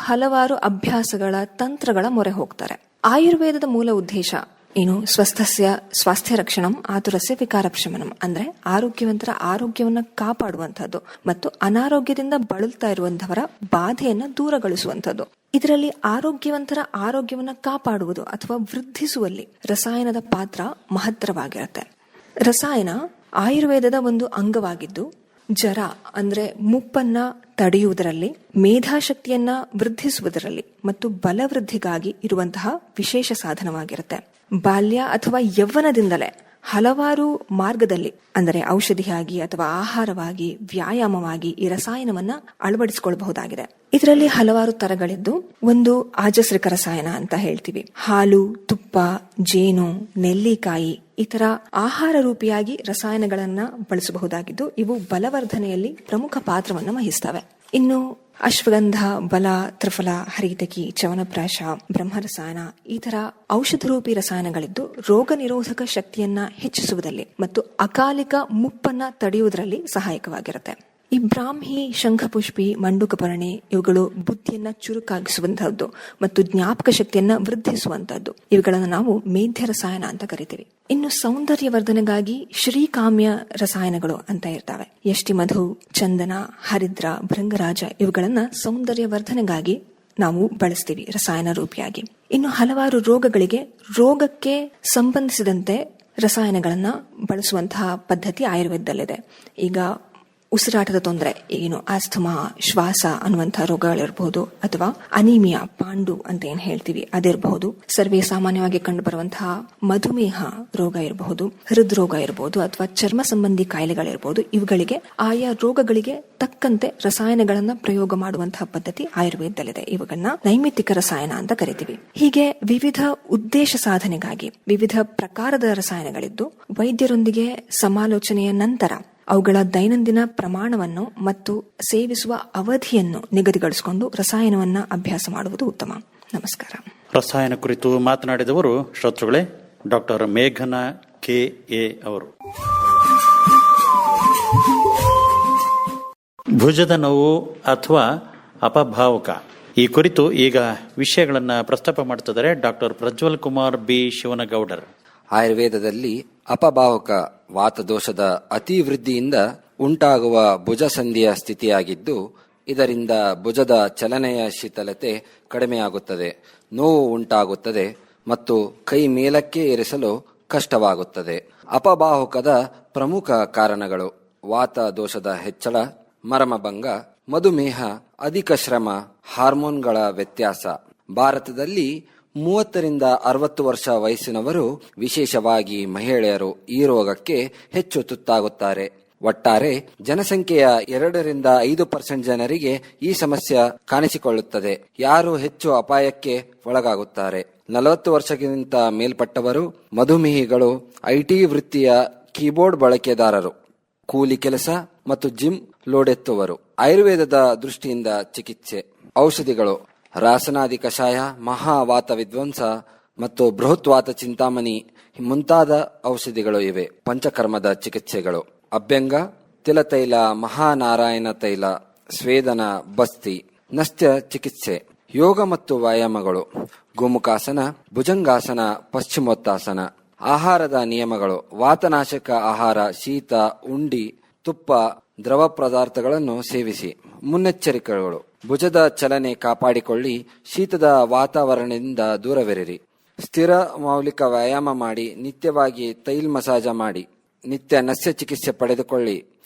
ಹಲವಾರು ಅಭ್ಯಾಸಗಳ ತಂತ್ರಗಳ ಮೊರೆ ಹೋಗ್ತಾರೆ. ಆಯುರ್ವೇದದ ಮೂಲ ಉದ್ದೇಶ ಏನು? ಸ್ವಸ್ಥಸ್ಯ ಸ್ವಾಸ್ಥ್ಯ ರಕ್ಷಣಂ ಆತುರಸ್ಯ ವಿಕಾರ ಪ್ರಶಮನಂ, ಅಂದ್ರೆ ಆರೋಗ್ಯವಂತರ ಆರೋಗ್ಯವನ್ನ ಕಾಪಾಡುವಂತಹದ್ದು ಮತ್ತು ಅನಾರೋಗ್ಯದಿಂದ ಬಳಲ್ತಾ ಇರುವಂತವರ ಬಾಧೆಯನ್ನ ದೂರಗೊಳಿಸುವಂತದ್ದು. ಇದರಲ್ಲಿ ಆರೋಗ್ಯವಂತರ ಆರೋಗ್ಯವನ್ನ ಕಾಪಾಡುವುದು ಅಥವಾ ವೃದ್ಧಿಸುವಲ್ಲಿ ರಸಾಯನದ ಪಾತ್ರ ಮಹತ್ತರವಾಗಿರುತ್ತೆ. ರಸಾಯನ ಆಯುರ್ವೇದದ ಒಂದು ಅಂಗವಾಗಿದ್ದು ಜರ ಅಂದ್ರೆ ಮುಪ್ಪನ್ನ ತಡೆಯುವುದರಲ್ಲಿ, ಮೇಧಾಶಕ್ತಿಯನ್ನ ವೃದ್ಧಿಸುವುದರಲ್ಲಿ ಮತ್ತು ಬಲವೃದ್ಧಿಗಾಗಿ ಇರುವಂತಹ ವಿಶೇಷ ಸಾಧನವಾಗಿರುತ್ತೆ. ಬಾಲ್ಯ ಅಥವಾ ಯೌವನದಿಂದಲೇ ಹಲವಾರು ಮಾರ್ಗದಲ್ಲಿ ಅಂದರೆ ಔಷಧಿಯಾಗಿ ಅಥವಾ ಆಹಾರವಾಗಿ, ವ್ಯಾಯಾಮವಾಗಿ ಈ ರಸಾಯನವನ್ನ ಅಳವಡಿಸಿಕೊಳ್ಳಬಹುದಾಗಿದೆ. ಇದರಲ್ಲಿ ಹಲವಾರು ತರಗಳಿದ್ದು, ಒಂದು ಆಜಸ್ರಿಕ ರಸಾಯನ ಅಂತ ಹೇಳ್ತೀವಿ. ಹಾಲು, ತುಪ್ಪ, ಜೇನು, ನೆಲ್ಲಿಕಾಯಿ ಈ ತರ ಆಹಾರ ರೂಪಿಯಾಗಿ ರಸಾಯನಗಳನ್ನ ಬಳಸಬಹುದಾಗಿದ್ದು ಇವು ಬಲವರ್ಧನೆಯಲ್ಲಿ ಪ್ರಮುಖ ಪಾತ್ರವನ್ನು ವಹಿಸ್ತವೆ. ಇನ್ನು ಅಶ್ವಗಂಧ, ಬಲ, ತ್ರಿಫಲ, ಹರಿತಕಿ, ಚವನಪ್ರಾಶ, ಬ್ರಹ್ಮರಸಾಯನ ಈ ತರ ಔಷಧ ರೂಪಿ ರಸಾಯನಗಳಿದ್ದು ರೋಗ ನಿರೋಧಕ ಶಕ್ತಿಯನ್ನ ಹೆಚ್ಚಿಸುವುದರಲ್ಲಿ ಮತ್ತು ಅಕಾಲಿಕ ಮುಪ್ಪನ್ನ ತಡೆಯುವುದರಲ್ಲಿ ಸಹಾಯಕವಾಗಿರುತ್ತೆ. ಈ ಬ್ರಾಹ್ಮಿ, ಶಂಖಪುಷ್ಪಿ, ಮಂಡುಕಪರ್ಣಿ ಇವುಗಳು ಬುದ್ಧಿಯನ್ನ ಚುರುಕಾಗಿಸುವಂತಹದ್ದು ಮತ್ತು ಜ್ಞಾಪಕ ಶಕ್ತಿಯನ್ನ ವೃದ್ಧಿಸುವಂತಹದ್ದು. ಇವುಗಳನ್ನು ನಾವು ಮೇಧ್ಯ ರಸಾಯನ ಅಂತ ಕರಿತೀವಿ. ಇನ್ನು ಸೌಂದರ್ಯವರ್ಧನೆಗಾಗಿ ಶ್ರೀಕಾಮ್ಯ ರಸಾಯನಗಳು ಅಂತ ಇರ್ತವೆ. ಯಷ್ಟಿ ಮಧು, ಚಂದನ, ಹರಿದ್ರ, ಭೃಂಗರಾಜ ಇವುಗಳನ್ನ ಸೌಂದರ್ಯವರ್ಧನೆಗಾಗಿ ನಾವು ಬಳಸ್ತೀವಿ ರಸಾಯನ ರೂಪಿಯಾಗಿ. ಇನ್ನು ಹಲವಾರು ರೋಗಕ್ಕೆ ಸಂಬಂಧಿಸಿದಂತೆ ರಸಾಯನಗಳನ್ನ ಬಳಸುವಂತಹ ಪದ್ಧತಿ ಆಯುರ್ವೇದದಲ್ಲಿದೆ. ಈಗ ಉಸಿರಾಟದ ತೊಂದರೆ ಏನು, ಆಸ್ತಮಾ, ಶ್ವಾಸ ಅನ್ನುವಂತಹ ರೋಗಗಳಿರಬಹುದು, ಅಥವಾ ಅನಿಮಿಯಾ, ಪಾಂಡು ಅಂತ ಏನ್ ಹೇಳ್ತೀವಿ ಅದಿರಬಹುದು, ಸರ್ವೇ ಸಾಮಾನ್ಯವಾಗಿ ಕಂಡು ಬರುವಂತಹ ಮಧುಮೇಹ ರೋಗ ಇರಬಹುದು, ಹೃದ್ರೋಗ ಇರಬಹುದು, ಅಥವಾ ಚರ್ಮ ಸಂಬಂಧಿ ಕಾಯಿಲೆಗಳಿರಬಹುದು. ಇವುಗಳಿಗೆ ಆಯಾ ರೋಗಗಳಿಗೆ ತಕ್ಕಂತೆ ರಸಾಯನಗಳನ್ನ ಪ್ರಯೋಗ ಮಾಡುವಂತಹ ಪದ್ಧತಿ ಆಯುರ್ವೇದದಲ್ಲಿದೆ. ಇವುಗಳನ್ನ ನೈಮಿತ್ತಿಕ ರಸಾಯನ ಅಂತ ಕರಿತೀವಿ. ಹೀಗೆ ವಿವಿಧ ಉದ್ದೇಶ ಸಾಧನೆಗಾಗಿ ವಿವಿಧ ಪ್ರಕಾರದ ರಸಾಯನಗಳಿದ್ದು ವೈದ್ಯರೊಂದಿಗೆ ಸಮಾಲೋಚನೆಯ ನಂತರ ಅವುಗಳ ದೈನಂದಿನ ಪ್ರಮಾಣವನ್ನು ಮತ್ತು ಸೇವಿಸುವ ಅವಧಿಯನ್ನು ನಿಗದಿಗೊಳಿಸಿಕೊಂಡು ರಸಾಯನವನ್ನ ಅಭ್ಯಾಸ ಮಾಡುವುದು ಉತ್ತಮ. ನಮಸ್ಕಾರ. ರಸಾಯನ ಕುರಿತು ಮಾತನಾಡಿದವರು ಶ್ರೋತೃಗಳೇ ಡಾಕ್ಟರ್ ಮೇಘನಾ ಕೆ.ಎ. ಅವರು. ಭುಜದ ನೋವು ಅಥವಾ ಅಪಭಾವುಕ ಈ ಕುರಿತು ಈಗ ವಿಷಯಗಳನ್ನ ಪ್ರಸ್ತಾಪ ಮಾಡುತ್ತಿದ್ದಾರೆ ಡಾಕ್ಟರ್ ಪ್ರಜ್ವಲ್ ಕುಮಾರ್ ಬಿ ಶಿವನಗೌಡರ್. ಆಯುರ್ವೇದದಲ್ಲಿ ಅಪಭಾವಕ ವಾತದೋಷದ ಅತಿವೃದ್ಧಿಯಿಂದ ಉಂಟಾಗುವ ಭುಜ ಸಂಧಿಯ ಸ್ಥಿತಿಯಾಗಿದ್ದು, ಇದರಿಂದ ಭುಜದ ಚಲನೆಯ ಶೀತಲತೆ ಕಡಿಮೆಯಾಗುತ್ತದೆ, ನೋವು ಉಂಟಾಗುತ್ತದೆ ಮತ್ತು ಕೈ ಮೇಲಕ್ಕೆ ಏರಿಸಲು ಕಷ್ಟವಾಗುತ್ತದೆ. ಅಪಭಾವುಕದ ಪ್ರಮುಖ ಕಾರಣಗಳು: ವಾತ ದೋಷದ ಹೆಚ್ಚಳ, ಮರಮಭಂಗ, ಮಧುಮೇಹ, ಅಧಿಕ ಶ್ರಮ, ಹಾರ್ಮೋನ್ಗಳ ವ್ಯತ್ಯಾಸ. ಭಾರತದಲ್ಲಿ 30 ರಿಂದ 60 ವರ್ಷ ವಯಸ್ಸಿನವರು, ವಿಶೇಷವಾಗಿ ಮಹಿಳೆಯರು ಈ ರೋಗಕ್ಕೆ ಹೆಚ್ಚು ತುತ್ತಾಗುತ್ತಾರೆ. ಒಟ್ಟಾರೆ ಜನಸಂಖ್ಯೆಯ 2 ರಿಂದ 5% ಜನರಿಗೆ ಈ ಸಮಸ್ಯೆ ಕಾಣಿಸಿಕೊಳ್ಳುತ್ತದೆ. ಯಾರು ಹೆಚ್ಚು ಅಪಾಯಕ್ಕೆ ಒಳಗಾಗುತ್ತಾರೆ? 40 ವರ್ಷಕ್ಕಿಂತ ಮೇಲ್ಪಟ್ಟವರು, ಮಧುಮೇಹಿಗಳು, ಐಟಿ ವೃತ್ತಿಯ ಕೀಬೋರ್ಡ್ ಬಳಕೆದಾರರು, ಕೂಲಿ ಕೆಲಸ ಮತ್ತು ಜಿಮ್ ಲೋಡೆತ್ತುವರು. ಆಯುರ್ವೇದದ ದೃಷ್ಟಿಯಿಂದ ಚಿಕಿತ್ಸೆ: ಔಷಧಿಗಳು: ರಾಸನಾದಿ ಕಷಾಯ, ಮಹಾವಾತ ವಿಧ್ವಂಸ ಮತ್ತು ಬೃಹತ್ವಾತ ಚಿಂತಾಮಣಿ ಮುಂತಾದ ಔಷಧಿಗಳು ಇವೆ. ಪಂಚಕರ್ಮದ ಚಿಕಿತ್ಸೆಗಳು: ಅಭ್ಯಂಗ, ತಿಲತೈಲ, ಮಹಾನಾರಾಯಣ ತೈಲ, ಸ್ವೇದನ, ಬಸ್ತಿ. ನಸ್ತ್ಯ ಚಿಕಿತ್ಸೆ: ಯೋಗ ಮತ್ತು ವ್ಯಾಯಾಮಗಳು: ಗೋಮುಖಾಸನ, ಭುಜಂಗಾಸನ, ಪಶ್ಚಿಮೋತ್ತಾಸನ. ಆಹಾರದ ನಿಯಮಗಳು: ವಾತನಾಶಕ ಆಹಾರ, ಶೀತ, ಉಂಡಿ, ತುಪ್ಪ, ದ್ರವ ಪದಾರ್ಥಗಳನ್ನು ಸೇವಿಸಿ. ಮುನ್ನೆಚ್ಚರಿಕೆಗಳು: ಭುಜದ ಚಲನೆ ಕಾಪಾಡಿಕೊಳ್ಳಿ, ಶೀತದ ವಾತಾವರಣದಿಂದ ದೂರವಿರಿರಿ, ಸ್ಥಿರ ಮೌಲಿಕ ವ್ಯಾಯಾಮ ಮಾಡಿ, ನಿತ್ಯವಾಗಿ ತೈಲ್ ಮಸಾಜ ಮಾಡಿ, ನಿತ್ಯ ನಸ್ಯ ಚಿಕಿತ್ಸೆ ಪಡೆದುಕೊಳ್ಳಿ.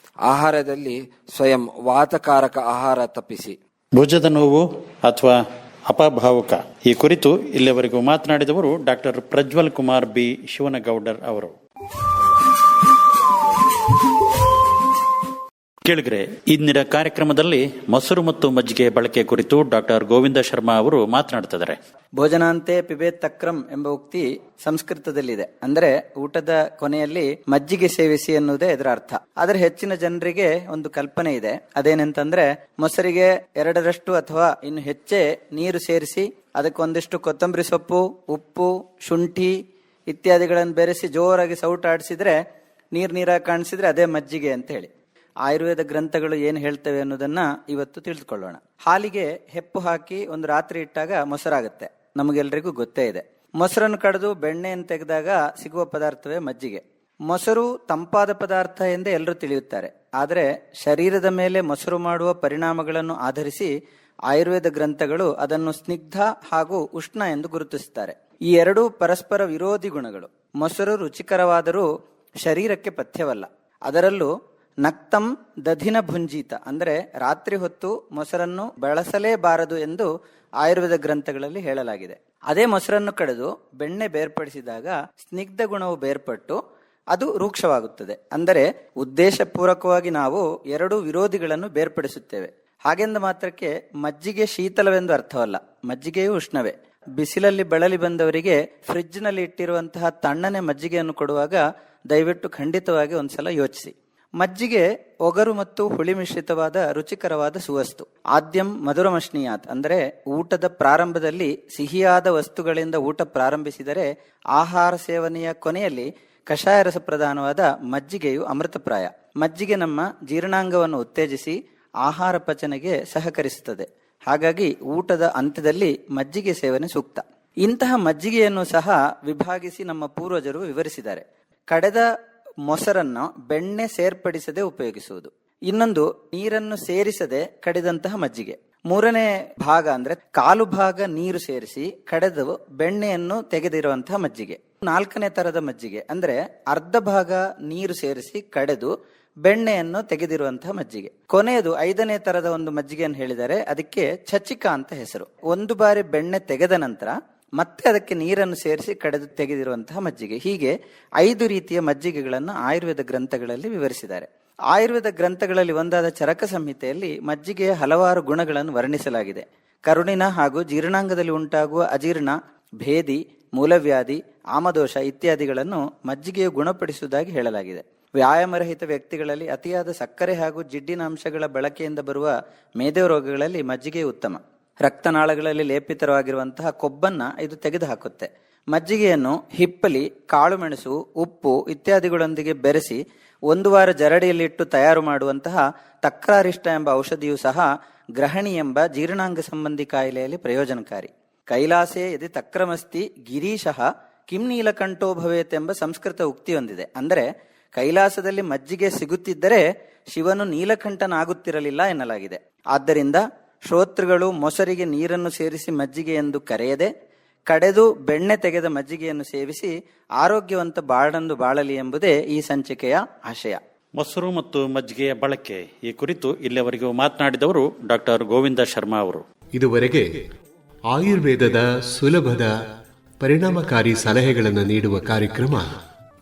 ಆಹಾರದಲ್ಲಿ ಸ್ವಯಂ ವಾತಕಾರಕ ಆಹಾರ ತಪ್ಪಿಸಿ. ಭುಜದ ನೋವು ಅಥವಾ ಅಪಭಾವುಕ ಈ ಕುರಿತು ಇಲ್ಲಿವರೆಗೂ ಮಾತನಾಡಿದವರು ಡಾಕ್ಟರ್ ಪ್ರಜ್ವಲ್ ಕುಮಾರ್ ಬಿ ಶಿವನಗೌಡರ್ ಅವರು. ಕೇಳಿದ್ರೆ ಇಂದಿನ ಕಾರ್ಯಕ್ರಮದಲ್ಲಿ ಮೊಸರು ಮತ್ತು ಮಜ್ಜಿಗೆ ಬಳಕೆ ಕುರಿತು ಡಾಕ್ಟರ್ ಗೋವಿಂದ ಶರ್ಮಾ ಅವರು ಮಾತನಾಡ್ತಿದ್ದಾರೆ. ಭೋಜನಾಂತೆ ಪಿಬೇತ್ ತಕ್ರಂ ಎಂಬ ಉಕ್ತಿ ಸಂಸ್ಕೃತದಲ್ಲಿದೆ. ಅಂದ್ರೆ ಊಟದ ಕೊನೆಯಲ್ಲಿ ಮಜ್ಜಿಗೆ ಸೇವಿಸಿ ಎನ್ನುವುದೇ ಇದರ ಅರ್ಥ. ಆದ್ರೆ ಹೆಚ್ಚಿನ ಜನರಿಗೆ ಒಂದು ಕಲ್ಪನೆ ಇದೆ. ಅದೇನೆಂತಂದ್ರೆ ಮೊಸರಿಗೆ 2ರಷ್ಟು ಅಥವಾ ಇನ್ನು ಹೆಚ್ಚೇ ನೀರು ಸೇರಿಸಿ ಅದಕ್ಕೊಂದಿಷ್ಟು ಕೊತ್ತಂಬರಿ ಸೊಪ್ಪು, ಉಪ್ಪು, ಶುಂಠಿ ಇತ್ಯಾದಿಗಳನ್ನು ಬೆರೆಸಿ ಜೋರಾಗಿ ಸೌಟಾಡಿಸಿದ್ರೆ ನೀರಾಗಿ ಕಾಣಿಸಿದ್ರೆ ಅದೇ ಮಜ್ಜಿಗೆ ಅಂತ ಹೇಳಿ. ಆಯುರ್ವೇದ ಗ್ರಂಥಗಳು ಏನು ಹೇಳ್ತವೆ ಅನ್ನೋದನ್ನ ಇವತ್ತು ತಿಳಿದುಕೊಳ್ಳೋಣ. ಹಾಲಿಗೆ ಹೆಪ್ಪು ಹಾಕಿ ಒಂದು ರಾತ್ರಿ ಇಟ್ಟಾಗ ಮೊಸರಾಗುತ್ತೆ, ನಮಗೆಲ್ಲರಿಗೂ ಗೊತ್ತೇ ಇದೆ. ಮೊಸರನ್ನು ಕಡಿದು ಬೆಣ್ಣೆಯನ್ನು ತೆಗೆದಾಗ ಸಿಗುವ ಪದಾರ್ಥವೇ ಮಜ್ಜಿಗೆ. ಮೊಸರು ತಂಪಾದ ಪದಾರ್ಥ ಎಂದೇ ಎಲ್ಲರೂ ತಿಳಿಯುತ್ತಾರೆ. ಆದರೆ ಶರೀರದ ಮೇಲೆ ಮೊಸರು ಮಾಡುವ ಪರಿಣಾಮಗಳನ್ನು ಆಧರಿಸಿ ಆಯುರ್ವೇದ ಗ್ರಂಥಗಳು ಅದನ್ನು ಸ್ನಿಗ್ಧ ಹಾಗೂ ಉಷ್ಣ ಎಂದು ಗುರುತಿಸುತ್ತಾರೆ. ಈ ಎರಡೂ ಪರಸ್ಪರ ವಿರೋಧಿ ಗುಣಗಳು. ಮೊಸರು ರುಚಿಕರವಾದರೂ ಶರೀರಕ್ಕೆ ಪಥ್ಯವಲ್ಲ. ಅದರಲ್ಲೂ ನಕ್ತಂ ದಧಿನ ಭುಂಜೀತ ಅಂದರೆ ರಾತ್ರಿ ಹೊತ್ತು ಮೊಸರನ್ನು ಬಳಸಲೇಬಾರದು ಎಂದು ಆಯುರ್ವೇದ ಗ್ರಂಥಗಳಲ್ಲಿ ಹೇಳಲಾಗಿದೆ. ಅದೇ ಮೊಸರನ್ನು ಕಡಿದು ಬೆಣ್ಣೆ ಬೇರ್ಪಡಿಸಿದಾಗ ಸ್ನಿಗ್ಧ ಗುಣವು ಬೇರ್ಪಟ್ಟು ಅದು ರೂಕ್ಷವಾಗುತ್ತದೆ. ಅಂದರೆ ಉದ್ದೇಶಪೂರ್ವಕವಾಗಿ ನಾವು ಎರಡು ವಿರೋಧಿಗಳನ್ನು ಬೇರ್ಪಡಿಸುತ್ತೇವೆ. ಹಾಗೆಂದ ಮಾತ್ರಕ್ಕೆ ಮಜ್ಜಿಗೆ ಶೀತಲವೆಂದು ಅರ್ಥವಲ್ಲ. ಮಜ್ಜಿಗೆಯೂ ಉಷ್ಣವೇ. ಬಿಸಿಲಲ್ಲಿ ಬಳಲಿ ಬಂದವರಿಗೆ ಫ್ರಿಡ್ಜ್ನಲ್ಲಿ ಇಟ್ಟಿರುವಂತಹ ತಣ್ಣನೆ ಮಜ್ಜಿಗೆಯನ್ನು ಕೊಡುವಾಗ ದಯವಿಟ್ಟು ಖಂಡಿತವಾಗಿ ಒಂದ್ಸಲ ಯೋಚಿಸಿ. ಮಜ್ಜಿಗೆ ಒಗರು ಮತ್ತು ಹುಳಿ ಮಿಶ್ರಿತವಾದ ರುಚಿಕರವಾದ ಸುವಸ್ತು. ಆದ್ಯಂ ಮಧುರಮಶ್ನೀಯಾತ್ ಅಂದರೆ ಊಟದ ಪ್ರಾರಂಭದಲ್ಲಿ ಸಿಹಿಯಾದ ವಸ್ತುಗಳಿಂದ ಊಟ ಪ್ರಾರಂಭಿಸಿದರೆ ಆಹಾರ ಸೇವನೆಯ ಕೊನೆಯಲ್ಲಿ ಕಷಾಯ ರಸ ಪ್ರಧಾನವಾದ ಮಜ್ಜಿಗೆಯು ಅಮೃತಪ್ರಾಯ. ಮಜ್ಜಿಗೆ ನಮ್ಮ ಜೀರ್ಣಾಂಗವನ್ನು ಉತ್ತೇಜಿಸಿ ಆಹಾರ ಪಚನೆಗೆ ಸಹಕರಿಸುತ್ತದೆ. ಹಾಗಾಗಿ ಊಟದ ಅಂತ್ಯದಲ್ಲಿ ಮಜ್ಜಿಗೆ ಸೇವನೆ ಸೂಕ್ತ. ಇಂತಹ ಮಜ್ಜಿಗೆಯನ್ನು ಸಹ ವಿಭಾಗಿಸಿ ನಮ್ಮ ಪೂರ್ವಜರು ವಿವರಿಸಿದ್ದಾರೆ. ಕಡೆದ ಮೊಸರನ್ನು ಬೆಣ್ಣೆ ಸೇರ್ಪಡಿಸದೆ ಉಪಯೋಗಿಸುವುದು. ಇನ್ನೊಂದು ನೀರನ್ನು ಸೇರಿಸದೆ ಕಡಿದಂತಹ ಮಜ್ಜಿಗೆ. ಮೂರನೇ ಭಾಗ ಅಂದ್ರೆ ಕಾಲು ಭಾಗ ನೀರು ಸೇರಿಸಿ ಕಡೆದು ಬೆಣ್ಣೆಯನ್ನು ತೆಗೆದಿರುವಂತಹ ಮಜ್ಜಿಗೆ. ನಾಲ್ಕನೇ ತರದ ಮಜ್ಜಿಗೆ ಅಂದ್ರೆ ಅರ್ಧ ಭಾಗ ನೀರು ಸೇರಿಸಿ ಕಡೆದು ಬೆಣ್ಣೆಯನ್ನು ತೆಗೆದಿರುವಂತಹ ಮಜ್ಜಿಗೆ. ಕೊನೆಯದು 5ನೇ ತರದ ಒಂದು ಮಜ್ಜಿಗೆಯನ್ನು ಹೇಳಿದರೆ ಅದಕ್ಕೆ ಚಚಿಕ ಅಂತ ಹೆಸರು. ಒಂದು ಬಾರಿ ಬೆಣ್ಣೆ ತೆಗೆದ ನಂತರ ಮತ್ತೆ ಅದಕ್ಕೆ ನೀರನ್ನು ಸೇರಿಸಿ ಕಡೆದು ತೆಗೆದಿರುವಂತಹ ಮಜ್ಜಿಗೆ. ಹೀಗೆ 5 ರೀತಿಯ ಮಜ್ಜಿಗೆಗಳನ್ನು ಆಯುರ್ವೇದ ಗ್ರಂಥಗಳಲ್ಲಿ ವಿವರಿಸಿದ್ದಾರೆ. ಆಯುರ್ವೇದ ಗ್ರಂಥಗಳಲ್ಲಿ ಒಂದಾದ ಚರಕ ಸಂಹಿತೆಯಲ್ಲಿ ಮಜ್ಜಿಗೆಯ ಹಲವಾರು ಗುಣಗಳನ್ನು ವರ್ಣಿಸಲಾಗಿದೆ. ಕರುಣಿನ ಹಾಗೂ ಜೀರ್ಣಾಂಗದಲ್ಲಿ ಉಂಟಾಗುವ ಅಜೀರ್ಣ, ಭೇದಿ, ಮೂಲವ್ಯಾಧಿ, ಆಮದೋಷ ಇತ್ಯಾದಿಗಳನ್ನು ಮಜ್ಜಿಗೆಯು ಗುಣಪಡಿಸುವುದಾಗಿ ಹೇಳಲಾಗಿದೆ. ವ್ಯಾಯಾಮರಹಿತ ವ್ಯಕ್ತಿಗಳಲ್ಲಿ ಅತಿಯಾದ ಸಕ್ಕರೆ ಹಾಗೂ ಜಿಡ್ಡಿನ ಅಂಶಗಳ ಬಳಕೆಯಿಂದ ಬರುವ ಮೇದೋ ರೋಗಗಳಲ್ಲಿ ಮಜ್ಜಿಗೆ ಉತ್ತಮ. ರಕ್ತನಾಳಗಳಲ್ಲಿ ಲೇಪಿತವಾಗಿರುವಂತಹ ಕೊಬ್ಬನ್ನ ಇದು ತೆಗೆದುಹಾಕುತ್ತೆ. ಮಜ್ಜಿಗೆಯನ್ನು ಹಿಪ್ಪಲಿ, ಕಾಳುಮೆಣಸು, ಉಪ್ಪು ಇತ್ಯಾದಿಗಳೊಂದಿಗೆ ಬೆರೆಸಿ 1 ವಾರ ಜರಡಿಯಲ್ಲಿಟ್ಟು ತಯಾರು ಮಾಡುವಂತಹ ತಕ್ರಾರಿಷ್ಟ ಎಂಬ ಔಷಧಿಯೂ ಸಹ ಗ್ರಹಣಿ ಎಂಬ ಜೀರ್ಣಾಂಗ ಸಂಬಂಧಿ ಕಾಯಿಲೆಯಲ್ಲಿ ಪ್ರಯೋಜನಕಾರಿ. ಕೈಲಾಸೆ ಯದಿ ತಕ್ರಮಸ್ತಿ ಗಿರೀಶಃ ಕಿಂ ನೀಲಕಂಠೋ ಭವೇತ್ ಎಂಬ ಸಂಸ್ಕೃತ ಉಕ್ತಿ ಹೊಂದಿದೆ. ಅಂದರೆ ಕೈಲಾಸದಲ್ಲಿ ಮಜ್ಜಿಗೆ ಸಿಗುತ್ತಿದ್ದರೆ ಶಿವನು ನೀಲಕಂಠನಾಗುತ್ತಿರಲಿಲ್ಲ ಎನ್ನಲಾಗಿದೆ. ಆದ್ದರಿಂದ ಶ್ರೋತೃಗಳು ಮೊಸರಿಗೆ ನೀರನ್ನು ಸೇರಿಸಿ ಮಜ್ಜಿಗೆ ಎಂದು ಕರೆಯದೆ ಕಡೆದು ಬೆಣ್ಣೆ ತೆಗೆದ ಮಜ್ಜಿಗೆಯನ್ನು ಸೇವಿಸಿ ಆರೋಗ್ಯವಂತ ಬಾಳಂದು ಬಾಳಲಿ ಎಂಬುದೇ ಈ ಸಂಚಿಕೆಯ ಆಶಯ. ಮೊಸರು ಮತ್ತು ಮಜ್ಜಿಗೆಯ ಬಳಕೆ ಈ ಕುರಿತು ಇಲ್ಲಿಯವರೆಗೂ ಮಾತನಾಡಿದವರು ಡಾಕ್ಟರ್ ಗೋವಿಂದ ಶರ್ಮಾ ಅವರು. ಇದುವರೆಗೆ ಆಯುರ್ವೇದದ ಸುಲಭದ ಪರಿಣಾಮಕಾರಿ ಸಲಹೆಗಳನ್ನು ನೀಡುವ ಕಾರ್ಯಕ್ರಮ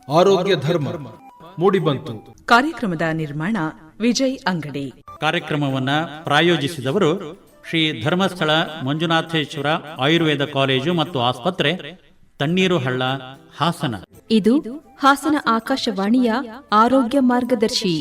ಆರೋಗ್ಯ ಧರ್ಮ ಮೂಡಿಬಂತು. ಕಾರ್ಯಕ್ರಮದ ನಿರ್ಮಾಣ ವಿಜಯ್ ಅಂಗಡಿ. ಕಾರ್ಯಕ್ರಮವನ್ನ ಪ್ರಾಯೋಜಿಸಿದವರು ಶ್ರೀ ಧರ್ಮಸ್ಥಳ ಮಂಜುನಾಥೇಶ್ವರ ಆಯುರ್ವೇದ ಕಾಲೇಜು ಮತ್ತು ಆಸ್ಪತ್ರೆ, ತಣ್ಣೀರು ಹಳ್ಳ, ಹಾಸನ. ಇದು ಹಾಸನ ಆಕಾಶವಾಣಿಯ ಆರೋಗ್ಯ ಮಾರ್ಗದರ್ಶಿ.